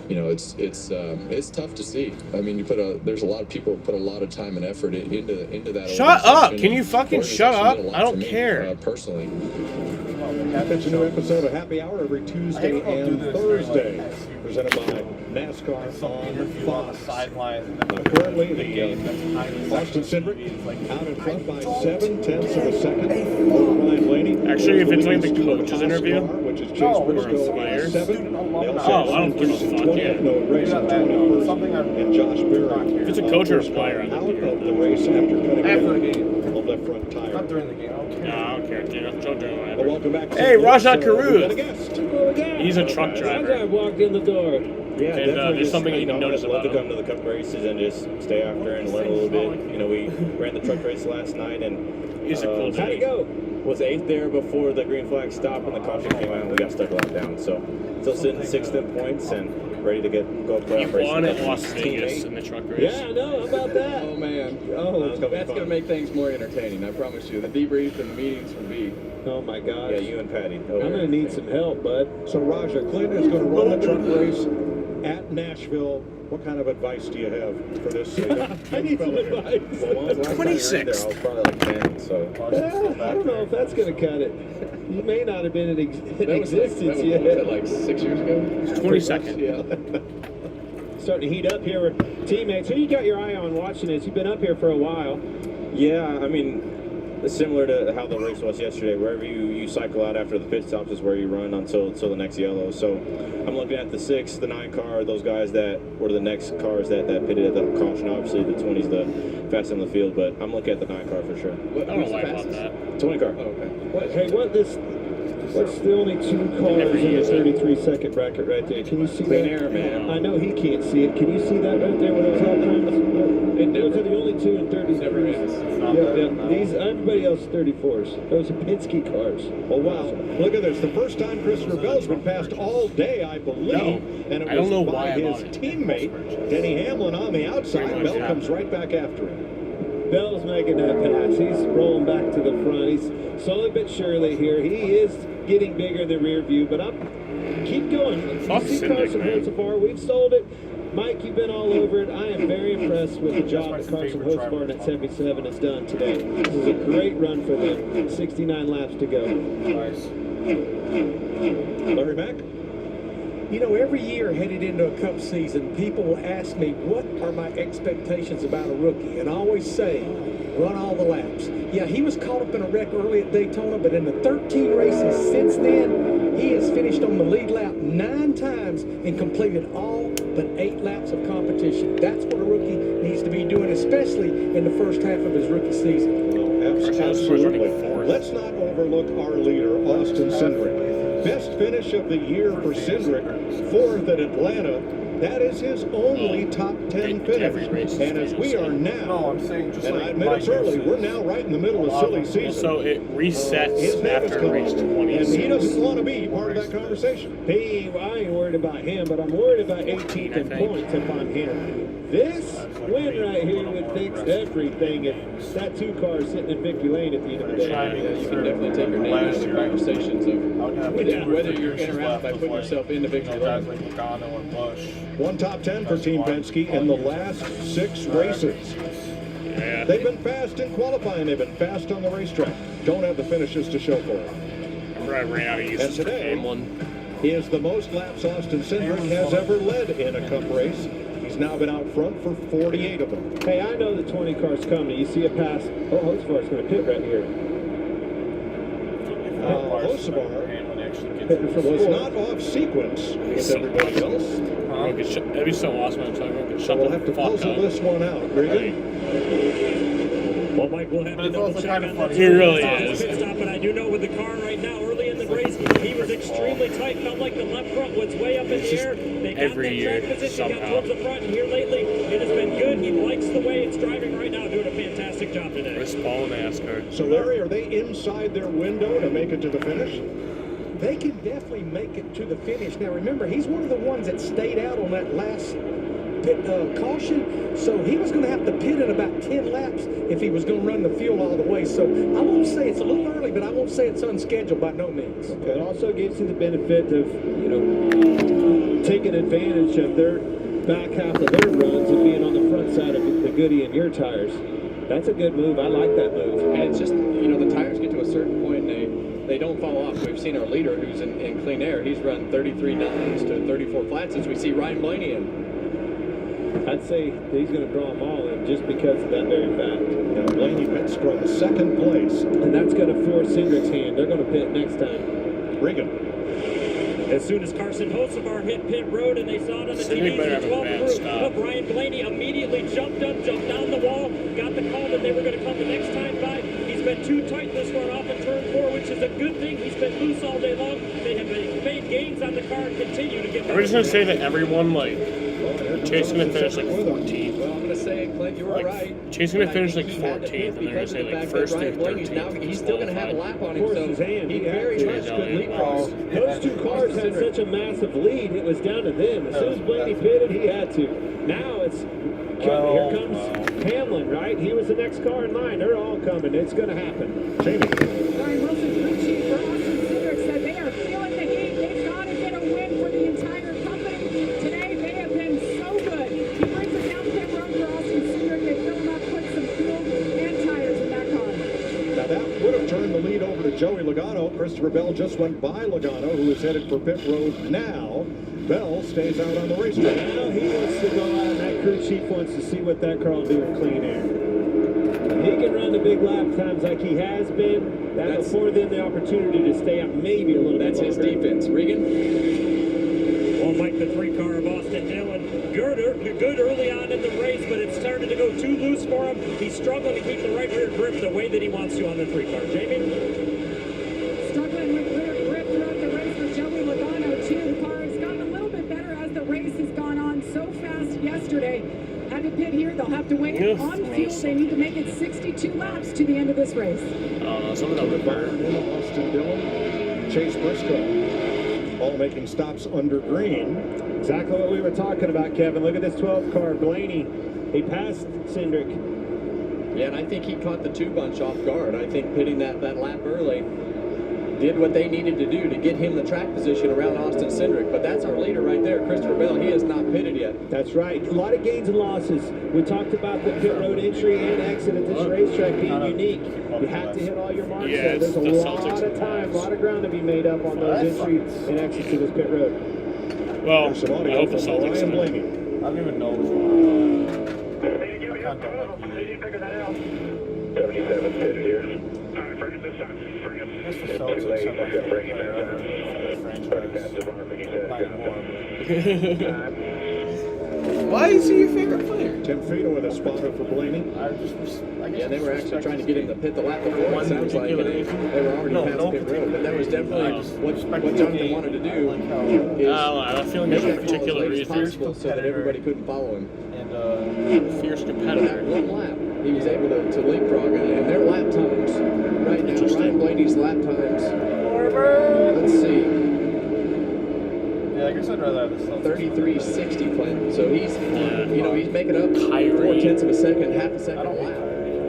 it's tough to see. I mean, there's a lot of people put a lot of time and effort into that. Shut up! organization. Can you fucking shut up? Organization did a lot I don't for me, care. Personally. It's a new episode of Happy Hour every Tuesday and Thursday, presented by NASCAR on Fox. Currently, the Austin Cindric out in front by 0.7 of a second. Ryan Blaney. Actually, if it's like the coach's interview, which is Chase Briscoe player. at 7. They also Oh, I don't give a fuck. 20th, Yeah. no race on 21st, and Josh Berry If it's a coach or a player, I out don't care. of the race after cutting After the out game. the left front tire. Not during the game. I don't care. No, I don't care, dude. Don't do Well, it. welcome back to Hey, the Rajah we've got a Caruth. guest. He's a truck driver. walked in the door. Yeah, And definitely. there's something just, you can notice I'd love about to him. come to the Cup races and just stay after and learn a little bit. You know, we ran the truck race last night and He's a cool how'd it dude. go? Was 8th there before the green flag stopped and the caution came out and we got stuck locked down. So still sitting 6th in points and ready to go He playoff racing. won at with Las his Vegas teammate. in the truck race. Yeah, I know. How about that? Oh man, It's gonna be that's fun. gonna make things more entertaining. I promise you. The debrief and the meetings will be. Oh my God. Yeah, you and Patty. I'm gonna need some help, bud. So Raja, Clint is going to run the truck race at Nashville. What kind of advice do you have for this? I need some advice. Well, when was the last time you were in 26th. there? I was probably like 10, so. I don't know if that's gonna cut it. You may not have been in existence that yet. was like 6 years ago. It's 22nd. Yeah. Starting to heat up here with teammates. Who you got your eye on watching this? You've been up here for a while. Yeah, I mean, it's similar to how the race was yesterday. Wherever you cycle out after the pit stops is where you run until the next yellow. So I'm looking at the 6, the 9 car, those guys that were the next cars that pitted at the caution. Obviously, the 20's the fastest in the field, but I'm looking at the 9 car for sure. What, I don't who's know why the I bought fastest? that. 20 car. Oh, okay. What? Hey, what this? What's still only 2 cars in the 33-second bracket right there? Can you see Clean that? air, man. I know he can't see it. Can you see that right there with those lap times? Those are the only 2 in 30. Never is. Yeah. These, everybody else 34s. Those are Penske cars. Oh, wow. Look at this. The first time Christopher Bell's been passed all day, I believe. And it was by his teammate, Denny Hamlin, on the outside. Bell comes right back after him. Bell's making that pass. He's rolling back to the front. He's slowly but surely here. He is getting bigger in the rear view, but keep going. You see Carson Holt so far. We've sold it. Mike, you've been all over it. I am very impressed with the job that Carson Holt in that 77 has done today. This is a great run for them. 69 laps to go. Nice. Larry Mack? You know, every year headed into a Cup season, people will ask me, what are my expectations about a rookie? And I always say, run all the laps. Yeah, he was caught up in a wreck early at Daytona, but in the 13 races since then, he has finished on the lead lap 9 times and completed all but 8 laps of competition. That's what a rookie needs to be doing, especially in the first half of his rookie season. Absolutely. Let's not overlook our leader, Austin Cindric. Best finish of the year for Cindric, 4th at Atlanta. That is his only top 10 finish. And as we are now, and I admit it's early, we're now right in the middle of silly season. So it resets after race 26. And he doesn't want to be part of that conversation. I ain't worried about him, but I'm worried about 18th in points if I'm him. This win right here would fix everything if that 2 car is sitting in victory lane at the end of the day. Yeah, you can definitely take your name out of the conversations of whether you're in or out by putting yourself into victory lane. One top 10 for Team Penske in the last 6 races. They've been fast in qualifying. They've been fast on the racetrack. Don't have the finishes to show for it. I ran out of use. And today is the most laps Austin Cindric has ever led in a Cup race. He's now been out front for 48 of them. Hey, I know the 20 car's coming. You see a pass. Oh, Hocevar's going to pit right here. Hocevar was not off sequence with everybody else. That'd be so awesome. So we'll have to puzzle this one out, really. Well, Mike, we'll have to double check on that. It really is. Pit stop, but I do know with the car right now, early in the race, he was extremely tight. Felt like the left front was way up in the air. They got every that track position, got towards the front, and here lately, it has been good. He likes the way it's driving right now, doing a fantastic job today. This ball Nascar. So, Larry, are they inside their window to make it to the finish? They can definitely make it to the finish. Now, remember, he's one of the ones that stayed out on that last pit caution, so he was going to have to pit in about 10 laps if he was going to run the fuel all the way. So I won't say it's a little early, but I won't say it's unscheduled by no means. It also gives you the benefit of, taking advantage of their back half of their runs and being on the front side of the Goodie in your tires. That's a good move. I like that move. And it's just, the tires get to a certain point and they don't fall off. We've seen our leader who's in clean air. He's run 33 nines to 34 flats as we see Ryan Blaney in. I'd say that he's going to draw them all in just because of that very fact. Now Blaney pits from 2nd place. And that's going to force Cindric's hand. They're going to pit next time. Regan. As soon as Carson Hocevar hit pit road and they saw it on the TV, the 12th crew of Ryan Blaney immediately jumped up, jumped down the wall, got the call that they were going to come the next time by. He's been too tight this run off in turn 4, which is a good thing. He's been loose all day long. They have made gains on the car and continue to get better. We're just going to say that everyone, Chase going to finish 14th. Well, I'm going to say, Clint, you were right. Chase going to finish 14th, and they're going to say 1st through 13th. He's still going to have a lap on him, so he very much could leapfrog. Those 2 cars had such a massive lead, it was down to them. As soon as Blaney pitted, he had to. Now here comes Hamlin, right? He was the next car in line. They're all coming. It's going to happen. Jamie. Ryan Wilson's crew chief for Austin Cindric said they are feeling the heat. They've got to get a win for the entire company. Today, they have been so good. He brings it down pit road for Austin Cindric. They fill him up, put some fuel and tires in that car. Now that would have turned the lead over to Joey Logano. Christopher Bell just went by Logano, who is headed for pit road now. Bell stays out on the racetrack. Now he wants to go out, and that crew chief wants to see what that car will do in clean air. If he can run the big lap times like he has been, that'll afford them the opportunity to stay up maybe a little bit longer. That's his defense. Regan? Well, Mike, the 3 car of Austin Dillon, good early on in the race, but it started to go too loose for him. He's struggling to keep the right rear grip the way that he wants to on the 3 car. Jamie? Struggling with rear pit here. They'll have to wait on fuel. They need to make it 62 laps to the end of this race. Some of them are Byron in, Austin Dillon, Chase Briscoe, all making stops under green. Exactly what we were talking about, Kevin. Look at this 12 car. Blaney, he passed Cindric. Yeah, and I think he caught the two bunch off guard. I think pitting that lap early did what they needed to do to get him the track position around Austin Cindric. But that's our leader right there, Christopher Bell. He has not pitted yet. That's right. A lot of gains and losses. We talked about the pit road entry and exit at this racetrack being unique. You have to hit all your marks there. There's a lot of time, a lot of ground to be made up on those entry and exits to this pit road. Well, I hope the Celtics Ryan I Blaney. don't even know what's I can't tell my 77 pit here. I guess the Celtics have my favorite player ever. Why is he your favorite player? Tim Fito with a spotter for Blaney. I guess Yeah, they were actually trying to get him to pit the lap before. It sounds like they were already past pit road, but that was definitely what Jonathan wanted to do. Is I feel like there's a particular reason. so that everybody couldn't follow him. And fierce That competitor. one lap, he was able to leapfrog, and their lap times right now. Ryan Blaney's lap times. Let's see. yeah, I guess I'd rather have the Celtics. 33.60, Clint. So he's, he's making up 4/10 of a second, half a second a lap.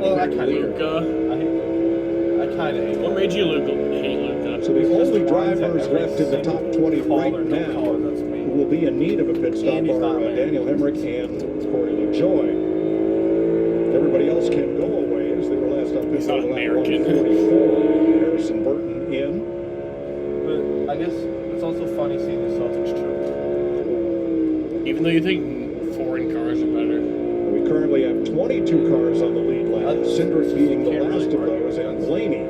Well, I kind of Luka. I kind of hate What made you hate Luka? So the only drivers left in the top 20 right now who will be in need of a pit stop are Daniel Hemrick and Corey LaJoy. Everybody else can go away as they were last on pit road lap 144. Harrison Burton in. But I guess it's also funny seeing the Celtics choke. Even though you think foreign cars are better. We currently have 22 cars on the lead lap. Cindric being the last of those, and Blaney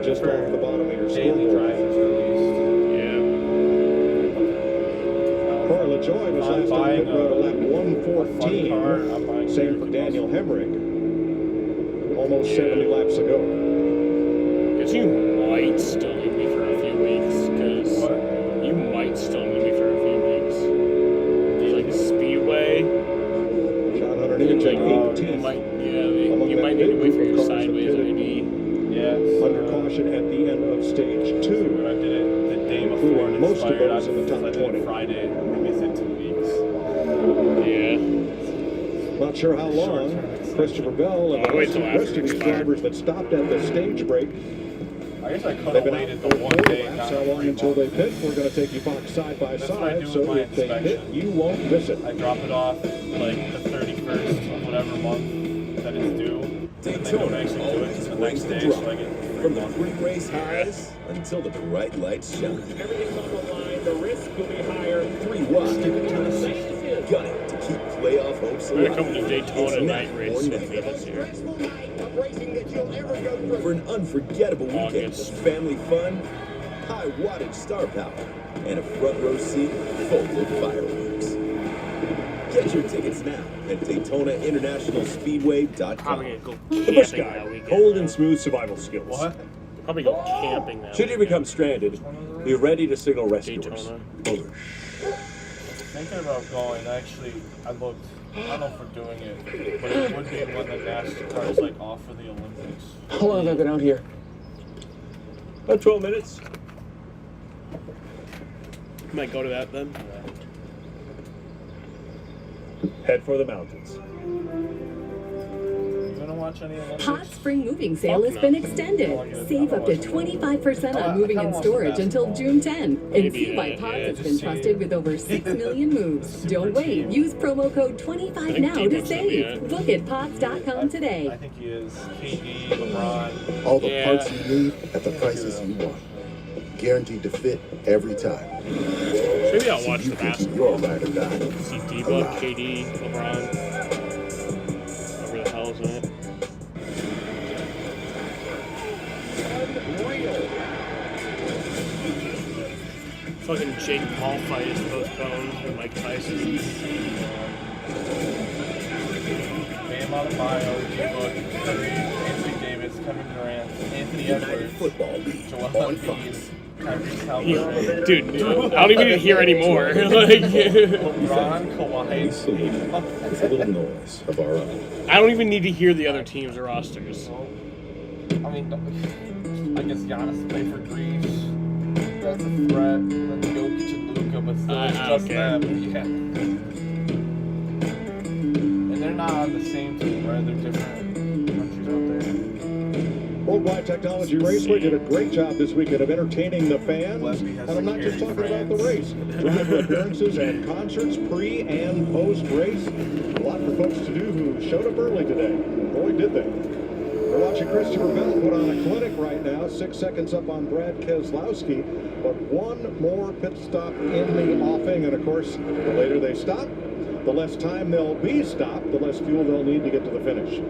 just off the bottom of your scoreboard. Corey LaJoy was last on pit road at lap 114. Same for Daniel Hemrick. Almost 70 laps ago. Guess you might still need me for a few weeks, because you might still need me for a few weeks. Like Speedway. John Hunter Ninja at 18. You might need to wait for your sideways ID. Yeah. Under caution at the end of stage 2. I did it the day before. Including most of those in the top 20. Friday, within 2 weeks. Yeah. Not sure how long. Christopher Bell and the rest of these drivers that stopped at the stage break. I guess I could They've have been waited out the for one 4 day. laps. How long until they pit? We're going to take you box side by side, so if they hit, you won't miss it. I drop it off like the 31st of whatever month that it's due. And they don't actually do it the next day, so I get From the pre-race highs until the bright lights shine. Everything's on the line. The risk will be higher. 3 wide to gunning to keep playoff hopes We're alive. coming to Daytona night race with me this year. For an unforgettable weekend of family fun, high wattage star power, and a front row seat full of fireworks. Get your tickets now at DaytonaInternationalSpeedway.com. Probably gonna go The camping Bush that Guy, weekend. cold and smooth survival skills. What? Probably go camping that Should you become stranded, be ready to signal rescuers. Daytona. Thinking about going, actually, I looked. I don't know if we're doing it, but it would be when the Nascar is like off for the Olympics. How long have I been out here? About 12 minutes. Might go to that then. Head for the mountains. You gonna watch any Olympics? Hot spring moving sale has been extended. Save up to 25% on moving and storage until June 10. And see why Pods has been trusted with over 6 million moves. Don't wait.Use promo code 25 now to save. Book at pods.com today. I think he is. KD, LeBron. All the parts you need at the prices you want. Guaranteed to fit every time. Maybe I'll watch the basketball. Your ride or die. See D-Book, KD, LeBron. Whoever the hell's in it. Fucking Jake Paul fight is postponed with Mike Tyson. Bam Adebayo, D-Book, Curry, Anthony Davis, Kevin Durant, Anthony Edwards, Football League Joel on Embiid, Fox. Dude, I don't even need to hear anymore. Like, LeBron, Kawhi, it's a little noise of our own. I don't even need to hear the other teams' rosters. I mean, I guess Giannis play for Greece. That's a threat. Then Jokic and Luka, but still, it's just them. Yeah. And they're not on the same team, right? They're different countries out there. Worldwide Technology Raceway did a great job this weekend of entertaining the fans. And I'm not just talking about the race. Remember appearances and concerts pre and post race. A lot for folks to do who showed up early today. Boy, did they. We're watching Christopher Bell put on a clinic right now. 6 seconds up on Brad Keselowski. But one more pit stop in the offing. And of course, the later they stop, the less time they'll be stopped, the less fuel they'll need to get to the finish.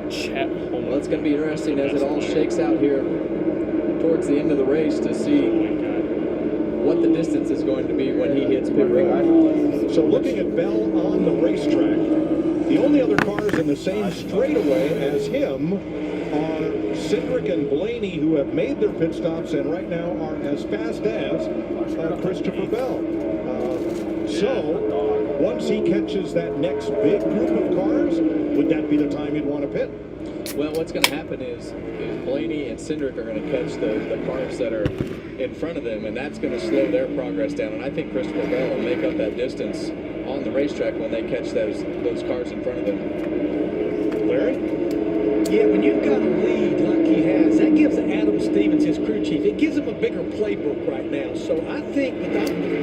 Well, it's going to be interesting as it all shakes out here towards the end of the race to see what the distance is going to be when he hits pit road. So looking at Bell on the racetrack, the only other cars in the same straightaway as him are Cindric and Blaney, who have made their pit stops and right now are as fast as Christopher Bell. So once he catches that next big group of cars, would that be the time he'd want to pit? Well, what's going to happen is Blaney and Cindric are going to catch the cars that are in front of them, and that's going to slow their progress down. And I think Christopher Bell will make up that distance on the racetrack when they catch those cars in front of them. Larry? Yeah, when you've got a lead like he has, that gives Adam Stevens, his crew chief, it gives him a bigger playbook right now. So I think with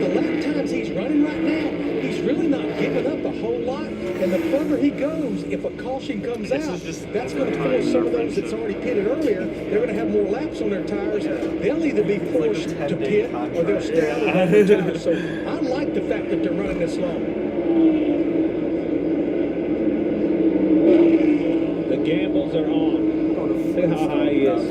the lap times he's running right now, he's really not giving up a whole lot. And the further he goes, if a caution comes out, that's going to force some of those that's already pitted earlier. They're going to have more laps on their tires. They'll either be forced to pit or they'll stay out of the tires. So I like the fact that they're running this long. The gambles are on. See how high he is.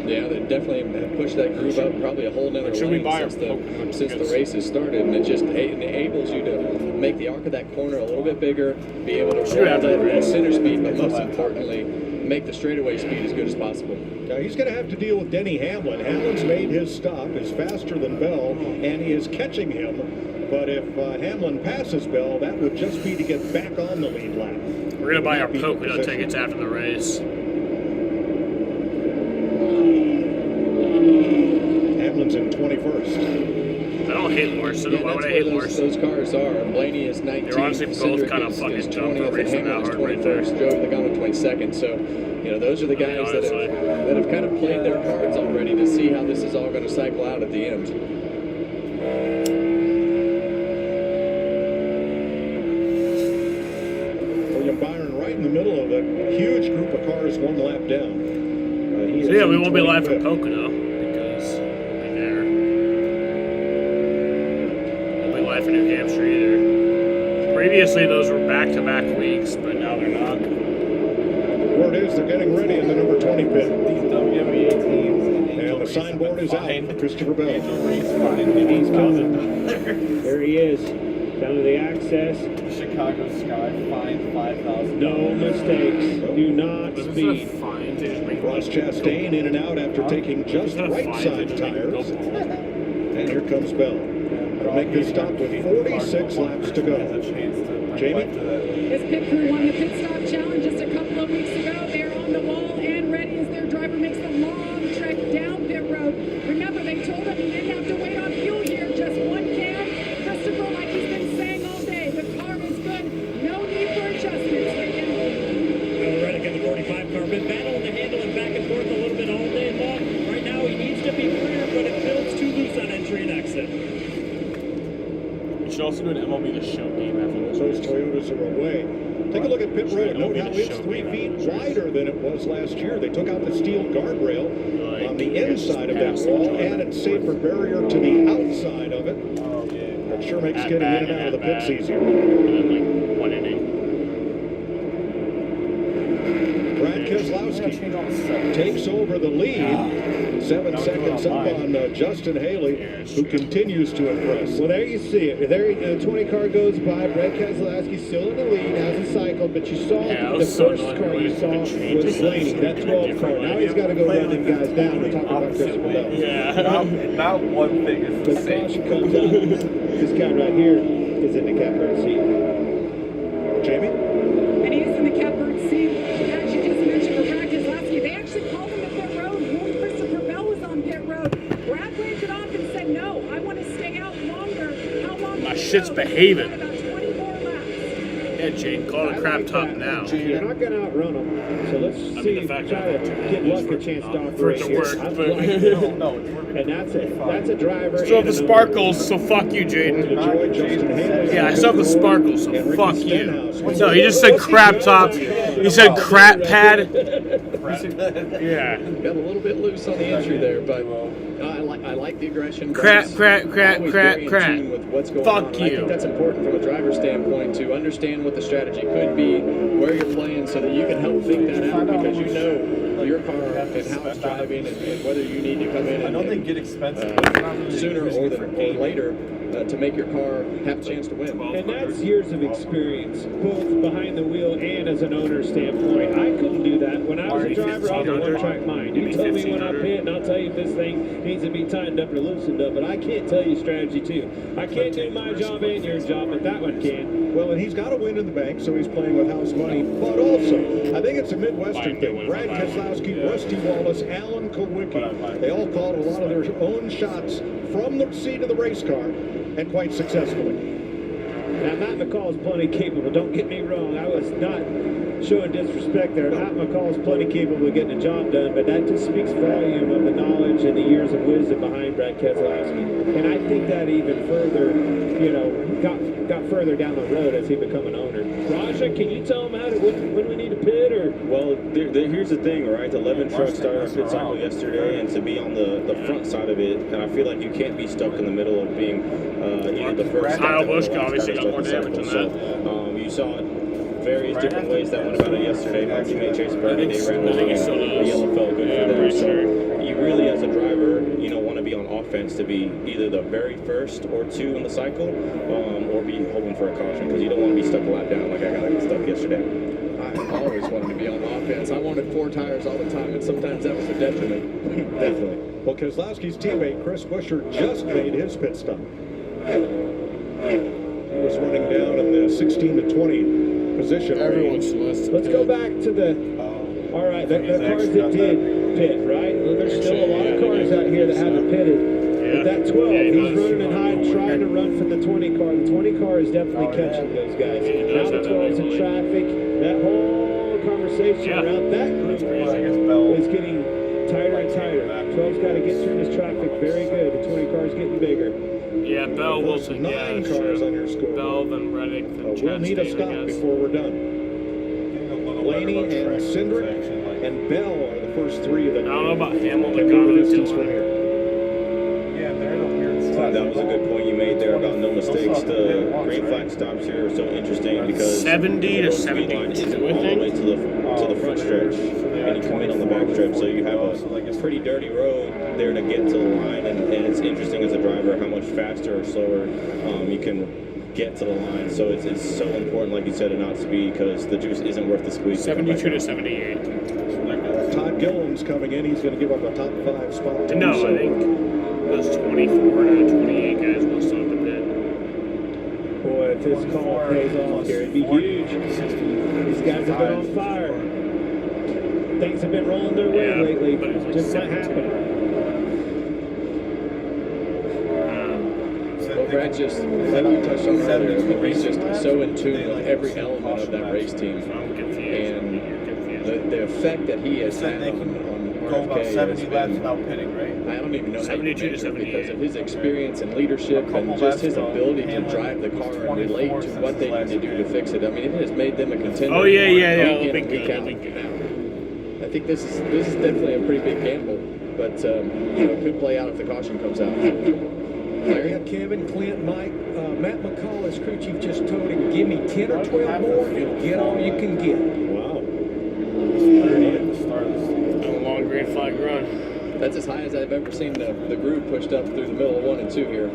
Yeah, they definitely have pushed that groove up probably a whole nother lane since the race has started, and it just enables you to make the arc of that corner a little bit bigger, be able to roll that center speed, but most importantly, make the straightaway speed as good as possible. Now he's going to have to deal with Denny Hamlin. Hamlin's made his stop, is faster than Bell, and he is catching him. But if Hamlin passes Bell, that would just be to get back on the lead lap. We're going to buy our Pocono tickets after the race. Hamlin's in 21st. I don't hate Larson. Why would I hate Larson? Those cars are. Blaney is 19th. They're honestly both kind of fucking dumb for racing that hard right there. Joey Logano 22nd. So, those are the guys that have kind of played their cards already to see how this is all going to cycle out at the end. William Byron right in the middle of a huge group of cars, one lap down. So yeah, we won't be live from Pocono because we'll be there. Won't be live for New Hampshire either. Previously, those were back-to-back weeks, but now they're not. Word is they're getting ready in the number 20 pit. These WMEA teams and the signboard is out for Christopher Bell. He's coming. There he is. Down to the access. Chicago Sky fined $5,000. No mistakes. Do not speed. Ross Chastain in and out after taking just right side tires. And here comes Bell. They'll make this stop with 46 laps to go. Jamie? His pit crew won the pit stop challenge just a couple of weeks ago. They're on the wall and ready as their driver makes the long trek down pit road. Remember, they told him he didn't have to wait on fuel here, just one can. Christopher, like he's been saying all day, the car is good. No need for adjustments. Reddick in the 45 car, been battling the handle and back and forth a little bit all day long. Right now, he needs to be clear, but it feels too loose on entry and exit. We should also do an MLB The Show game after this. Those Toyotas are away. Take a look at pit road. Note how it's 3 feet wider than it was last year. They took out the steel guardrail on the inside of that wall, added safer barrier to the outside of it. That sure makes getting in and out of the pits easier. One inning. Brad Keselowski Keselowski takes over the lead. 7 seconds up on Justin Haley, who continues to impress. Well, there you see it. There, the 20 car goes by. Brad Keselowski still in the lead, hasn't cycled, but you saw the first car you saw was Blaney, that 12 car. Now he's got to go run them guys down. We're talking about Christopher Bell. Yeah. Not one thing is the same. Caution comes out. This guy right here is in the catbird seat. Jamie? And he is in the catbird seat. As you just mentioned, for Brad Keselowski, they actually called him to pit road when Christopher Bell was on pit road. Brad waved it off and said, no, I want to stay out longer. How long? My shit's behaving. About 24 laps. Yeah, Jane, call it a crap top now. You're not going to outrun them. So let's see. Try to get Luck a chance to operate. For it to work, but and that's it. That's a driver. still have the sparkles, so fuck you, Jaden. Yeah, I still have the sparkles, so fuck you. No, he just said crap top. He said crap pad. Yeah. Got a little bit loose on the entry there, but I like the aggression. Crap. With what's going Fuck on. you. I think that's important from a driver's standpoint to understand what the strategy could be, where you're playing, so that you can help think that out because you know your car and how it's driving and whether you need to come in and they get expensive sooner or later to make your car have a chance to win. And that's years of experience, both behind the wheel and as an owner's standpoint. I couldn't do that. When I was a driver, I was a one-track mind. You tell me when I pit, and I'll tell you if this thing needs to be tightened up or loosened up. But I can't tell you strategy, too. I can't do my job and your job, but that one can. Well, and he's got a win in the bank, so he's playing with house money. But also, I think it's a Midwestern thing. Brad Keselowski, Rusty Wallace, Alan Kulwicki, they all called a lot of their own shots from the seat of the race car, and quite successfully. Now, Matt McCall is plenty capable. Don't get me wrong. I was not showing disrespect there. Matt McCall is plenty capable of getting the job done, but that just speaks volume of the knowledge and the years of wisdom behind Brad Keselowski. And I think that even further, got further down the road as he become an owner. Raja, can you tell him when we need to pit? Or well, here's the thing, right? The 11 truck started our pit cycle yesterday, and to be on the front side of it, and I feel like you can't be stuck in the middle of being either the first. Kyle Busch obviously got more damage than that. So you saw various different ways that went about it yesterday. My teammate Chase Bernie, they ran along, and the yellow felt good for them. So you really, as a driver, want to be on offense to be either the very first or two in the cycle, or be hoping for a caution because you don't want to be stuck a lap down like I got stuck yesterday. I always wanted to be on offense. I wanted 4 tires all the time, and sometimes that was a detriment. Definitely. Well, Keselowski's teammate Chris Buescher just made his pit stop. He was running down in the 16 to 20 position. Let's go back to the cars that did pit, right? Well, there's still a lot of cars out here that haven't pitted. But that 12, he's running and hiding, trying to run for the 20 car. The 20 car is definitely catching those guys. Now the 12's in traffic. That whole conversation around that group is getting tighter and tighter. 12's got to get through this traffic very good. The 20 car's getting bigger. Yeah, Bell, Wilson, 9 cars on your score. Bell, then Reddick, then we'll need a stop before we're done. Blaney and Cindric and Bell are the first 3 that I don't know about Hamilton. distance from here. That was a good point you made there about no mistakes. The green flag stops here are so interesting because 70 to 72, all the way to the front stretch, and you come in on the back stretch, so you have a pretty dirty road there to get to the line, and it's interesting as a driver how much faster or slower you can get to the line. So it's so important, like you said, to not speed because the juice isn't worth the squeeze. 72 to 78. Todd Gilliam's coming in. He's going to give up a top 5 spot. No, I think those 24 to 28 guys will still have to pit. Boy, if this call pays off here, it'd be huge. These guys have been on fire. Things have been rolling their way lately. Just might happen. Well, Brad just, like you touched on earlier, he's just so in tune with every element of that race team. And the effect that he has had on go about 70 laps without pitting, right? I don't even know 72 to 78 because of his experience and leadership and just his ability to drive the car and relate to what they need to do to fix it. I mean, it has made them a contender. Oh yeah. I think this is definitely a pretty big gamble, but it could play out if the caution comes out. Yeah, Kevin, Clint, Mike, Matt McCall, as crew chief, just told him, give me 10 or 12 more and get all you can get. Wow. That's as high as I've ever seen the group pushed up through the middle of 1 and 2 here.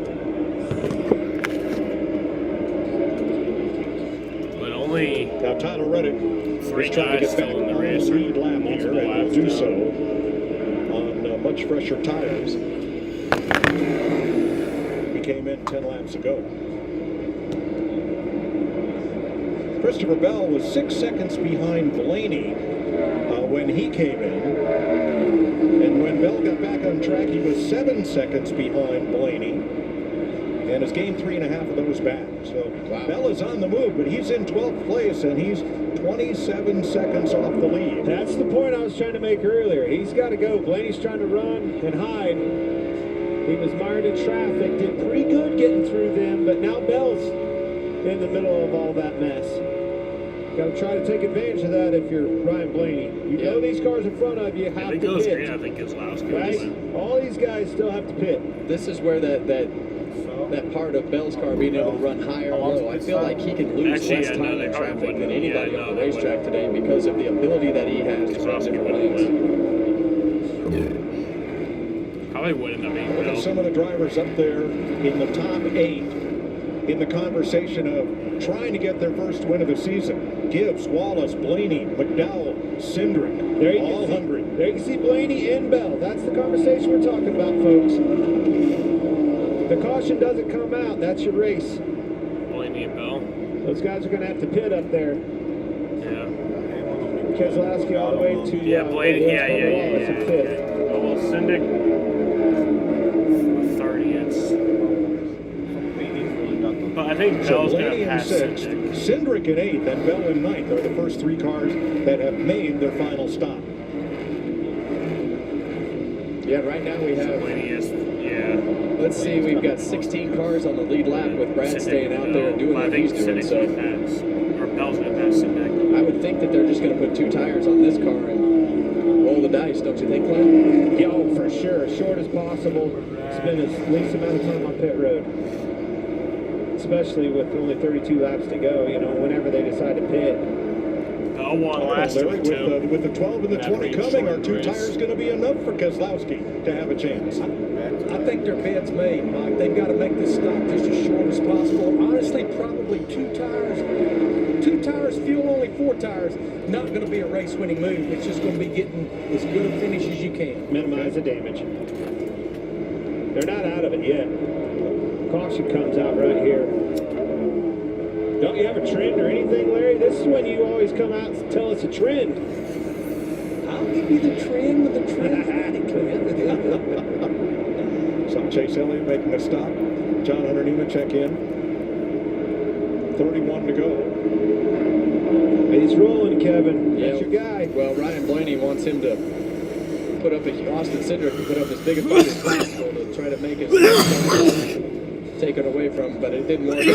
But only now Tyler Reddick 3 is trying to guys get back still in the on race. the lead lap here, Multiple and will laps do to so go. on much fresher tires. He came in 10 laps ago. Christopher Bell was 6 seconds behind Blaney when he came in. And when Bell got back on track, he was 7 seconds behind Blaney. And has gained 3.5 of those back. So Bell is on the move, but he's in 12th place, and he's 27 seconds off the lead. That's the point I was trying to make earlier. He's got to go. Blaney's trying to run and hide. He was mired in traffic, did pretty good getting through them, but now Bell's in the middle of all that mess. Got to try to take advantage of that if you're Ryan Blaney. You know these cars in front of you have to pit. I think Keselowski. Right? All these guys still have to pit. This is where that part of Bell's car being able to run higher and low, I feel like he can lose less time in traffic than anybody on the racetrack today because of the ability that he has to run different lanes. Probably wouldn't have been Look at some of the drivers up there in the top 8 in the conversation of trying to get their first win of the season. Gibbs, Wallace, Blaney, McDowell, Cindric, There you all can see, hungry. There you can see Blaney and Bell. That's the conversation we're talking about, folks. The caution doesn't come out. That's your race. Blaney and Bell. Those guys are going to have to pit up there. Yeah. Keselowski all the way to Blaney. Yeah. fifth. Oh, well, Cindric 30th. But I think Bell's going Blaney to in pass 6th, Cindric in 8th, and Bell in 9th are the first 3 cars that have made their final stop. Yeah, right now we have. Let's see, we've got 16 cars on the lead lap with Brad staying out there and doing what he's doing. So or Bell's going to pass Cindric. I would think that they're just going to put 2 tires on this car and roll the dice, don't you think, Clint? Yeah, oh, for sure. Short as possible. Spend as least amount of time on pit road. Especially with only 32 laps to go, you know, whenever they decide to pit. Bell won last Larry, week, too. with the 12 and the 20 coming, are 2 tires going to be enough for Keselowski to have a chance? I think their bed's made, Mike. They've got to make this stop just as short as possible. Honestly, probably 2 tires. 2 tires, fuel only 4 tires. Not going to be a race-winning move. It's just going to be getting as good a finish as you can. Minimize the damage. They're not out of it yet. Caution comes out right here. Don't you have a trend or anything, Larry? This is when you always come out and tell us a trend. I'll give you the trend with the trend. So Chase Elliott making a stop. John Hunter Newman check in. 31 to go. He's rolling, Kevin. That's your guy. Well, Ryan Blaney wants him to put up Austin Cindric and put up as big a fight as possible to try to make it taken away from, but it didn't work out.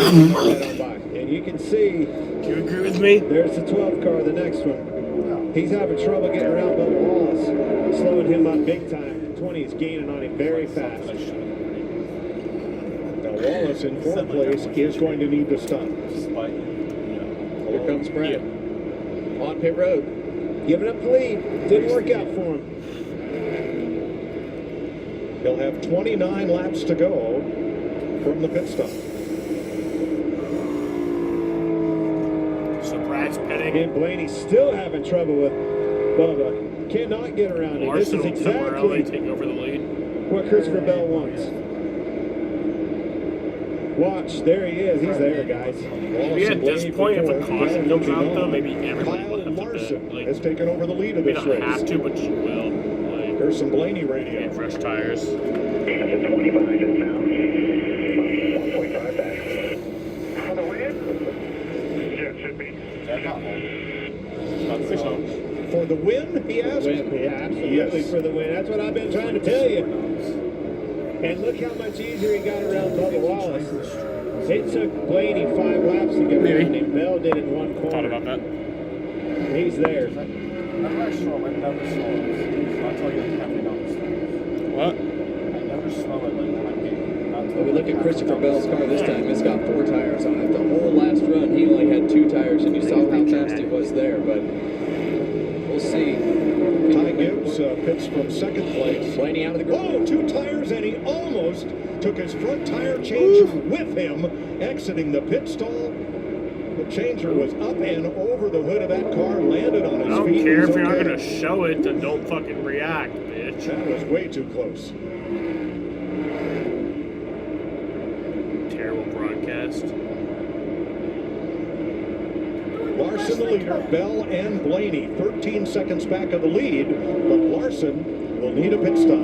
Right on by. And you can see. Do you agree with me? There's the 12 car, the next one. He's having trouble getting around Bubba Wallace, slowing him up big time. 20 is gaining on him very fast. Now Wallace in 4th place is going to need to stop. Here comes Brad on pit road. Giving up the lead. Didn't work out for him. He'll have 29 laps to go from the pit stop. So Brad's pitting. And Blaney's still having trouble with Bubba. Cannot get around him. This is exactly take over the lead. what Christopher Bell wants. Watch, there he is. He's there, guys. Maybe at this point, if a caution comes out, though, maybe everybody will have to Larson pit. has taken over the lead of We this don't race. have to, but you will. Like, There's some Blaney radio. get fresh tires. 20 behind us now. 1.5 back. For the win? Yeah, it should be. For the win, he asked? Yeah, absolutely Yes. for the win. That's what I've been trying to tell you. And look how much easier he got around Bubba Wallace. It took Blaney 5 laps to get around him. Bell did it in 1 corner. Thought about that. He's there. I'm not sure. I never slow it. I'll tell you that happy numbers. What? I never slow it like when I'm getting. Well, we look at Christopher Bell's car this time. It's got 4 tires on it. The whole last run, he only had 2 tires, and you saw how fast he was there. But we'll see. Ty Gibbs Blaney's pits from second place. Blaney out of the group. Oh, 2 tires, and he almost took his front tire changer with him, exiting the pit stall. The changer was up and over the hood of that car, landed on his feet. I don't care if you're not going to show it, then don't fucking react, bitch. That was way too close. Terrible broadcast. Larson the leader, Bell and Blaney 13 seconds back of the lead, but Larson will need a pit stop.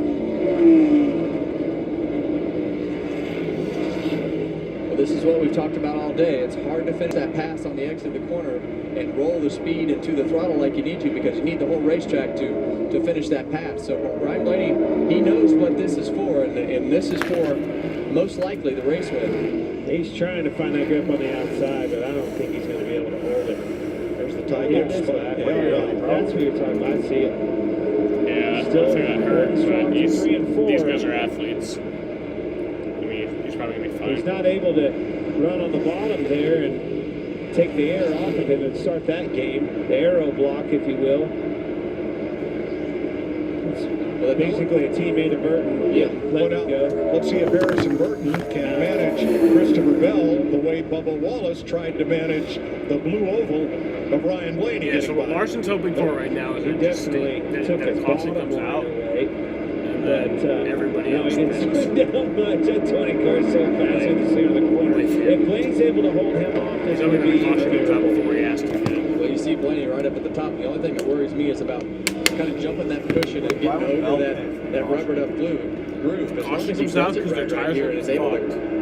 Well, this is what we've talked about all day. It's hard to finish that pass on the exit of the corner and roll the speed into the throttle like you need to, because you need the whole racetrack to finish that pass. So Ryan Blaney, he knows what this is for, and this is for most likely the race win. He's trying to find that grip on the outside, but I don't think he's going to be able to hold it. There's the tie down spot. That's what you're talking about. I see it. Yeah, Still I think that hurts, but these 3 and 4. These guys are athletes. I mean, he's probably going to be fine. He's not able to run on the bottom there and take the air off of him and start that game. The aero block, if you will. It's basically a teammate of Burton. Yeah, let him go. Let's see if Harrison Burton can manage Christopher Bell the way Bubba Wallace tried to manage the blue oval of Ryan Blaney. Yeah, so what Larson's hoping for right now is that caution comes out. But everybody no, else he didn't slow down much. That 20 car so fast in the center of the corner. If Blaney's able to hold him off, this he's would be caution comes out before he has to. Well, you see Blaney right up at the top. The only thing that worries me is about kind of jumping that cushion and getting over that rubbered up groove. As long as he does it right here and is able to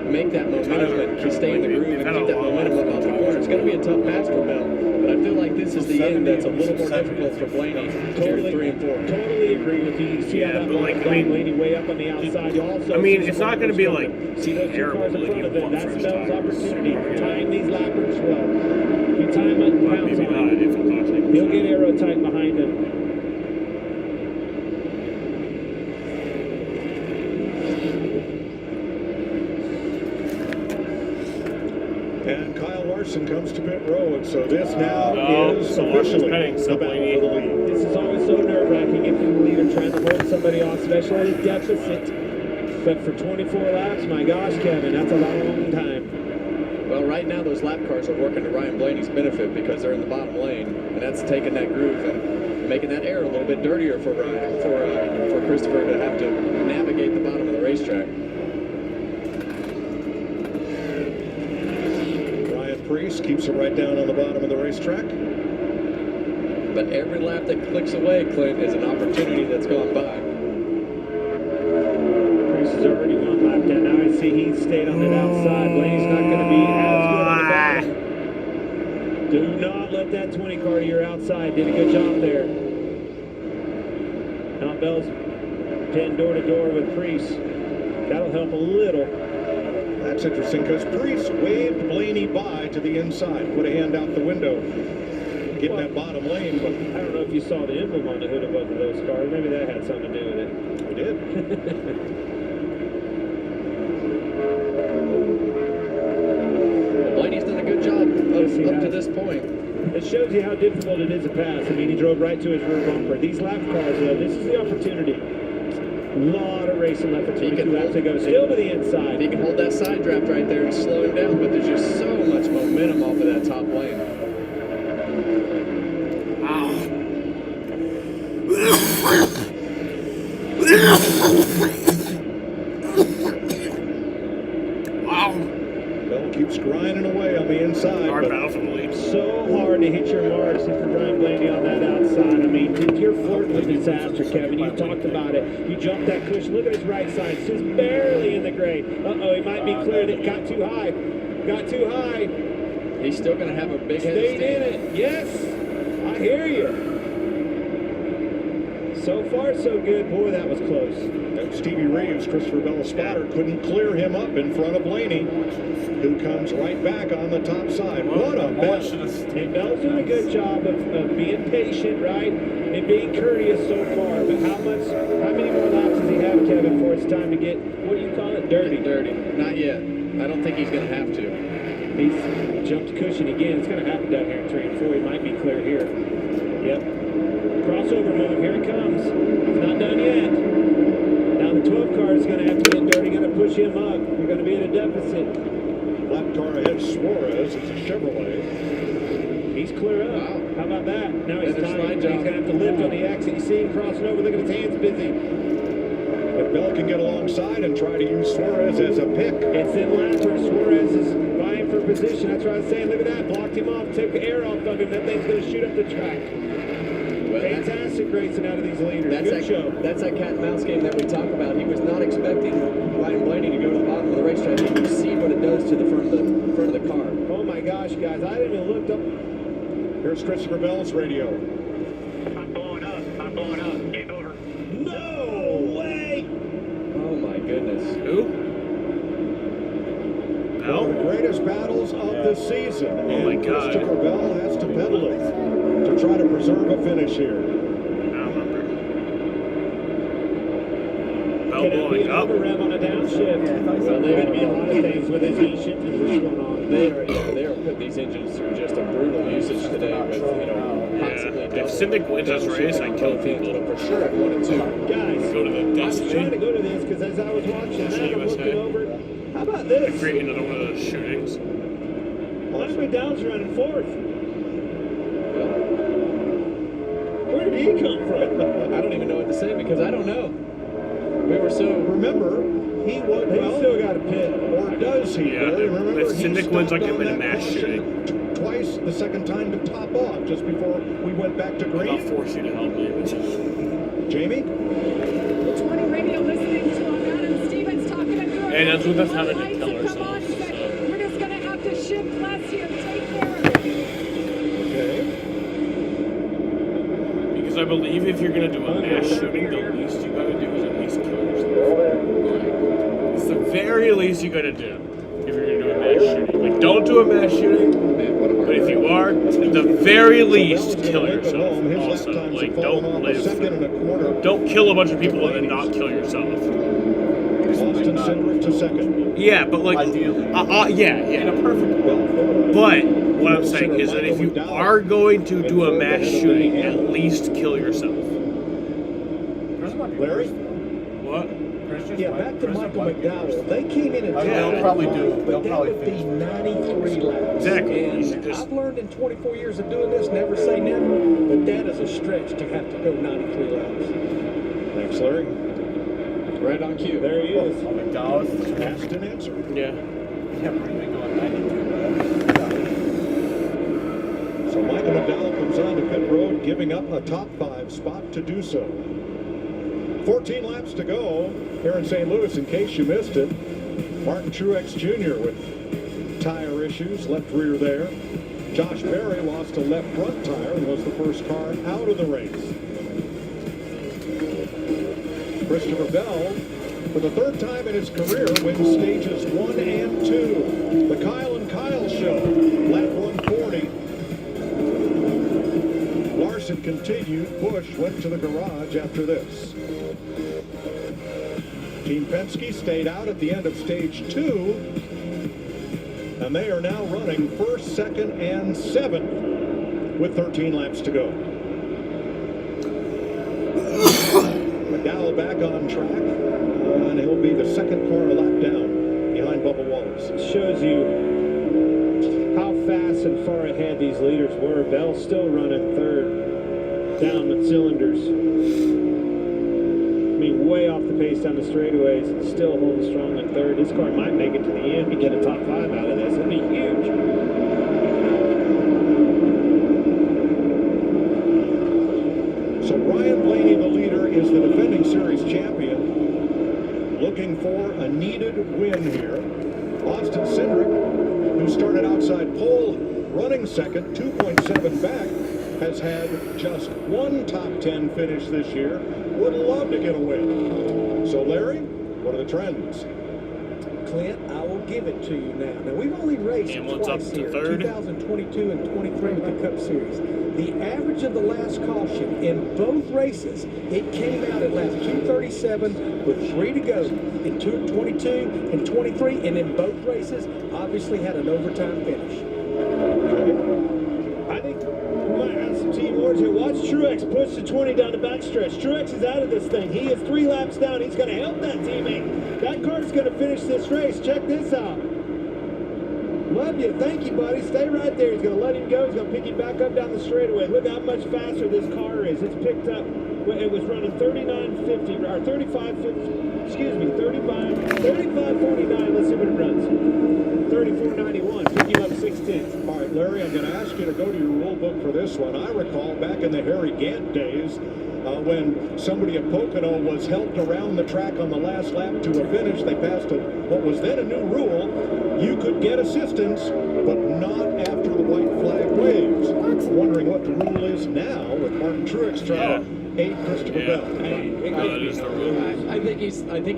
make that momentum and stay in the groove and keep that momentum up off the corner, it's going to be a tough pass for Bell. But I feel like this is the end that's a little more difficult for Blaney. Totally, 3 and 4. Totally agree with you. You see how that Blaney way up on the outside. Also, I mean, it's not going to be like see those 2 terrible. cars in front of him. That's Bell's opportunity. Time these lappers well. You time it, pounce on him. He'll get aero tight behind him. And Kyle Larson comes to pit road, so this now is officially the battle for the lead. This is always so nerve-wracking if you're the leader trying to hold somebody off, especially at deficit. But for 24 laps, my gosh, Kevin, that's a long time. Well, right now those lap cars are working to Ryan Blaney's benefit because they're in the bottom lane, and that's taking that groove and making that air a little bit dirtier for Ryan, for Christopher to have to navigate the bottom of the racetrack. Priest keeps it right down on the bottom of the racetrack. But every lap that clicks away, Clint, is an opportunity that's gone by. Priest is already 1 lap down. Now I see he stayed on that outside. Blaney's not going to be as good on the bottom. Do not let that 20 car to your outside. Did a good job there. Now Bell's pinned door to door with Priest. That'll help a little. That's interesting because Priest waved Blaney by to the inside, put a hand out the window, get that bottom lane. But I don't know if you saw the emblem on the hood of both of those cars. Maybe that had something to do with it. We did. Blaney's done a good job up to this point. It shows you how difficult it is to pass. I mean, he drove right to his rear bumper. These lap cars, this is the opportunity. A lot of racing left for 22 laps to go. Still to the inside. He can hold that side draft right there and slow him down, but there's just so much momentum off of that top lane. Wow. Bell keeps grinding away on the inside. Hard battle for the lead. So hard to hit your marks if you're Ryan Blaney on that outside. I mean, you're flirting with disaster, Kevin. You talked about it. You jumped that cushion. Look at his right side. It's just barely in the gray. Uh-oh, he might be cleared. It got too high. Got too high. He's still going to have a big head. Stayed in it. Yes. I hear you. So far, so good. Boy, that was close. And Stevie Reeves, Christopher Bell's spotter, couldn't clear him up in front of Blaney, who comes right back on the top side. What a mess. And Bell's doing a good job of being patient, right, and being courteous so far. But how many more laps does he have, Kevin, before it's time to get, what do you call it, dirty? Dirty. Not yet. I don't think he's going to have to. He's jumped cushion again. It's going to happen down here in 3 and 4. He might be clear here. Yep. Crossover move. Here it comes. It's not done yet. Now the 12 car is going to have to get dirty. Going to push him up. You're going to be at a deficit. Lap car ahead, Suarez. It's a Chevrolet. He's clear up. Wow. How about that? Now he's Better tight. slide He's job. going to have to lift on the exit. You see him crossing over. Look at his hands busy. If Bell can get alongside and try to use Suarez as a pick. It's in lapper. Suarez is vying for position. That's what I was saying. Look at that. Blocked him off. Took the air off of him. That thing's going to shoot up the track. Well, Fantastic racing out of these leaders. That's Good show. That's that cat and mouse game that we talk about. He was not expecting Ryan Blaney to go to the bottom of the racetrack. You see what it does to the front of the car. Oh my gosh, guys. I didn't even look up. Here's Christopher Bell's radio. I'm blowing up. I'm blowing up. Game over. No way! Oh my goodness. Who? One of the greatest battles of the season. Oh my God. Christopher Bell has to pedal it to try to preserve a finish here. I don't remember. Bell Could it be blowing an up. overrev on a downshift? Well, there could be a lot of things with this E-shift and what's going on. They are putting these engines through just a brutal usage today with, possibly If Syndic wins this race, I kill people. But for sure, at 1 and 2. Guys, Go to the I was Destiny. trying to go to this because as I was watching that, I'm looking over. How about this? Create another one of those shootings. Lance McDowell's running fourth. Where did he come from? I don't even know what to say because I don't know. We were so. Remember, he was They still got a pit. or does he? Yeah, Remember, if he Syndic wins, I'll stopped give him on a that mass caution shooting. Twice, the second time to top off, just before we went back to I'll green. force you to help me. Jamie? The 20 radio listening to Adam Stevens talking to through. And that's what that's having to Lights kill have come on. ourselves. He said, we're just going to have to shift less here. Take care of it. Okay. Because I believe if you're going to do a mass shooting, the least you got to do is at least kill yourself. It's the very least you got to do if you're going to do a mass shooting. Like, don't do a mass shooting, but if you are, at the very least, kill yourself. Also, like, don't live. Don't kill a bunch of people and then not kill yourself. Austin Cindric to second. Yeah, but like, yeah, in a perfect world. But what I'm saying is that if you are going to do a mass shooting, at least kill yourself. Larry? What? Yeah, back to Michael McDowell. They came in and They'll probably do. but They'll that probably would be finish. 93 laps. Exactly. You And should just- I've learned in 24 years of doing this, never say never, but that is a stretch to have to go 93 laps. Thanks, Larry. Right on cue. There he is. McDowell's Asked and answered. Yeah. Yeah, we've been going 92. So Michael McDowell comes on to pit road, giving up a top 5 spot to do so. 14 laps to go here in St. Louis, in case you missed it. Martin Truex Jr. with tire issues, left rear there. Josh Berry lost a left front tire and was the first car out of the race. Christopher Bell, for the third time in his career, wins stages 1 and 2. The Kyle and Kyle Show, lap 140. Larson continued. Busch went to the garage after this. Team Penske stayed out at the end of stage 2. And they are now running first, second, and 7th with 13 laps to go. McDowell back on track, and he'll be the second car a lap down behind Bubba Wallace. Shows you how fast and far ahead these leaders were. Bell's still running third, down the cylinders. I mean, way off the pace down the straightaways, and still holding strong in third. This car might make it to the end and get a top 5 out of this. It'd be huge. So Ryan Blaney, the leader, is the defending series champion, looking for a needed win here. Austin Cindric, who started outside pole, running second, 2.7 back, has had just one top 10 finish this year. Would love to get a win. So Larry, what are the trends? Clint, I will give it to you now. Now, we've only raced Hamlin's up twice to here, third. 2022 and 23 with the Cup Series. The average of the last caution in both races, it came out at lap 237 with 3 to go in 22 and 23, and in both races, obviously had an overtime finish. I think we might have some team wars here. Watch Watch Truex push the 20 down the backstretch. Truex is out of this thing. He is 3 laps down. He's going to help that teammate. That car's going to finish this race. Check this out. Love you. Thank you, buddy. Stay right there. He's going to let him go. He's going to pick him back up down the straightaway. Look how much faster this car is. It's picked up. It was running 39.50 or 35.50. Excuse me, 35.49. Let's see what it runs. 34.91. Took him up 6/10. All right, Larry, I'm going to ask you to go to your rule book for this one. I recall back in the Harry Gant days when somebody at Pocono was helped around the track on the last lap to a finish. They passed what was then a new rule. You could get assistance, but not after the white flag waves. I'm wondering what the rule is now with Martin Truex trying to aid Christopher Bell. That is the rule. I think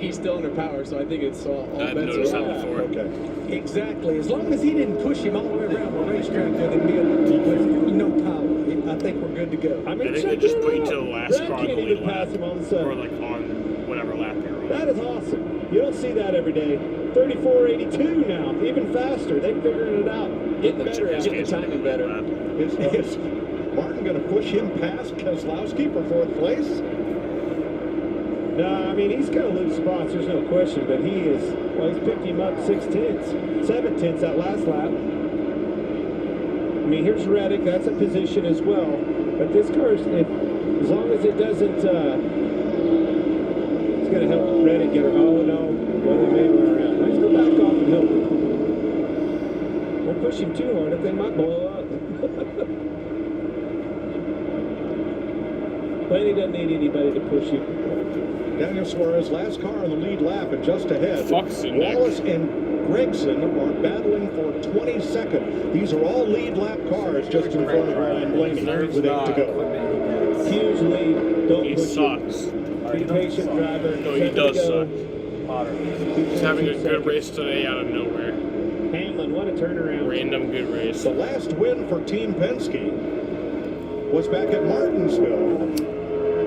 he's still under power, so I think it's all I've bets noticed are that off. before. Okay. Exactly. As long as he didn't push him all the way around the racetrack, then it'd be with no power. I think we're good to go. I think they just put you to the last car on the lead lap, him on the or side. like on whatever lap you're on. That is awesome. You don't see that every day. 34.82 now, even faster. They're figuring it out. Get the timing better. Is Martin going to push him past Keselowski for 4th place? No, I mean, he's going to lose spots, there's no question, but he's picked him up 6/10, 7/10 that last lap. I mean, here's Reddick, that's a position as well. But this car, as long as it doesn't, it's going to help Reddick get her. Oh, no. Well, they may run around. Let's go back off and help him. Don't push him too hard, if they might blow up. Blaney doesn't need anybody to push him. Daniel Suarez, last car on the lead lap and just ahead. Fox and Wallace and Gregson are battling for 22nd. These are all lead lap cars just in front of Ryan Blaney with 8 to go. Huge lead. Don't He push sucks. it. Be patient, driver. No, he 7 to does go. suck. He's having a good race today out of nowhere. Hamlin, what a turnaround. Random good race. The last win for Team Penske was back at Martinsville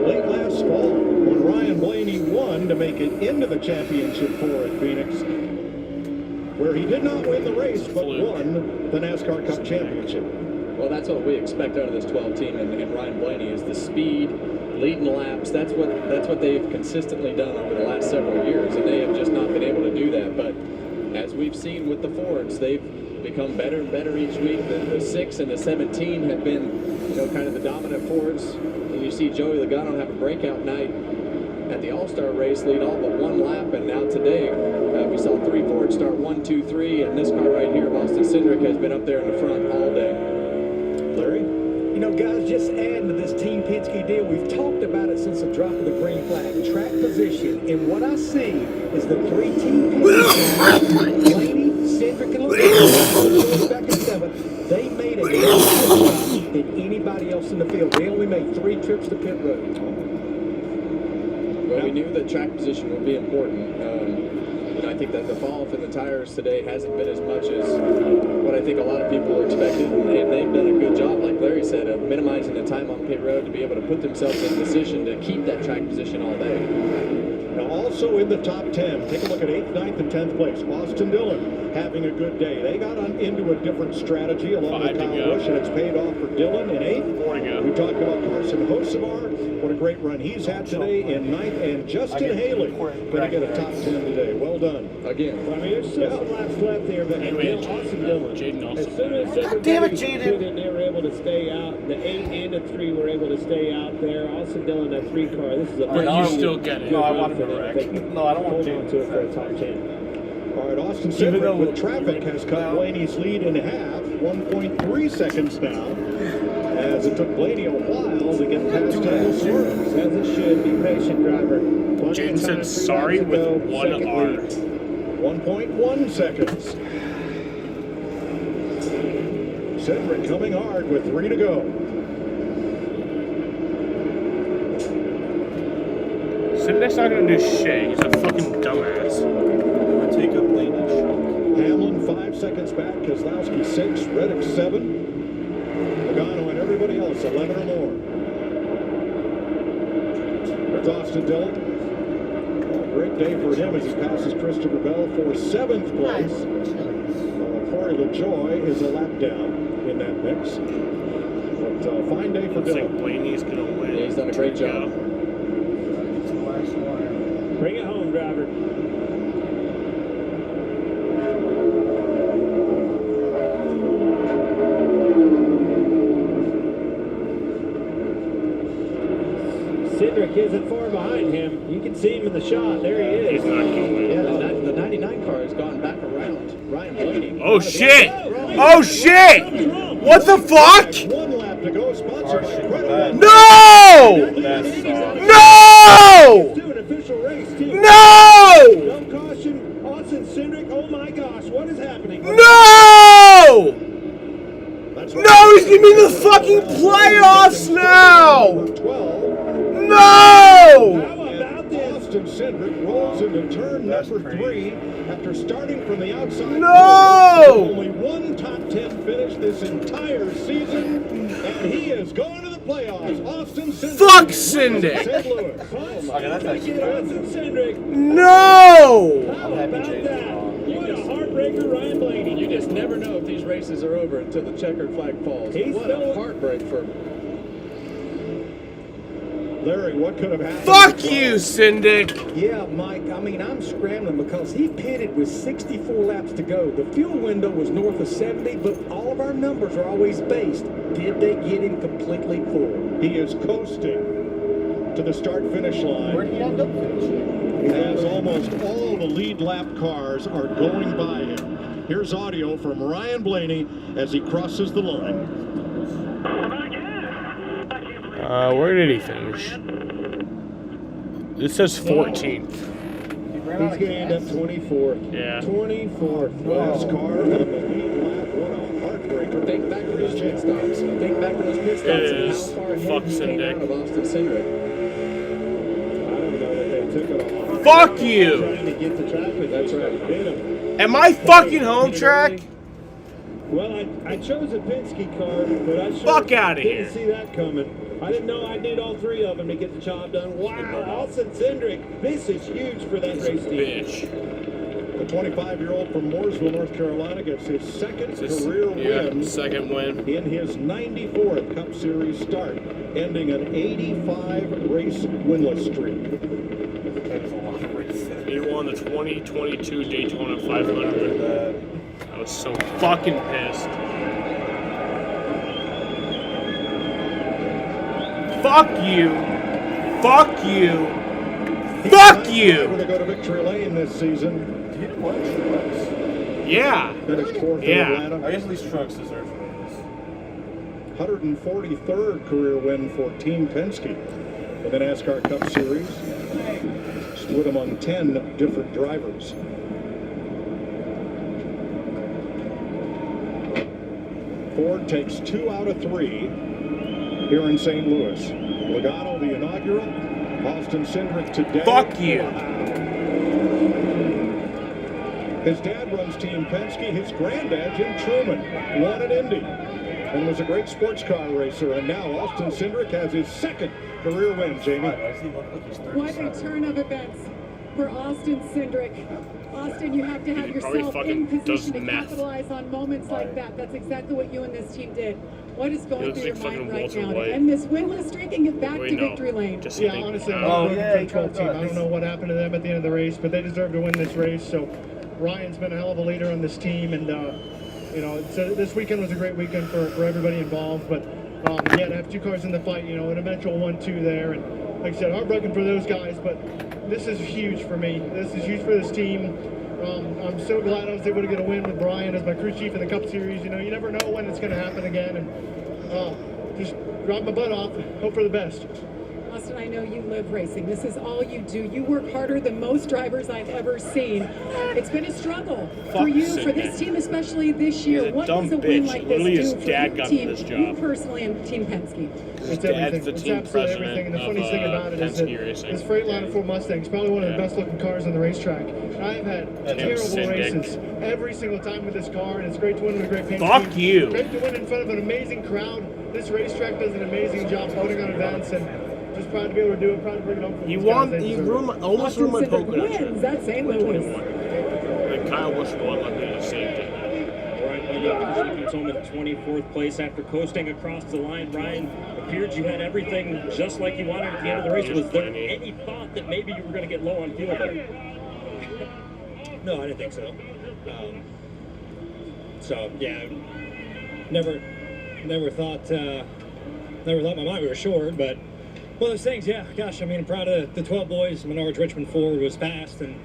late last fall when Ryan Blaney won to make it into the championship 4 at Phoenix, where he did not win the race but won the NASCAR Cup Championship. Well, that's what we expect out of this 12 team and Ryan Blaney is the speed, leading laps. That's what they've consistently done over the last several years, and they have just not been able to do that. But as we've seen with the Fords, they've become better and better each week. The 6 and the 17 have been, kind of the dominant Fords. And you see Joey Logano have a breakout night at the All-Star race, lead all but 1 lap, and now today we saw 3 Fords start 1, 2, 3, and this car right here, Austin Cindric, has been up there in the front all day. Larry? Guys, just adding to this Team Penske deal, we've talked about it since the drop of the green flag, track position, and what I see is the 3 Team Penske, Blaney, Cindric, and Logano, back in 7th, they made a better job than anybody else in the field. They only made 3 trips to pit road. Well, we knew that track position would be important. I think that the fall off in the tires today hasn't been as much as what I think a lot of people expected, and they've done a good job, like Larry said, of minimizing the time on pit road to be able to put themselves in position to keep that track position all day. Now also in the top 10, take a look at 8th, 9th, and 10th place. Austin Dillon having a good day. They got into a different strategy along with Kyle Busch, and it's paid off for Dillon in 8th. We talked about Carson Hocevar. What a great run he's had today in 9th, and Justin Haley going to get a top 10 today. Well done. Again. I mean, there's still some laps left there, but Austin Dillon. As soon as God damn it, everybody Jaden. and they were able to stay out, the 8 and the 3 were able to stay out there. Austin Dillon, that 3 car, this is a But you still get it. No, I want him to wreck. No, I don't want hold Jaden on to it for a top 10. All right, Austin Even though Cindric with traffic has cut Blaney's lead in half, 1.3 seconds now, as it took Blaney a while to get past Daniel Suarez. As it should, be patient, driver. Jaden said sorry with 1 R. 1.1 seconds. Cindric coming hard with 3 to go. Cindric's not gonna do shit. He's a fucking dumbass. Take up Blaney. Hamlin 5 seconds back, Keselowski 6, Reddick 7, Logano and everybody else 11 or more. There's Austin Dillon. Great day for him as he passes Christopher Bell for 7th place. Corey LaJoy is a lap down in that mix. So fine day for Looks like Dylan. Blaney's gonna win. Yeah, he's done a great job. Bring it home, driver. Cindric isn't far behind him. You can see him in the shot. There he is. He's not gonna win. Yeah, the 99 car has gone back around Ryan Blaney. Oh shit! Oh shit! What the fuck? 1 lap to go. Sponsored by Credit. No! No! Do an official race, too. No! No caution. Austin Cindric. Oh my gosh, what is happening? No! No, he's gonna be in the fucking playoffs now! 12. No! Austin Cindric rolls into turn number 3 after starting from the outside. No! Only one top 10 finish this entire season, and he is going to the playoffs. Austin Cindric. Fuck Cindric! St. Louis. Okay, that's actually Austin Cindric. No! How about that? What a heartbreaker, Ryan Blaney. You just never know if these races are over until the checkered flag falls. He's What still- a heartbreak for Larry, what could have happened? Fuck you, Cindric! Yeah, Mike, I mean, I'm scrambling because he pitted with 64 laps to go. The fuel window was north of 70, but all of our numbers are always based. Did they get him completely full? He is coasting to the start-finish line. Where did he end up finishing? As almost all the lead lap cars are going by him. Here's audio from Ryan Blaney as he crosses the line. Where did he finish? It says 14th. He's gained up 24th. Yeah. 24th. Nascar on the lead lap. What a heartbreaker. Think back to those pit stops. Think back to those pit stops It and is. how far ahead Fuck he came Cindric. out of Austin Cindric. I don't know that they took it all. Fuck you! Trying to get the track position. That's right. Hit him. Am I fucking home track? Well, I chose a Penske car, but I sure Fuck outta didn't here. see that coming. I didn't know I'd need all 3 of them to get the job done. Wow, Austin Cindric, this is huge for that race team. Bitch. The 25-year-old from Mooresville, North Carolina, gets his second career win Second win. in his 94th Cup Series start, ending an 85-race winless streak. He won the 2022 Daytona 500. I was so fucking pissed. Fuck you. Fuck you. Fuck you. Never to go to victory lane this season. He didn't want trucks. Yeah. Finished 4th in Yeah. Atlanta. I guess at least trucks deserve wins. 143rd career win for Team Penske in the NASCAR Cup Series. Split among 10 different drivers. Ford takes 2 out of 3 here in St. Louis. Logano, the inaugural. Austin Cindric today. Fuck you. His dad runs Team Penske. His granddad, Jim Truman, won at Indy and was a great sports car racer. And now Austin Cindric has his second career win, Jamie. What a turn of events for Austin Cindric. Austin, you have to have He probably yourself fucking in does position to meth. capitalize on moments like that. That's exactly what you and this team did. What is going He through looks your like mind fucking right Walter now White. to end this winless streak and get back Wait, to no. victory lane? Just Yeah, think, honestly, oh, I'm yeah, he control kinda team. I does. don't know what happened to them at the end of the race, but they deserve to win this race. So Ryan's been a hell of a leader on this team, and you know, this weekend was a great weekend for everybody involved. But yeah, to have 2 cars in the fight, you know, an eventual 1-2 there, and like I said, heartbroken for those guys. But this is huge for me. This is huge for this team. I'm so glad I was able to get a win with Brian as my crew chief in the Cup Series. You know, you never know when it's going to happen again, and just drive my butt off, hope for the best. Austin, I know you live racing. This is all you do. You work harder than most drivers I've ever seen. It's been a struggle for you, for this team, especially this year. He's a What dumb does a win bitch. like Literally this his do for dad your got team, this job. you personally and Team Penske? It's dad's everything. the It's team absolutely president everything. And the of, funniest thing about it is that Penske Racing. this Freightliner 4 Mustang is probably one of the Yeah. best looking cars on the racetrack. I've had terrible Cindric. races every single time with this car, and it's great to win with a great paint Fuck team. you. Great to win in front of an amazing crowd. This racetrack does an amazing job putting on events, and just proud to be able to do it. Proud to bring it home for You these guys. won. They You deserve ruined it. my, almost ruined my Austin polka dot Cindric shirt. wins at St. Louis. Like Kyle Busch won, like the same thing. All right, He comes home in 24th place after coasting across the line. Ryan, appeared you had everything just like you wanted at the end of the race. Was there any thought that maybe you were going to get low on fuel there? No, I didn't think so. So yeah, never thought in my mind we were short, but one of those things. Yeah, gosh, I mean, I'm proud of the 12 boys. Menard's Richmond 4 was fast and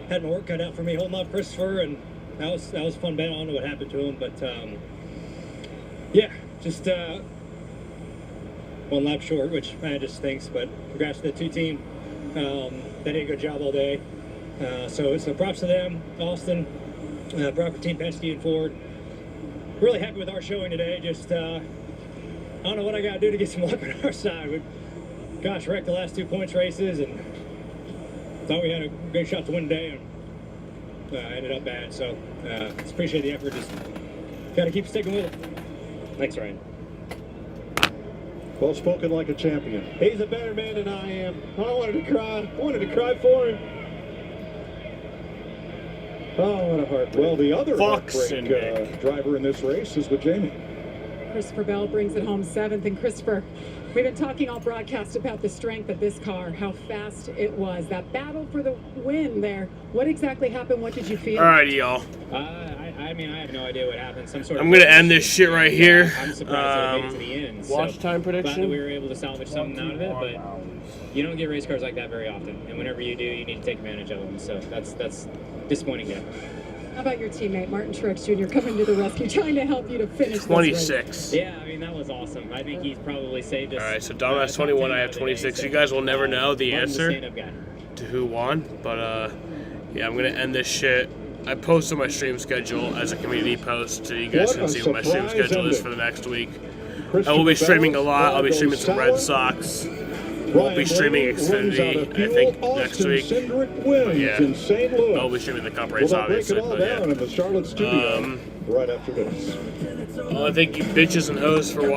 had my work cut out for me holding off Christopher, and that was a fun bet. I don't know what happened to him, but yeah, just one lap short, which just stinks. But congrats to the 2 team. They did a good job all day. So props to them, Austin, props for Team Penske and Ford. Really happy with our showing today. Just I don't know what I got to do to get some luck on our side. We, gosh, wrecked the last 2 points races and thought we had a great shot to win today, and ended up bad. So just appreciate the effort. Just got to keep sticking with it. Thanks, Ryan. Well spoken like a champion. He's a better man than I am. I wanted to cry. I wanted to cry for him. Oh, what a heartbreak. Well, the other heartbreak driver in this race is with Jamie. Christopher Bell brings it home 7th. And Christopher, we've been talking all broadcast about the strength of this car, how fast it was. That battle for the win there. What exactly happened? What did you feel? All right, y'all. I mean, I have no idea what happened. Some sort of. I'm gonna end this shit right here. I'm surprised that it made it to the end. Watch time prediction. Glad that we were able to salvage something out of it, but you don't get race cars like that very often. And whenever you do, you need to take advantage of them. So that's disappointing. Yeah. How about your teammate, Martin Truex Jr., coming to the rescue, trying to help you to finish 26. This race? Yeah, I mean, that was awesome. I think he's probably saved us. All right, so Dom has 21, I have 26. You guys will never know the answer to who won, but yeah, I'm going to end this shit. I posted my stream schedule as a community post, so you guys can see what my stream schedule is for the next week. I will be streaming a lot. I'll be streaming some Red Sox. Won't be streaming Xfinity, I think, next week. But yeah, I'll be streaming the Cup race, obviously. But yeah. In the Charlotte studio right after this. Well, I thank you bitches and hoes for watching.